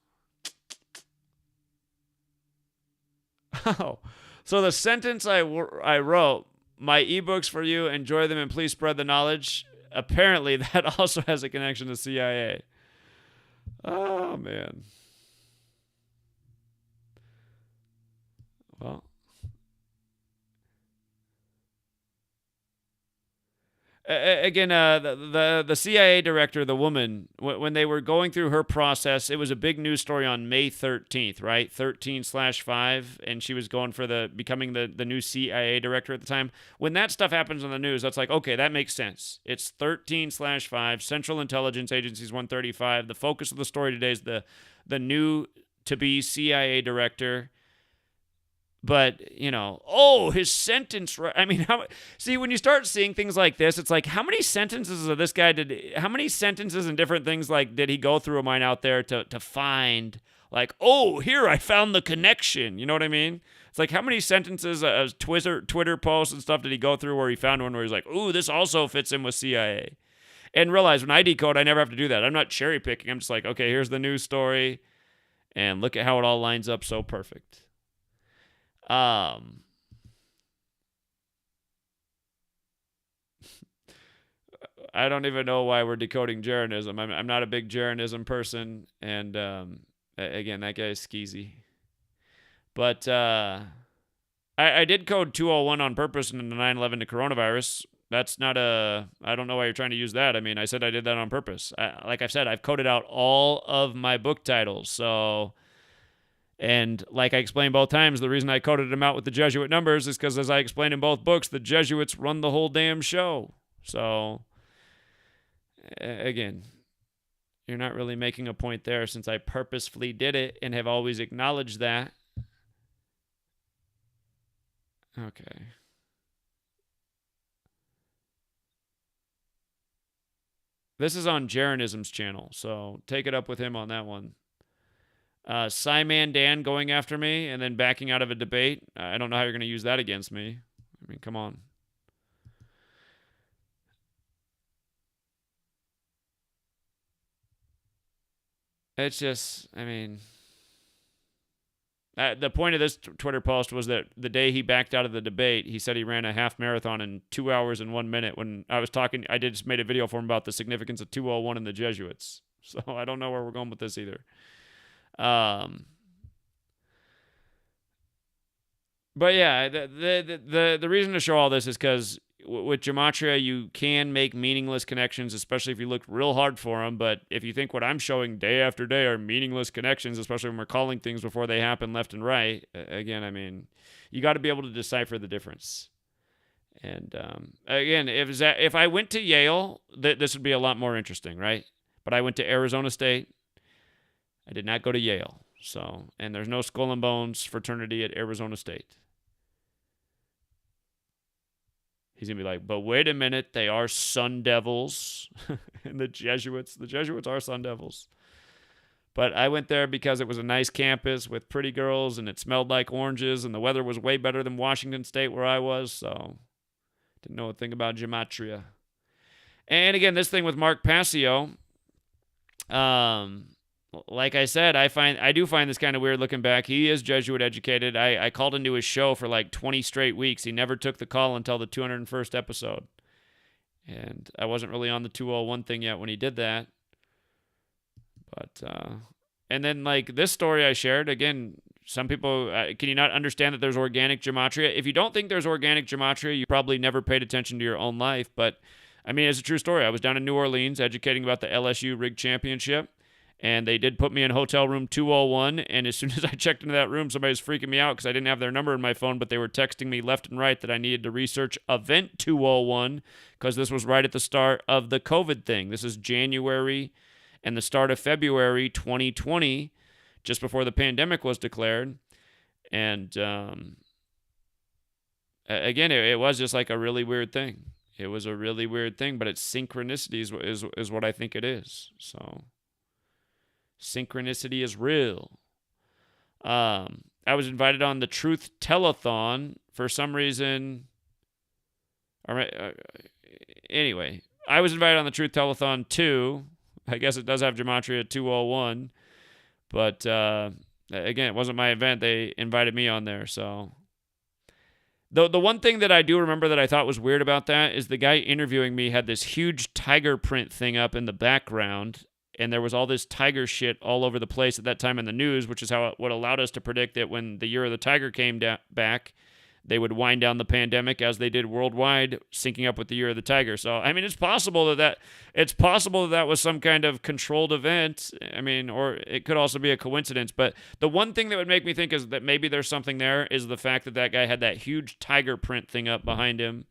Oh, so the sentence I wrote, my ebooks for you, enjoy them and please spread the knowledge. Apparently that also has a connection to CIA. Oh, man. Well, again, the CIA director, the woman, when they were going through her process, it was a big news story on May 13th, right? 13/5, and she was going for becoming the new CIA director at the time. When that stuff happens on the news, that's like, okay, that makes sense. It's 13/5, Central Intelligence Agency's 135. The focus of the story today is the new to be CIA director. But, his sentence, I mean, see, when you start seeing things like this, it's like, how many sentences of this guy how many sentences and different things like did he go through a mine out there to find, like, oh, here, I found the connection. You know what I mean? It's like, how many sentences of Twitter posts and stuff did he go through where he found one where he's like, ooh, this also fits in with CIA. And realize when I decode, I never have to do that. I'm not cherry picking. I'm just like, okay, here's the news story. And look at how it all lines up so perfect. I don't even know why we're decoding Jeranism. I'm not a big Jeranism person, and again, that guy is skeezy. But I did code 201 on purpose in the 9/11 to coronavirus. That's not I don't know why you're trying to use that. I mean, I said I did that on purpose. Like I've said, I've coded out all of my book titles, so... And like I explained both times, the reason I coded them out with the Jesuit numbers is because, as I explained in both books, the Jesuits run the whole damn show. So, again, you're not really making a point there since I purposefully did it and have always acknowledged that. Okay. This is on Jeranism's channel, so take it up with him on that one. Simon Dan going after me and then backing out of a debate. I don't know how you're going to use that against me. I mean, come on. It's just, I mean... the point of this Twitter post was that the day he backed out of the debate, he said he ran a half marathon in 2 hours and 1 minute. When I was talking, I just made a video for him about the significance of 201 and the Jesuits. So I don't know where we're going with this either. But yeah, the reason to show all this is because with Gematria, you can make meaningless connections, especially if you look real hard for them. But if you think what I'm showing day after day are meaningless connections, especially when we're calling things before they happen left and right, again, I mean, you got to be able to decipher the difference. And again, if I went to Yale, this would be a lot more interesting, right? But I went to Arizona State. I did not go to Yale. So, and there's no Skull and Bones fraternity at Arizona State. He's going to be like, but wait a minute, they are Sun Devils. And the Jesuits are Sun Devils. But I went there because it was a nice campus with pretty girls and it smelled like oranges and the weather was way better than Washington State where I was. So, didn't know a thing about Gematria. And again, this thing with Mark Passio, like I said, I do find this kind of weird looking back. He is Jesuit educated. I called into his show for like 20 straight weeks. He never took the call until the 201st episode. And I wasn't really on the 201 thing yet when he did that. But, and then like this story I shared, again, some people, can you not understand that there's organic gematria? If you don't think there's organic gematria, you probably never paid attention to your own life. But, I mean, it's a true story. I was down in New Orleans educating about the LSU Rig Championship. And they did put me in hotel room 201, and as soon as I checked into that room, somebody was freaking me out because I didn't have their number in my phone, but they were texting me left and right that I needed to research Event 201 because this was right at the start of the COVID thing. This is January and the start of February 2020, just before the pandemic was declared. And again, it was just like a really weird thing. It was a really weird thing, but it's synchronicity is what I think it is. So... synchronicity is real. I was invited on the Truth Telethon for some reason. Anyway, I was invited on the Truth Telethon too. I guess it does have Gematria 201. But again, it wasn't my event. They invited me on there. So the one thing that I do remember that I thought was weird about that is the guy interviewing me had this huge tiger print thing up in the background. and there was all this tiger shit all over the place at that time in the news, which is what allowed us to predict that when the year of the tiger came back, they would wind down the pandemic as they did worldwide, syncing up with the year of the tiger. So, I mean, it's possible that was some kind of controlled event. I mean, or it could also be a coincidence. But the one thing that would make me think is that maybe there's something there is the fact that that guy had that huge tiger print thing up behind him.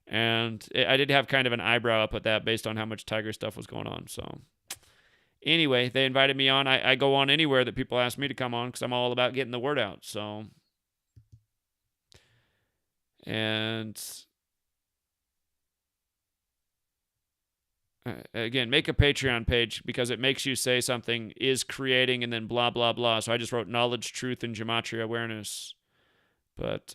And I did have kind of an eyebrow up at that based on how much tiger stuff was going on. So, anyway, they invited me on. I go on anywhere that people ask me to come on because I'm all about getting the word out. So, and again, make a Patreon page because it makes you say something is creating and then blah, blah, blah. So I just wrote knowledge, truth, and gematria awareness. But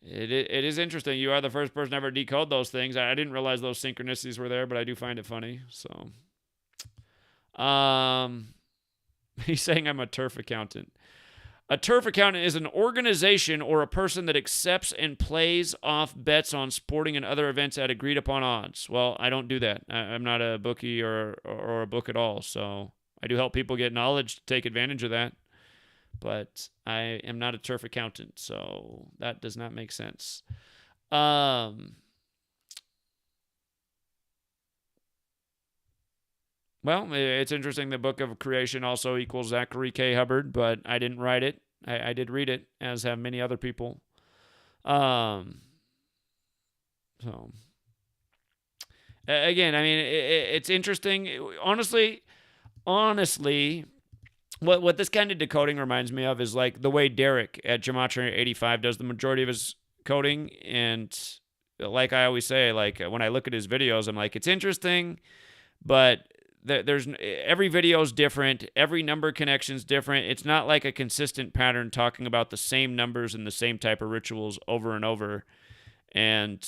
it is interesting. You are the first person ever to decode those things. I didn't realize those synchronicities were there, but I do find it funny. So, he's saying I'm a turf accountant. A turf accountant is an organization or a person that accepts and plays off bets on sporting and other events at agreed upon odds. Well, I don't do that. I'm not a bookie or a book at all. So I do help people get knowledge to take advantage of that. But I am not a turf accountant, so that does not make sense. Well, it's interesting. The Book of Creation also equals Zachary K. Hubbard, but I didn't write it. I did read it, as have many other people. So, again, I mean, it's interesting. Honestly, what this kind of decoding reminds me of is like the way Derek at Gematria85 does the majority of his coding. And like I always say, like when I look at his videos, I'm like, it's interesting, but there's every video is different. Every number connection is different. It's not like a consistent pattern talking about the same numbers and the same type of rituals over and over. And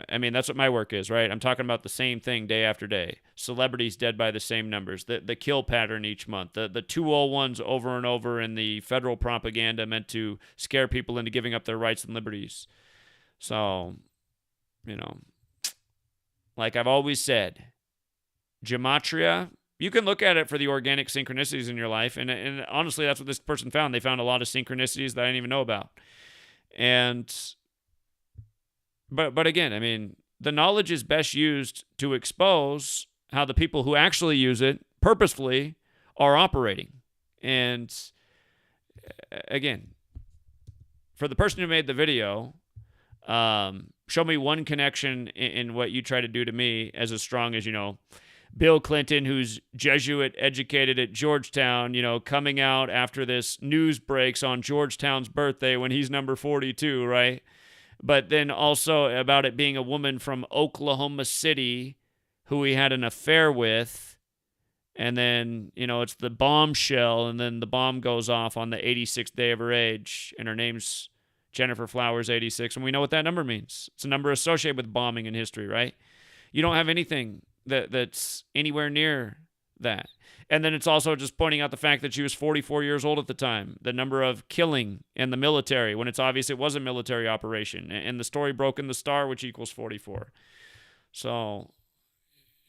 I mean, that's what my work is, right? I'm talking about the same thing day after day. Celebrities dead by the same numbers. The kill pattern each month. The 201s over and over in the federal propaganda meant to scare people into giving up their rights and liberties. So, you know, like I've always said, gematria, you can look at it for the organic synchronicities in your life. And honestly, that's what this person found. They found a lot of synchronicities that I didn't even know about. And But again, I mean, the knowledge is best used to expose how the people who actually use it purposefully are operating. And again, for the person who made the video, show me one connection in what you try to do to me as strong as, Bill Clinton, who's Jesuit educated at Georgetown, coming out after this news breaks on Georgetown's birthday when he's number 42, right? But then also about it being a woman from Oklahoma City who he had an affair with. And then, it's the bombshell, and then the bomb goes off on the 86th day of her age, and her name's Gennifer Flowers 86, and we know what that number means. It's a number associated with bombing in history, right? You don't have anything that's anywhere near that. And then it's also just pointing out the fact that she was 44 years old at the time, the number of killing in the military, when it's obvious it was a military operation, and the story broke in the star, which equals 44. So,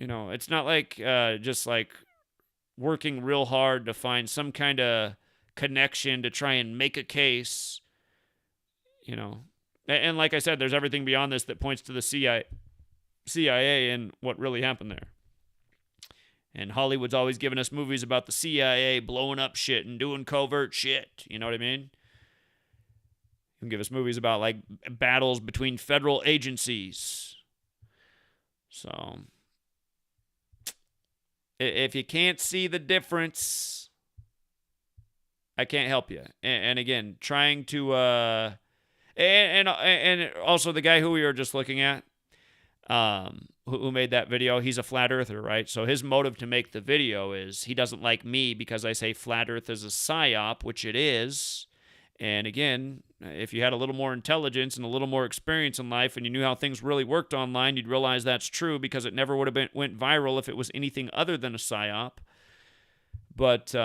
it's not like just like working real hard to find some kind of connection to try and make a case, And like I said, there's everything beyond this that points to the CIA and what really happened there. And Hollywood's always giving us movies about the CIA blowing up shit and doing covert shit. You know what I mean? You can give us movies about, like, battles between federal agencies. So, if you can't see the difference, I can't help you. And again, trying to... And also the guy who we were just looking at, who made that video, he's a flat earther, right? So his motive to make the video is he doesn't like me because I say flat earth is a psyop, which it is. And again, if you had a little more intelligence and a little more experience in life and you knew how things really worked online, you'd realize that's true because it never would have went viral if it was anything other than a psyop. But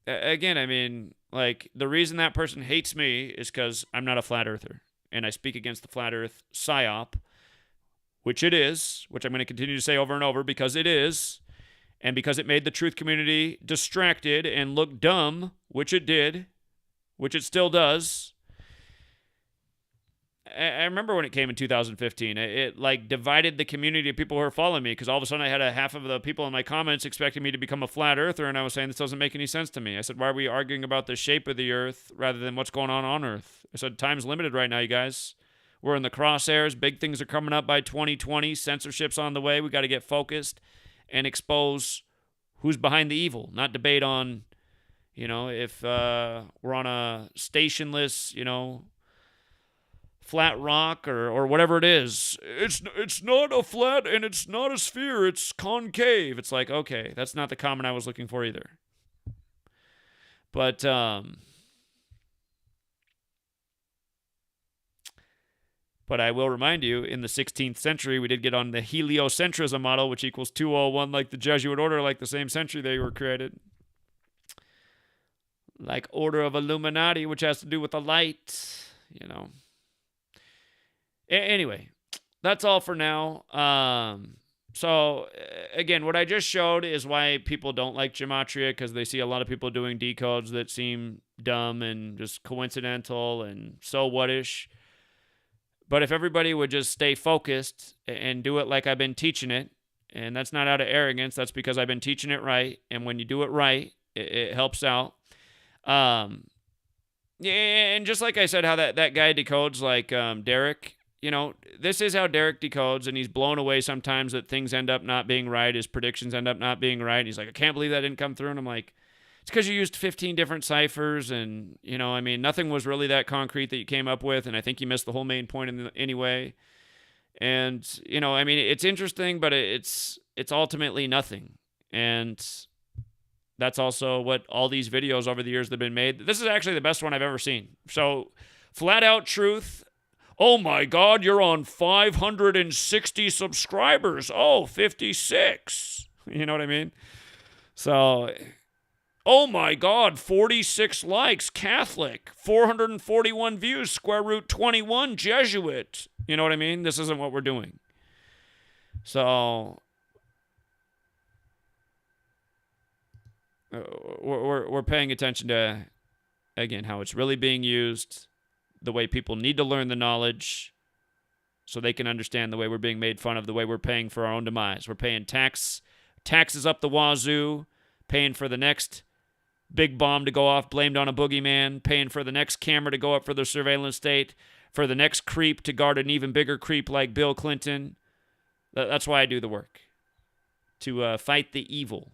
again, I mean, like, the reason that person hates me is because I'm not a flat earther and I speak against the flat earth psyop. which it is, which I'm going to continue to say over and over because it is, and because it made the truth community distracted and look dumb, which it did, which it still does. I remember when it came in 2015, it like divided the community of people who were following me, because all of a sudden I had a half of the people in my comments expecting me to become a flat earther, and I was saying this doesn't make any sense to me. I said, why are we arguing about the shape of the earth rather than what's going on Earth? I said, time's limited right now, you guys. We're in the crosshairs. Big things are coming up by 2020. Censorship's on the way. We got to get focused and expose who's behind the evil, not debate on, if we're on a stationless, flat rock or whatever it is. It's not a flat and it's not a sphere. It's concave. It's like, okay, that's not the comment I was looking for either. But I will remind you, in the 16th century, we did get on the heliocentrism model, which equals 201, like the Jesuit order, like the same century they were created. Like Order of Illuminati, which has to do with the light, Anyway, that's all for now. So, again, what I just showed is why people don't like Gematria, because they see a lot of people doing decodes that seem dumb and just coincidental and so what-ish. But if everybody would just stay focused and do it like I've been teaching it, and that's not out of arrogance, that's because I've been teaching it right, and when you do it right, it helps out. Yeah, and just like I said, how that guy decodes, like Derek, this is how Derek decodes, and he's blown away sometimes that things end up not being right, his predictions end up not being right. He's like, I can't believe that didn't come through, and I'm like, it's because you used 15 different ciphers, and, nothing was really that concrete that you came up with, and I think you missed the whole main point anyway. And, it's interesting, but it's ultimately nothing. And that's also what all these videos over the years that have been made. This is actually the best one I've ever seen. So, flat out truth. Oh my God, you're on 560 subscribers. Oh, 56. You know what I mean? So, oh my God, 46 likes, Catholic, 441 views, square root 21, Jesuit. You know what I mean? This isn't what we're doing. So, we're paying attention to, again, how it's really being used, the way people need to learn the knowledge so they can understand the way we're being made fun of, the way we're paying for our own demise. We're paying taxes up the wazoo, paying for the next big bomb to go off blamed on a boogeyman, paying for the next camera to go up for the surveillance state, for the next creep to guard an even bigger creep like Bill Clinton. That's why I do the work, to fight the evil,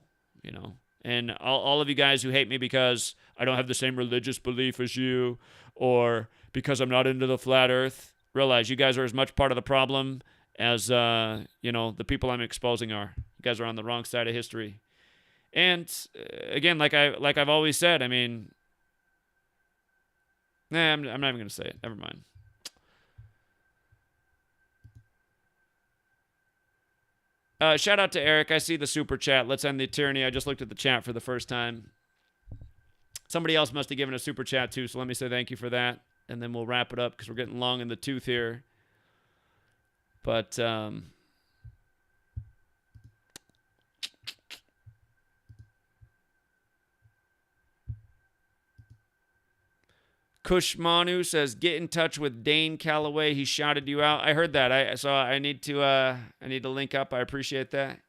And all of you guys who hate me because I don't have the same religious belief as you, or because I'm not into the flat earth, realize you guys are as much part of the problem as, the people I'm exposing are. You guys are on the wrong side of history. And, again, like I've always said, I'm not even going to say it. Never mind. Shout out to Eric. I see the super chat. Let's end the tyranny. I just looked at the chat for the first time. Somebody else must have given a super chat too, so let me say thank you for that. And then we'll wrap it up because we're getting long in the tooth here. But, Kushmanu says, get in touch with Dane Calloway. He shouted you out. I heard that. I need to link up. I appreciate that.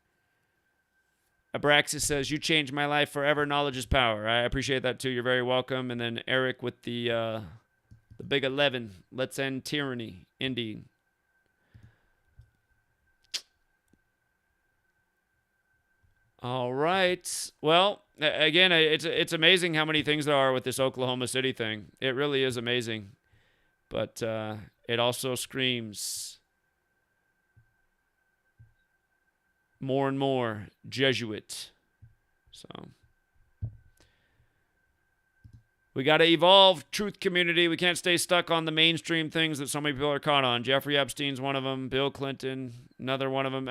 Abraxas says, you changed my life forever. Knowledge is power. I appreciate that too. You're very welcome. And then Eric with the big 11. Let's end tyranny. Indeed. All right. Well, again, it's amazing how many things there are with this Oklahoma City thing. It really is amazing. But it also screams more and more Jesuit. So we got to evolve, truth community. We can't stay stuck on the mainstream things that so many people are caught on. Jeffrey Epstein's one of them. Bill Clinton, another one of them.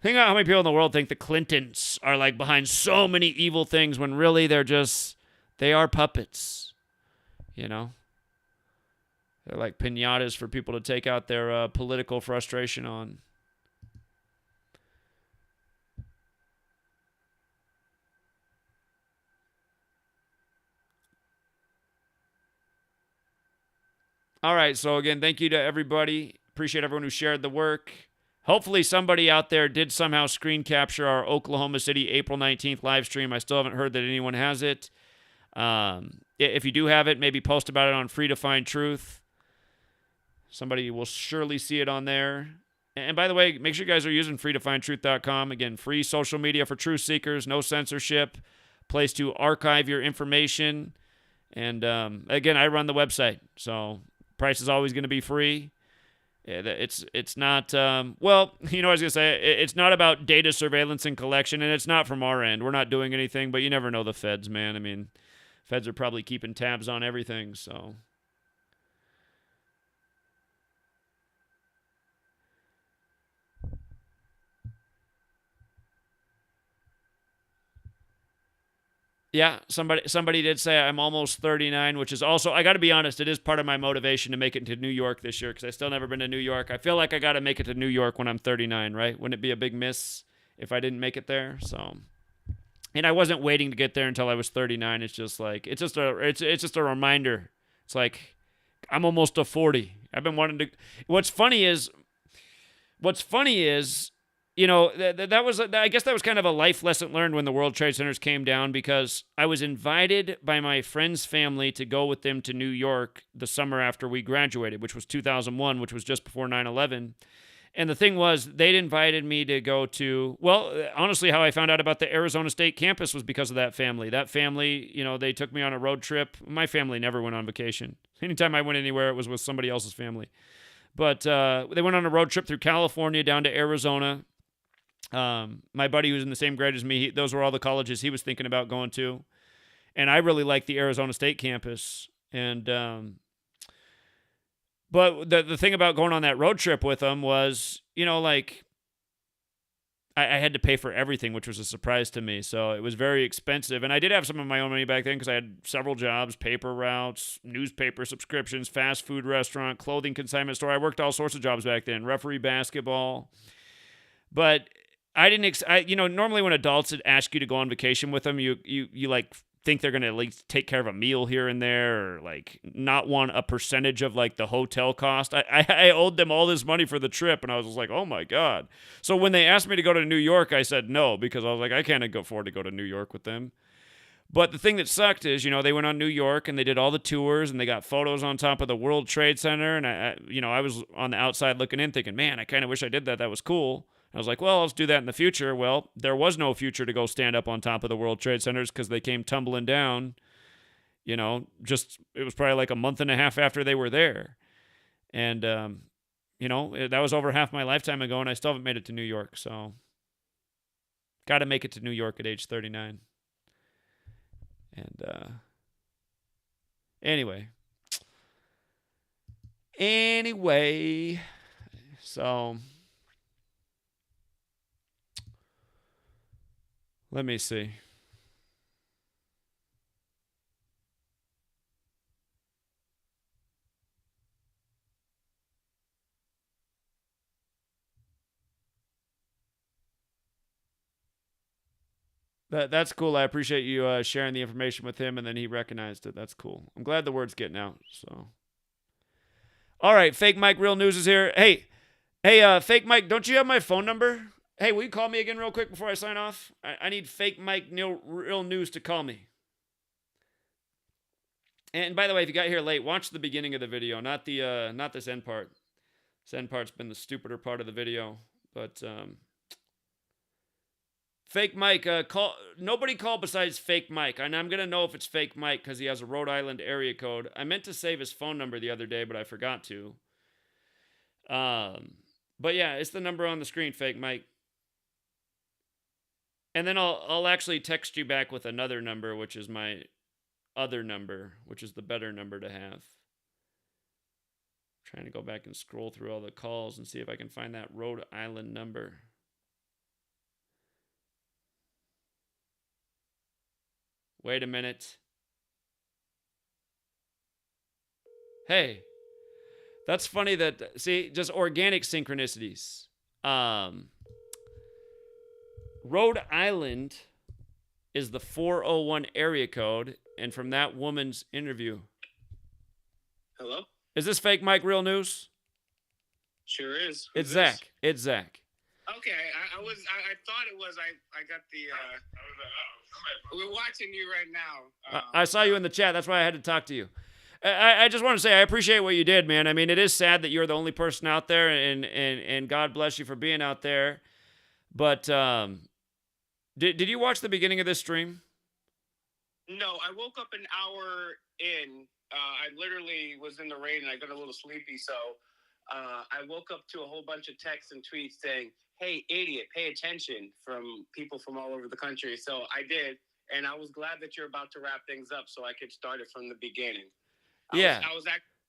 Think about how many people in the world think the Clintons are like behind so many evil things when really they are puppets. They're like piñatas for people to take out their political frustration on. All right. So again, thank you to everybody. Appreciate everyone who shared the work. Hopefully somebody out there did somehow screen capture our Oklahoma City April 19th live stream. I still haven't heard that anyone has it. If you do have it, maybe post about it on Free to Find Truth. Somebody will surely see it on there. And by the way, make sure you guys are using freetofindtruth.com. Again, free social media for truth seekers, no censorship, place to archive your information. And again, I run the website, so price is always going to be free. It's not, well, you know what I was going to say? It's not about data surveillance and collection, and it's not from our end. We're not doing anything, but you never know the feds, man. I mean, feds are probably keeping tabs on everything, so. Yeah, somebody did say I'm almost 39, which is also, I got to be honest, it is part of my motivation to make it to New York this year because I still never been to New York. I feel like I got to make it to New York when I'm 39, right? Wouldn't it be a big miss if I didn't make it there? So, and I wasn't waiting to get there until I was 39. It's just like it's just a reminder. It's like I'm almost to 40. I've been wanting to. What's funny is, you know, that was, I guess that was kind of a life lesson learned when the World Trade Centers came down, because I was invited by my friend's family to go with them to New York the summer after we graduated, which was 2001, which was just before 9/11. And the thing was, they'd invited me to go to, well, honestly, how I found out about the Arizona State campus was because of that family. That family, you know, they took me on a road trip. My family never went on vacation. Anytime I went anywhere, it was with somebody else's family. But they went on a road trip through California down to Arizona. My buddy who was in the same grade as me, those were all the colleges he was thinking about going to. And I really liked the Arizona State campus. And, but the thing about going on that road trip with them was, you know, like, I had to pay for everything, which was a surprise to me. So it was very expensive. And I did have some of my own money back then because I had several jobs, paper routes, newspaper subscriptions, fast food restaurant, clothing consignment store. I worked all sorts of jobs back then, referee basketball. But I didn't, you know, normally when adults ask you to go on vacation with them, you like think they're going to at least take care of a meal here and there, or like not want a percentage of like the hotel cost. I owed them all this money for the trip, and I was just like, oh my God. So when they asked me to go to New York, I said no, because I was like, I can't afford to go to New York with them. But the thing that sucked is, you know, they went on New York and they did all the tours and they got photos on top of the World Trade Center. And I was on the outside looking in thinking, man, I kind of wish I did that. That was cool. I was like, well, let's do that in the future. Well, there was no future to go stand up on top of the World Trade Centers because they came tumbling down, you know, it was probably like a month and a half after they were there. And, you know, that was over half my lifetime ago, and I still haven't made it to New York. So, got to make it to New York at age 39. And, anyway, so let me see. That's cool. I appreciate you sharing the information with him, and then he recognized it. That's cool. I'm glad the word's getting out. So, all right, Fake Mike Real News is here. Hey, Fake Mike, don't you have my phone number? Hey, will you call me again real quick before I sign off? I need Fake Mike Real News to call me. And by the way, if you got here late, watch the beginning of the video, not this end part. This end part's been the stupider part of the video, but Fake Mike, nobody call besides Fake Mike. And I'm going to know if it's Fake Mike because he has a Rhode Island area code. I meant to save his phone number the other day, but I forgot to. But yeah, it's the number on the screen, Fake Mike. And then I'll actually text you back with another number, which is my other number, which is the better number to have. I'm trying to go back and scroll through all the calls and see if I can find that Rhode Island number. Wait a minute. Hey, that's funny that, see, just organic synchronicities. Rhode Island is the 401 area code, and from that woman's interview. Hello? Is this fake Mike real news? Sure is. It's Zach. It's Zach. Okay, I thought it was. I got the. We're watching you right now. I saw you in the chat. That's why I had to talk to you. I just want to say I appreciate what you did, man. I mean, it is sad that you're the only person out there, and God bless you for being out there. But did you watch the beginning of this stream? No, I woke up an hour in. I literally was in the rain and I got a little sleepy, so I woke up to a whole bunch of texts and tweets saying, "Hey, idiot, pay attention," from people from all over the country. So I did, and I was glad that you're about to wrap things up so I could start it from the beginning. I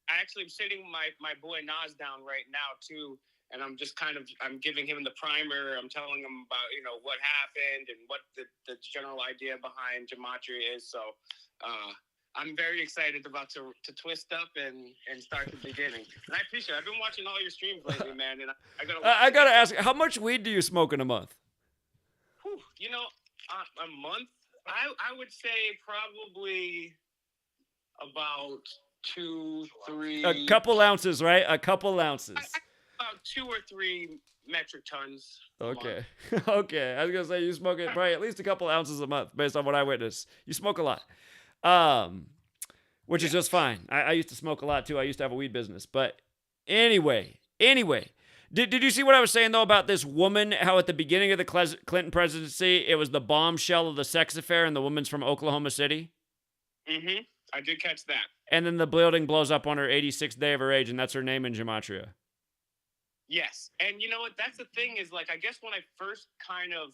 actually am sitting my boy Nas down right now too, and I'm just I'm giving him the primer. I'm telling him about what happened and what the general idea behind Gematria is. So I'm very excited about to twist up and start the beginning. And I appreciate it. I've been watching all your streams lately, man, and I gotta ask, how much weed do you smoke in a month? Whew, a month, I would say probably about 2, 3. A couple ounces, right? A couple ounces. About 2 or 3 metric tons. Okay. Okay. I was gonna say you smoke it probably at least a couple ounces a month, based on what I witnessed. You smoke a lot. Which is just fine. I used to smoke a lot too. I used to have a weed business. But anyway. Did you see what I was saying though about this woman, how at the beginning of the Clinton presidency, it was the bombshell of the sex affair and the woman's from Oklahoma City? Mm-hmm. I did catch that. And then the building blows up on her 86th day of her age, and that's her name in Gematria. Yes. And you know what? That's the thing is, I guess when I first kind of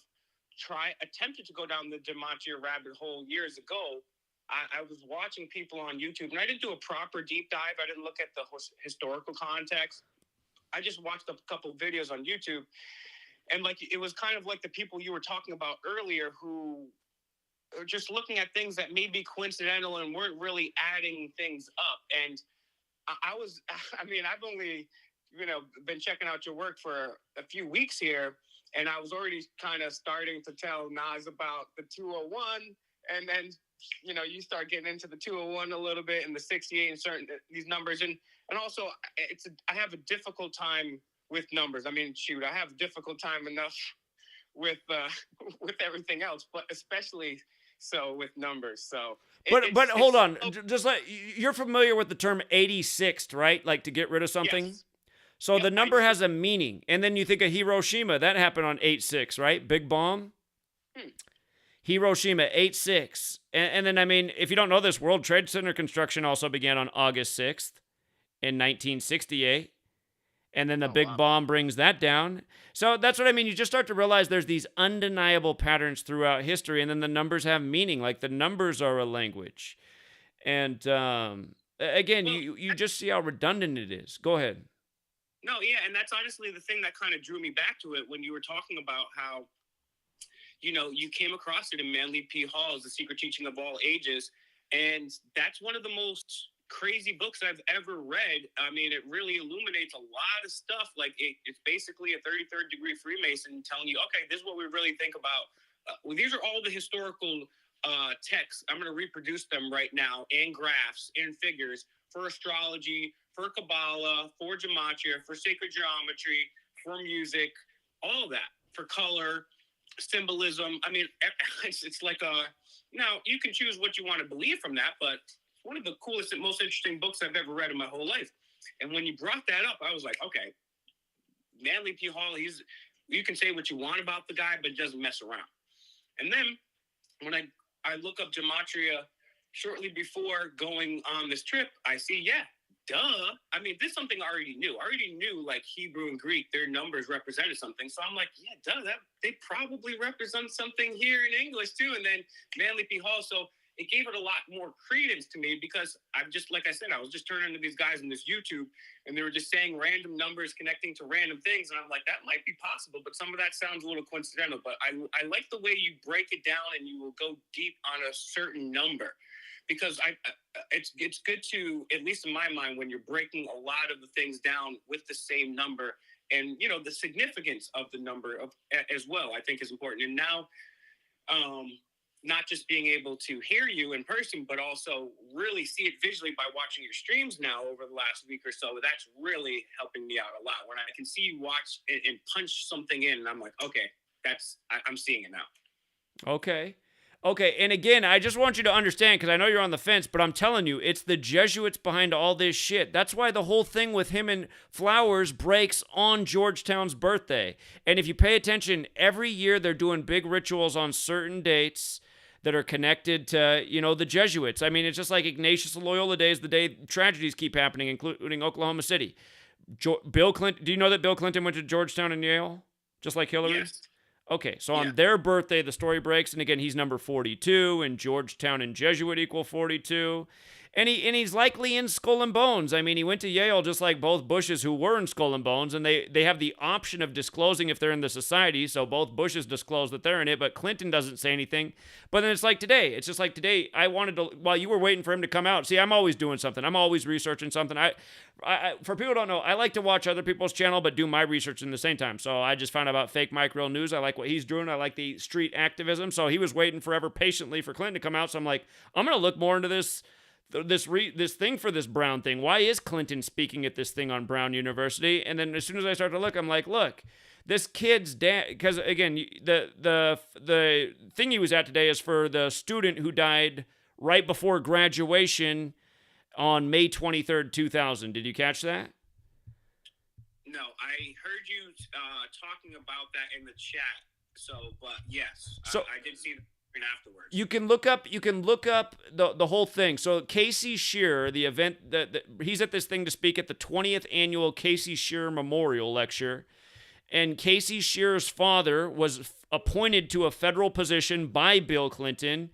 attempted to go down the Gematria rabbit hole years ago, I was watching people on YouTube, and I didn't do a proper deep dive. I didn't look at the historical context. I just watched a couple videos on YouTube, and it was kind of like the people you were talking about earlier who are just looking at things that may be coincidental and weren't really adding things up. And I've only, been checking out your work for a few weeks here, and I was already kind of starting to tell Nas about the 201, and then you start getting into the 201 a little bit and the 68 and certain these numbers. And also I have a difficult time with numbers. I mean, shoot, I have a difficult time enough with everything else, but especially so with numbers. So, but hold on, just you're familiar with the term 86th, right? Like to get rid of something. Yes. So the number has a meaning. And then you think of Hiroshima, that happened on 8/6, right? Big bomb. Hiroshima, 8/6. And then, I mean, if you don't know this, World Trade Center construction also began on August 6th in 1968. And then the big bomb brings that down. So that's what I mean. You just start to realize there's these undeniable patterns throughout history, and then the numbers have meaning. Like the numbers are a language. And again, you just see how redundant it is. Go ahead. No, yeah, and that's honestly the thing that kind of drew me back to it when you were talking about how, you came across it in Manly P. Hall's The Secret Teaching of All Ages, and that's one of the most crazy books I've ever read. I mean, it really illuminates a lot of stuff. Like it's basically a 33rd degree Freemason telling you, okay, this is what we really think about. These are all the historical texts. I'm going to reproduce them right now in graphs, in figures, for astrology, for Kabbalah, for Gematria, for sacred geometry, for music, all that, for color, symbolism. I mean, it's like now you can choose what you want to believe from that, but one of the coolest and most interesting books I've ever read in my whole life. And when you brought that up, I was like, okay, Manly P. Hall, you can say what you want about the guy, but doesn't mess around. And then when I look up Gematria shortly before going on this trip, I see, duh. I mean, this is something I already knew. I already knew, like, Hebrew and Greek, their numbers represented something. So I'm like, duh, they probably represent something here in English too. And then Manly P. Hall. So it gave it a lot more credence to me because like I said, I was just turning to these guys in this YouTube and they were just saying random numbers connecting to random things. And I'm like, that might be possible, but some of that sounds a little coincidental. But I like the way you break it down and you will go deep on a certain number. Because it's good to, at least in my mind, when you're breaking a lot of the things down with the same number, and the significance of the number as well, I think is important. And now, not just being able to hear you in person, but also really see it visually by watching your streams now over the last week or so. That's really helping me out a lot. When I can see you watch and punch something in, and I'm like, okay, I'm seeing it now. Okay. Okay, and again, I just want you to understand, because I know you're on the fence, but I'm telling you, it's the Jesuits behind all this shit. That's why the whole thing with him and Flowers breaks on Georgetown's birthday. And if you pay attention, every year they're doing big rituals on certain dates that are connected to, the Jesuits. I mean, it's just like Ignatius Loyola Day is the day tragedies keep happening, including Oklahoma City. Bill Clinton, do you know that Bill Clinton went to Georgetown and Yale? Just like Hillary? Yes. Okay, so on their birthday, the story breaks, and again, he's number 42, and Georgetown and Jesuit equal 42, and he's likely in Skull and Bones. I mean, he went to Yale just like both Bushes who were in Skull and Bones, and they have the option of disclosing if they're in the society, so both Bushes disclose that they're in it, but Clinton doesn't say anything. But then it's like today. It's just like today, I wanted to, while you were waiting for him to come out, see, I'm always doing something. I'm always researching something. I for people who don't know, I like to watch other people's channel, but do my research in the same time. So I just found out about Fake Mike Real News. I like what he's doing. I like the street activism. So he was waiting forever patiently for Clinton to come out. So I'm like, I'm going to look more into this thing for this Brown thing. Why is Clinton speaking at this thing on Brown University? And then as soon as I start to look, I'm like, look, this kid's dad, because again, the thing he was at today is for the student who died right before graduation on May 23rd, 2000. Did you catch that? No, I heard you talking about that in the chat. So, but yes, so I did see the afterwards. You can look up the whole thing. So Casey Shearer, the event he's at this thing to speak at the 20th annual Casey Shearer Memorial Lecture, and Casey Shearer's father was appointed to a federal position by Bill Clinton,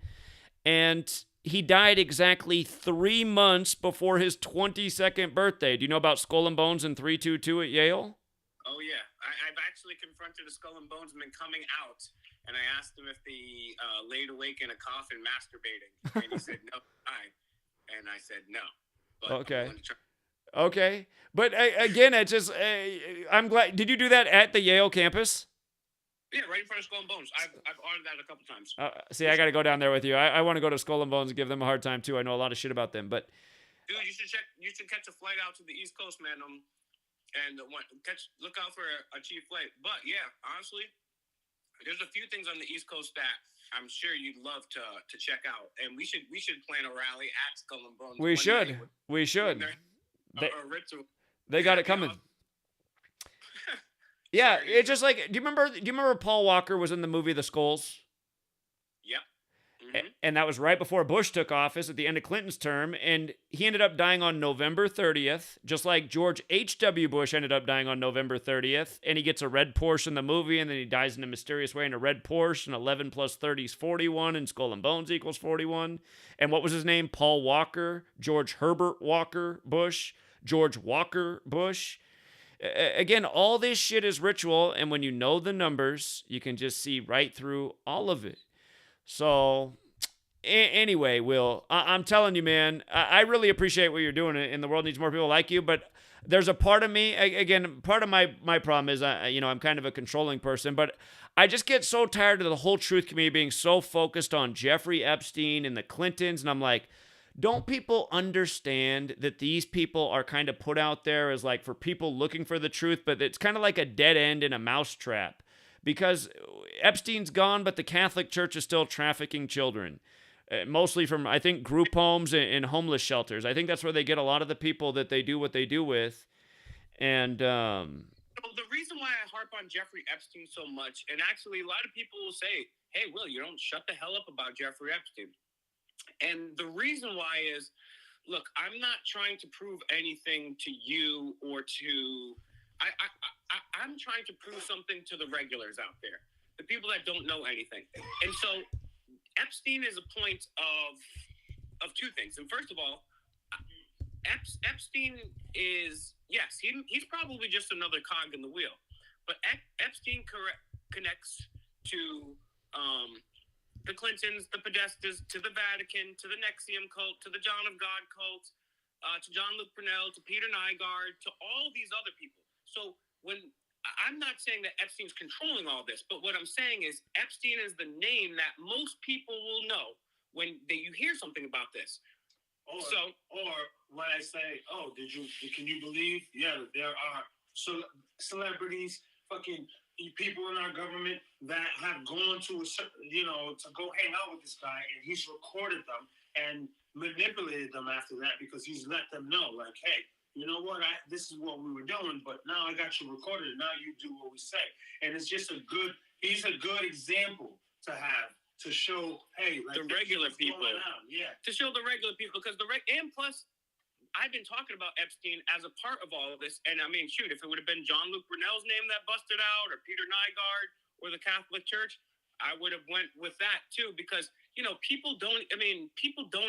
and he died exactly 3 months before his 22nd birthday. Do you know about Skull and Bones and 322 at Yale? Oh, yeah. I've actually confronted a Skull and Bones man coming out, and I asked him if he laid awake in a coffin masturbating. And he said, no, and I said, no. But okay. Okay. But again, it's just, I'm glad. Did you do that at the Yale campus? Yeah, right in front of Skull and Bones. I've ordered that a couple times. See, I got to go down there with you. I want to go to Skull and Bones and give them a hard time too. I know a lot of shit about them, but dude, you should catch a flight out to the East Coast, man. And look out for a cheap flight. But yeah, honestly, there's a few things on the East Coast that I'm sure you'd love to check out, and we should plan a rally at Skull and Bones. We should. They got it coming. Yeah, it's just like, do you remember Paul Walker was in the movie The Skulls? Yep. Mm-hmm. And that was right before Bush took office at the end of Clinton's term, and he ended up dying on November 30th, just like George H.W. Bush ended up dying on November 30th, and he gets a red Porsche in the movie, and then he dies in a mysterious way in a red Porsche, and 11 plus 30 is 41, and Skull and Bones equals 41. And what was his name? Paul Walker, George Herbert Walker Bush, George Walker Bush. Again, all this shit is ritual, and when you know the numbers, you can just see right through all of it. So, anyway, Will, I'm telling you, man, I really appreciate what you're doing, and the world needs more people like you, but there's a part of me, again, part of my problem is, I'm kind of a controlling person, but I just get so tired of the whole truth community being so focused on Jeffrey Epstein and the Clintons, and I'm like, don't people understand that these people are kind of put out there as like for people looking for the truth, but it's kind of like a dead end in a mousetrap because Epstein's gone, but the Catholic Church is still trafficking children, mostly from, I think, group homes and homeless shelters. I think that's where they get a lot of the people that they do what they do with. And the reason why I harp on Jeffrey Epstein so much, and actually a lot of people will say, hey, Will, you don't shut the hell up about Jeffrey Epstein. And the reason why is, look, I'm not trying to prove anything to you or to, I'm trying to prove something to the regulars out there, the people that don't know anything. And so Epstein is a point of two things. And first of all, Epstein is, yes, he's probably just another cog in the wheel, but Epstein connects to, the Clintons, the Podestas, to the Vatican, to the Nexium cult, to the John of God cult, to John Luke Purnell, to Peter Nygaard, to all these other people. So when I'm not saying that Epstein's controlling all this, but what I'm saying is Epstein is the name that most people will know when you hear something about this. Or when I say, oh, can you believe? Yeah, there are celebrities, fucking people in our government that have gone to to go hang out with this guy, and he's recorded them and manipulated them after that because he's let them know, like, hey, you know what? This is what we were doing, but now I got you recorded. Now you do what we say, and it's just he's a good example to have. To show, hey, like the regular people, to show the regular people, because and plus, I've been talking about Epstein as a part of all of this, and I mean, shoot, if it would have been Jean-Luc Brunel's name that busted out, or Peter Nygard, or the Catholic Church, I would have went with that too, because people don't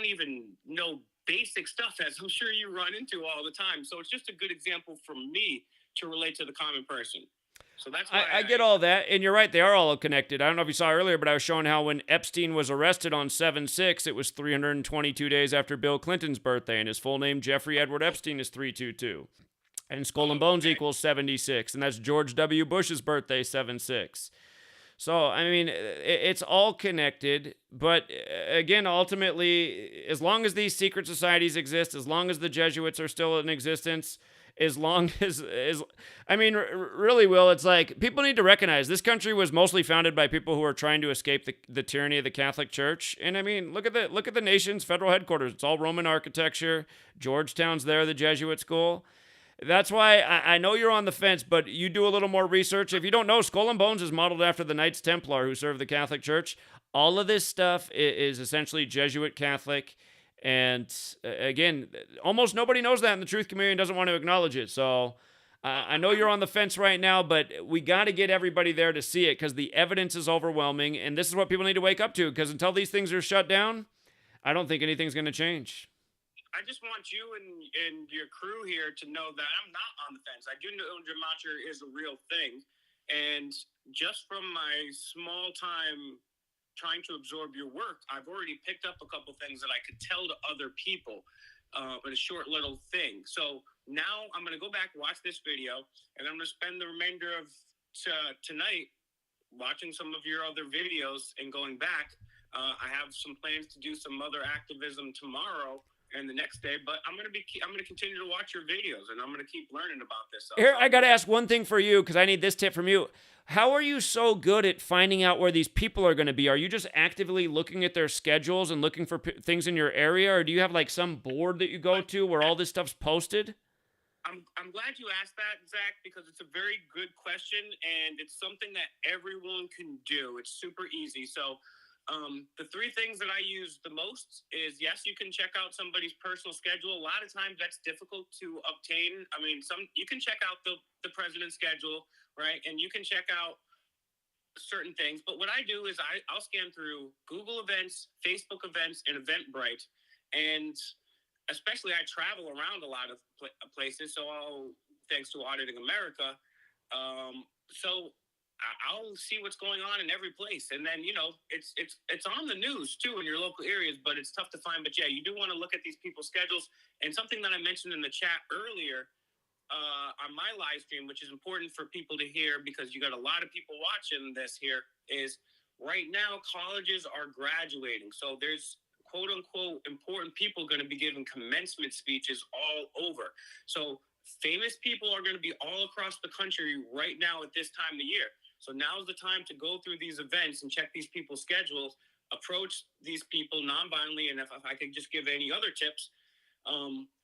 even know basic stuff, as I'm sure you run into all the time. So it's just a good example for me to relate to the common person. So that's why I get all that, and you're right, they are all connected. I don't know if you saw earlier, but I was showing how when Epstein was arrested on 7/6, it was 322 days after Bill Clinton's birthday, and his full name, Jeffrey Edward Epstein, is 322. And Skull and Bones equals 76, and that's George W. Bush's birthday, 7/6. So, I mean, it's all connected, but again, ultimately, as long as these secret societies exist, as long as the Jesuits are still in existence, as long as I mean, really, Will, it's like people need to recognize this country was mostly founded by people who are trying to escape the tyranny of the Catholic Church. And I mean, look at the nation's federal headquarters. It's all Roman architecture. Georgetown's there, the Jesuit school. That's why I know you're on the fence, but you do a little more research. If you don't know, Skull and Bones is modeled after the Knights Templar who served the Catholic Church. All of this stuff is essentially Jesuit Catholic. And again, almost nobody knows that in the truth community and doesn't want to acknowledge it. So I know you're on the fence right now, but we got to get everybody there to see it because the evidence is overwhelming. And this is what people need to wake up to, because until these things are shut down, I don't think anything's going to change. I just want you and your crew here to know that I'm not on the fence. I do know Gematria is a real thing. And just from my small time trying to absorb your work, I've already picked up a couple things that I could tell to other people in a short little thing. So now I'm going to go back, watch this video, and I'm going to spend the remainder of tonight watching some of your other videos and going back. I have some plans to do some other activism tomorrow and the next day, but I'm going to continue to watch your videos, and I'm going to keep learning about this stuff. Here, I got to ask one thing for you, because I need this tip from you. How are you so good at finding out where these people are going to be? Are you just actively looking at their schedules and looking for things in your area, or do you have like some board that you go to where all this stuff's posted? I'm glad you asked that, Zach, because it's a very good question, and it's something that everyone can do. It's super easy. So the three things that I use the most is, yes, you can check out somebody's personal schedule. A lot of times that's difficult to obtain. I mean, you can check out the president's schedule, right? And you can check out certain things. But what I do is I'll scan through Google Events, Facebook Events, and Eventbrite. And especially I travel around a lot of places. So thanks to Auditing America. So I'll see what's going on in every place. And then, it's on the news too in your local areas, but it's tough to find. But yeah, you do want to look at these people's schedules. And something that I mentioned in the chat earlier on my live stream, which is important for people to hear because you got a lot of people watching this here, is right now colleges are graduating. So there's quote unquote important people going to be giving commencement speeches all over. So famous people are going to be all across the country right now at this time of year. So now's the time to go through these events and check these people's schedules, approach these people non-violently. And if I could just give any other tips,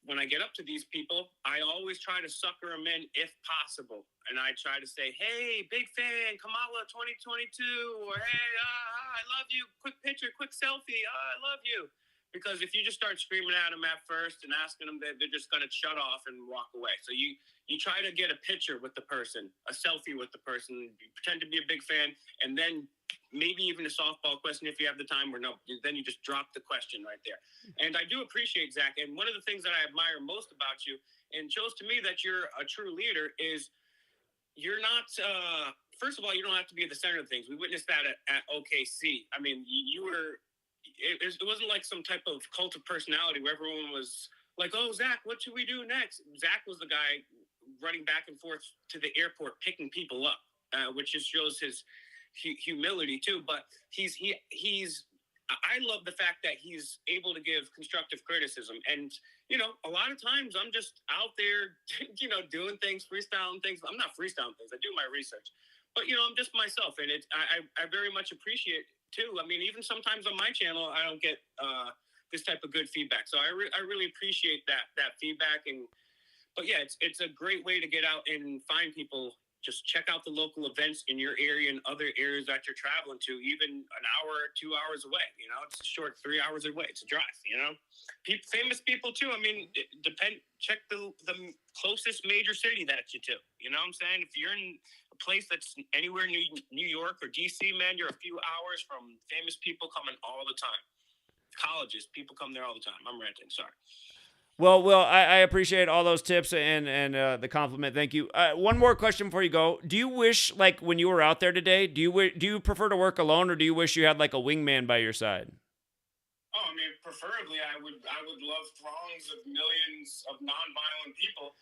when I get up to these people, I always try to sucker them in if possible. And I try to say, hey, big fan, Kamala 2022, or hey, I love you, quick picture, quick selfie, I love you. Because if you just start screaming at them at first and asking them, they're just going to shut off and walk away. So you try to get a picture with the person, a selfie with the person, you pretend to be a big fan, and then maybe even a softball question if you have the time, or no, then you just drop the question right there. And I do appreciate Zach. And one of the things that I admire most about you, and shows to me that you're a true leader, is you're not, first of all, you don't have to be at the center of things. We witnessed that at OKC. I mean, you were, it wasn't like some type of cult of personality where everyone was like, oh, Zach, what should we do next? Zach was the guy running back and forth to the airport, picking people up, which just shows his humility too. But I love the fact that he's able to give constructive criticism. And, a lot of times I'm just out there, doing things, freestyling things. I'm not freestyling things. I do my research. But, I'm just myself. And I very much appreciate, too. I mean, even sometimes on my channel, I don't get this type of good feedback. So I really appreciate that feedback. But, yeah, it's a great way to get out and find people. Just check out the local events in your area and other areas that you're traveling to, even an hour or 2 hours away. It's a short 3 hours away. It's a drive, famous people too. I mean, check the closest major city that you're to, you know what I'm saying? If you're in a place that's anywhere in New York or DC, man, you're a few hours from famous people coming all the time. Colleges, people come there all the time. I'm ranting, sorry. Well, I appreciate all those tips and the compliment. Thank you. One more question before you go. Do you wish, like, when you were out there today, do you prefer to work alone, or do you wish you had like a wingman by your side? Oh, I mean, preferably, I would love throngs of millions of nonviolent people,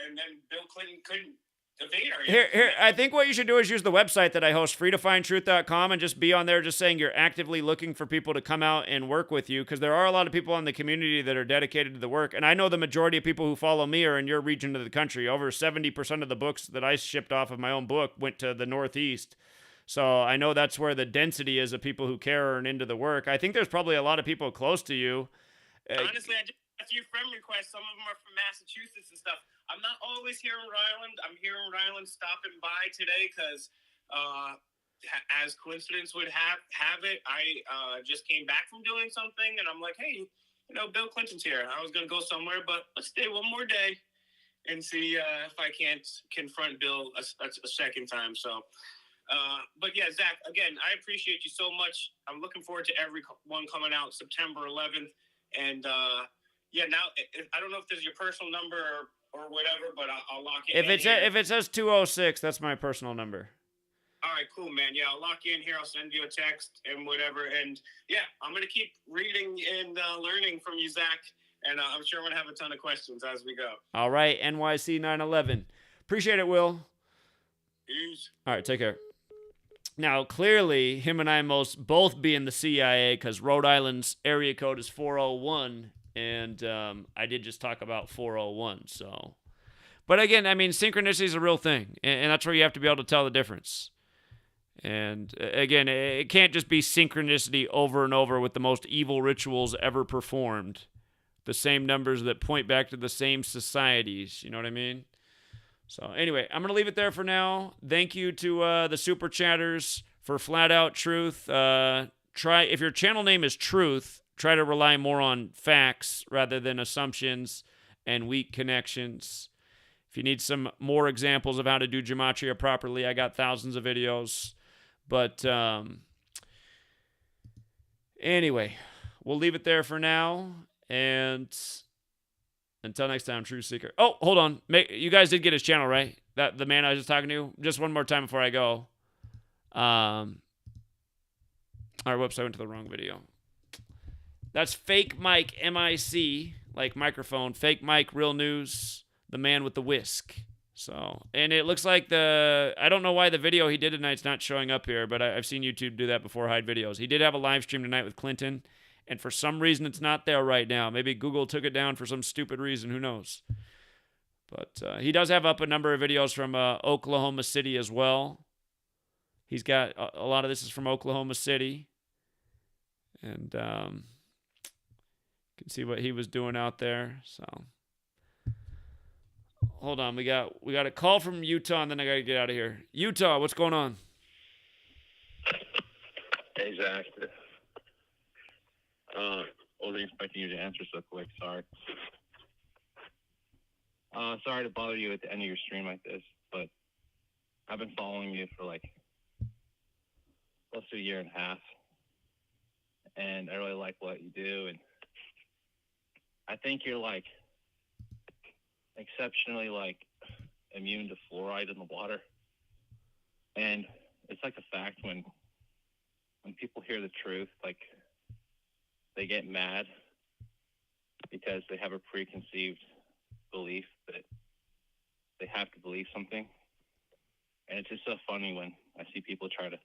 and then Bill Clinton couldn't evade our Here, I think what you should do is use the website that I host, freetofindtruth.com, and just be on there just saying you're actively looking for people to come out and work with you, because there are a lot of people in the community that are dedicated to the work, and I know the majority of people who follow me are in your region of the country. Over 70% of the books that I shipped off of my own book went to the Northeast, so I know that's where the density is of people who care and into the work. I think there's probably a lot of people close to you. Honestly, I just got a few friend requests. Some of them are from Massachusetts and stuff. I'm not always here in Rhode Island. I'm here in Rhode Island stopping by today because, as coincidence would have it, I just came back from doing something, and I'm like, hey, Bill Clinton's here. I was going to go somewhere, but let's stay one more day and see if I can't confront Bill a second time. So, but yeah, Zach, again, I appreciate you so much. I'm looking forward to everyone coming out September 11th. And yeah, now I don't know if this is your personal number or whatever, but I'll lock it in. If it says 206, that's my personal number. All right, cool, man. Yeah, I'll lock you in here. I'll send you a text and whatever. And yeah, I'm going to keep reading and learning from you, Zach. And I'm sure I'm going to have a ton of questions as we go. All right, NYC 9/11. Appreciate it, Will. Peace. All right, take care. Now, clearly, him and I must both be in the CIA because Rhode Island's area code is 401, and I did just talk about 401. So, but again, I mean, synchronicity is a real thing, and that's where you have to be able to tell the difference. And again, it can't just be synchronicity over and over with the most evil rituals ever performed. The same numbers that point back to the same societies. You know what I mean? So anyway, I'm going to leave it there for now. Thank you to the Super Chatters for Flat Out Truth. If your channel name is Truth, try to rely more on facts rather than assumptions and weak connections. If you need some more examples of how to do gematria properly, I got thousands of videos. But anyway, we'll leave it there for now. And until next time, True Seeker. Oh, hold on. You guys did get his channel, right? That the man I was just talking to? Just one more time before I go. All right, whoops, I went to the wrong video. That's Fake Mike, M-I-C, like microphone. Fake Mike, Real News, the man with the whisk. So, and it looks like I don't know why the video he did tonight's not showing up here, but I've seen YouTube do that before, hide videos. He did have a live stream tonight with Clinton, and for some reason it's not there right now. Maybe Google took it down for some stupid reason, who knows. But he does have up a number of videos from Oklahoma City as well. He's got a lot of this is from Oklahoma City. And you can see what he was doing out there. So hold on, we got a call from Utah, and then I gotta get out of here. Utah, what's going on? Hey, Zach. Wasn't expecting you to answer so quick. Sorry. Sorry to bother you at the end of your stream like this, but I've been following you for like close to a year and a half, and I really like what you do, and I think you're like exceptionally like immune to fluoride in the water, and it's like a fact when people hear the truth, like they get mad because they have a preconceived belief that they have to believe something. And it's just so funny when I see people try to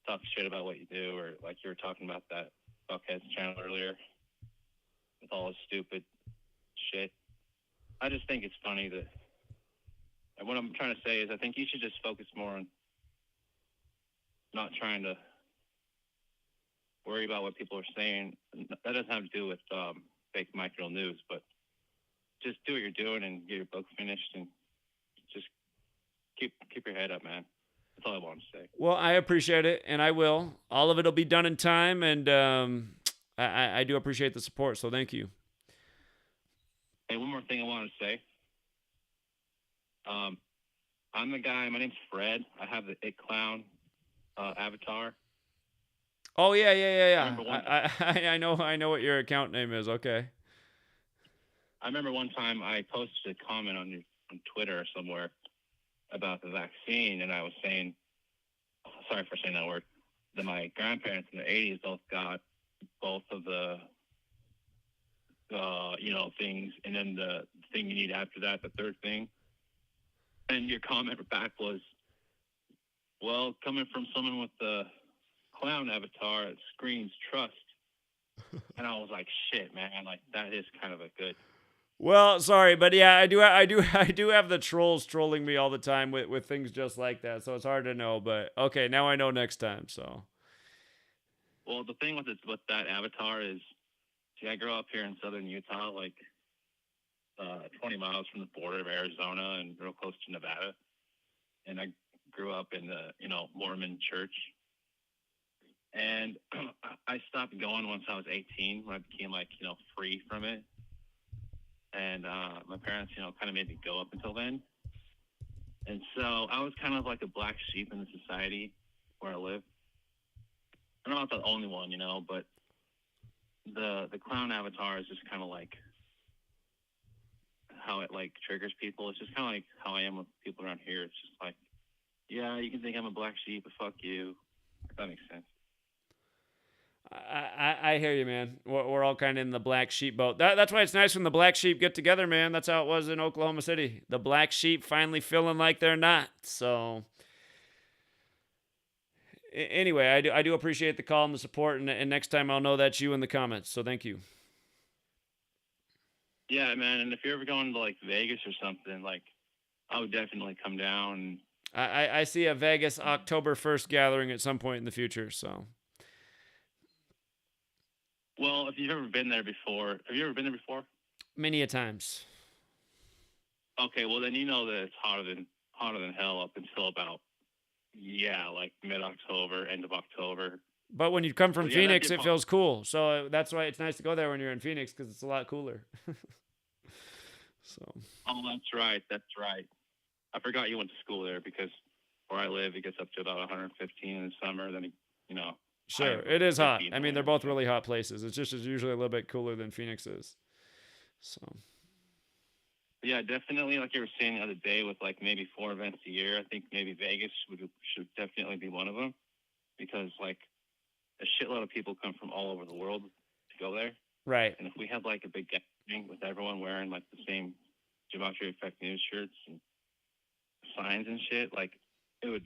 talk shit about what you do, or like you were talking about that Buckhead's channel earlier with all this stupid shit. I just think it's funny that, and what I'm trying to say is I think you should just focus more on not trying to worry about what people are saying. That doesn't have to do with fake micro news, but just do what you're doing and get your book finished, and just keep your head up, man. That's all I want to say. Well, I appreciate it, and I will. All of it will be done in time, and I do appreciate the support, so thank you. Hey, one more thing I want to say. I'm the guy, my name's Fred. I have the It Clown avatar. Oh, yeah. I know what your account name is. Okay. I remember one time I posted a comment on Twitter or somewhere about the vaccine, and I was saying, sorry for saying that word, that my grandparents in the 80s both got both of the things, and then the thing you need after that, the third thing. And your comment back was, well, coming from someone with the clown avatar, it screams trust. And I was like, shit, man, like that is kind of a good. Well, sorry, but yeah, I do have the trolls trolling me all the time with things just like that, so it's hard to know. But okay, now I know next time. So. Well, the thing with that avatar is, see, I grew up here in southern Utah, like 20 miles from the border of Arizona and real close to Nevada. And I grew up in the, Mormon church. And I stopped going once I was 18, when I became free from it. And my parents, kind of made me go up until then. And so I was kind of like a black sheep in the society where I live. I'm not the only one, but the clown avatar is just kind of like how it like triggers people. It's just kind of like how I am with people around here. It's just like, yeah, you can think I'm a black sheep, but fuck you. If that makes sense. I hear you, man. We're all kind of in the black sheep boat. That's why it's nice when the black sheep get together, man. That's how it was in Oklahoma City. The black sheep finally feeling like they're not. So anyway, I do appreciate the call and the support, and next time I'll know that's you in the comments. So thank you. Yeah, man. And if you're ever going to like Vegas or something, like I would definitely come down. I see a Vegas October 1st gathering at some point in the future. So. Well, if you've ever been there before, have you ever been there before? Many a times. Okay, well then you know that it's hotter than hell up until about like mid-October, end of October. But when you come from Phoenix, it feels cool. So that's why it's nice to go there when you're in Phoenix, because it's a lot cooler. So. Oh, that's right. I forgot you went to school there, because where I live, it gets up to about 115 in the summer. Then Sure, it is hot. I mean, they're both really hot places. It's usually a little bit cooler than Phoenix is. So. Yeah, definitely. Like you were saying the other day, with like maybe 4 events a year, I think maybe Vegas should definitely be one of them, because like a shitload of people come from all over the world to go there. Right. And if we had like a big gathering with everyone wearing like the same GematriaEffectNews shirts and signs and shit, like it'd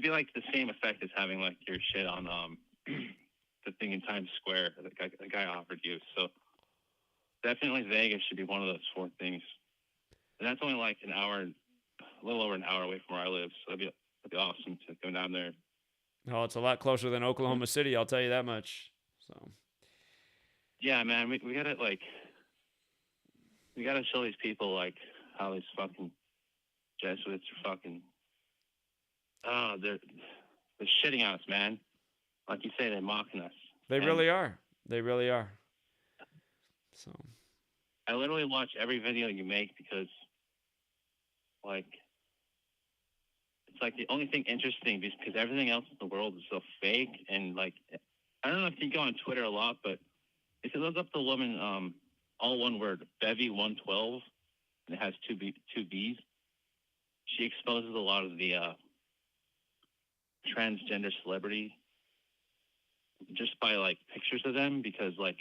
be like the same effect as having like your shit on the thing in Times Square that the guy offered you. So definitely Vegas should be one of those 4 things. And that's only like a little over an hour away from where I live. So that'd be awesome to go down there. Oh, it's a lot closer than Oklahoma City, I'll tell you that much. So. Yeah, man, we gotta show these people like how these fucking Jesuits are fucking. Oh, they're shitting on us, man. Like you say, they're mocking us. They really are. They really are. So. I literally watch every video you make, because, like, it's like the only thing interesting, because everything else in the world is so fake. And like, I don't know if you go on Twitter a lot, but if you look up the woman, all one word, Bevy112, and it has two B's, she exposes a lot of the transgender celebrity just by like pictures of them, because like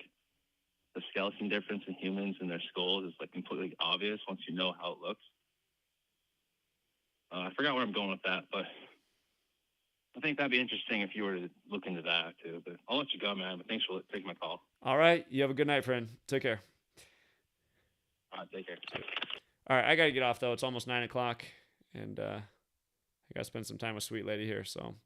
the skeleton difference in humans and their skulls is like completely obvious once you know how it looks. I forgot where I'm going with that, but I think that'd be interesting if you were to look into that too. But I'll let you go, man. But thanks for taking my call. All right. You have a good night, friend. Take care. All right, take care. All right. I got to get off, though. It's almost 9 o'clock. And I got to spend some time with Sweet Lady here. So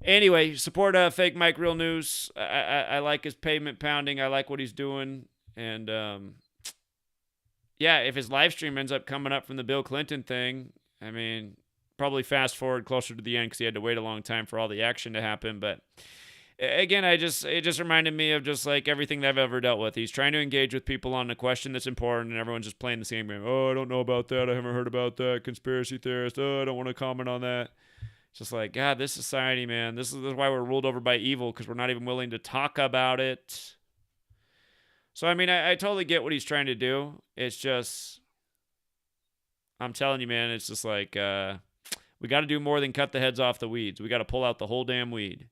anyway, support Fake Mike Real News. I like his pavement pounding. I like what he's doing. And yeah, if his live stream ends up coming up from the Bill Clinton thing, I mean, probably fast forward closer to the end because he had to wait a long time for all the action to happen. But again, it just reminded me of just like everything that I've ever dealt with. He's trying to engage with people on a question that's important, and everyone's just playing the same game. Oh, I don't know about that. I haven't heard about that. Conspiracy theorist. Oh, I don't want to comment on that. It's just like, God, this society, man. This is why we're ruled over by evil, because we're not even willing to talk about it. So, I mean, I totally get what he's trying to do. It's just, I'm telling you, man, it's just like, we got to do more than cut the heads off the weeds. We got to pull out the whole damn weed.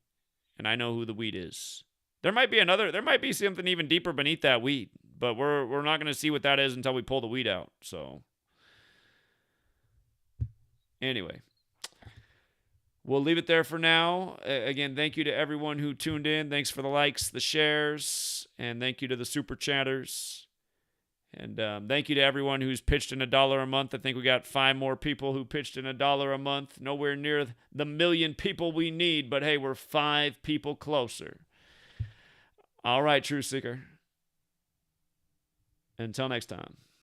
And I know who the weed is. There might be something even deeper beneath that weed, but we're not going to see what that is until we pull the weed out. So anyway, we'll leave it there for now. Again, thank you to everyone who tuned in. Thanks for the likes, the shares, and thank you to the super chatters. And thank you to everyone who's pitched in $1 a month. I think we got 5 more people who pitched in $1 a month. Nowhere near the 1 million people we need, but hey, we're 5 people closer. All right, Truth Seeker. Until next time.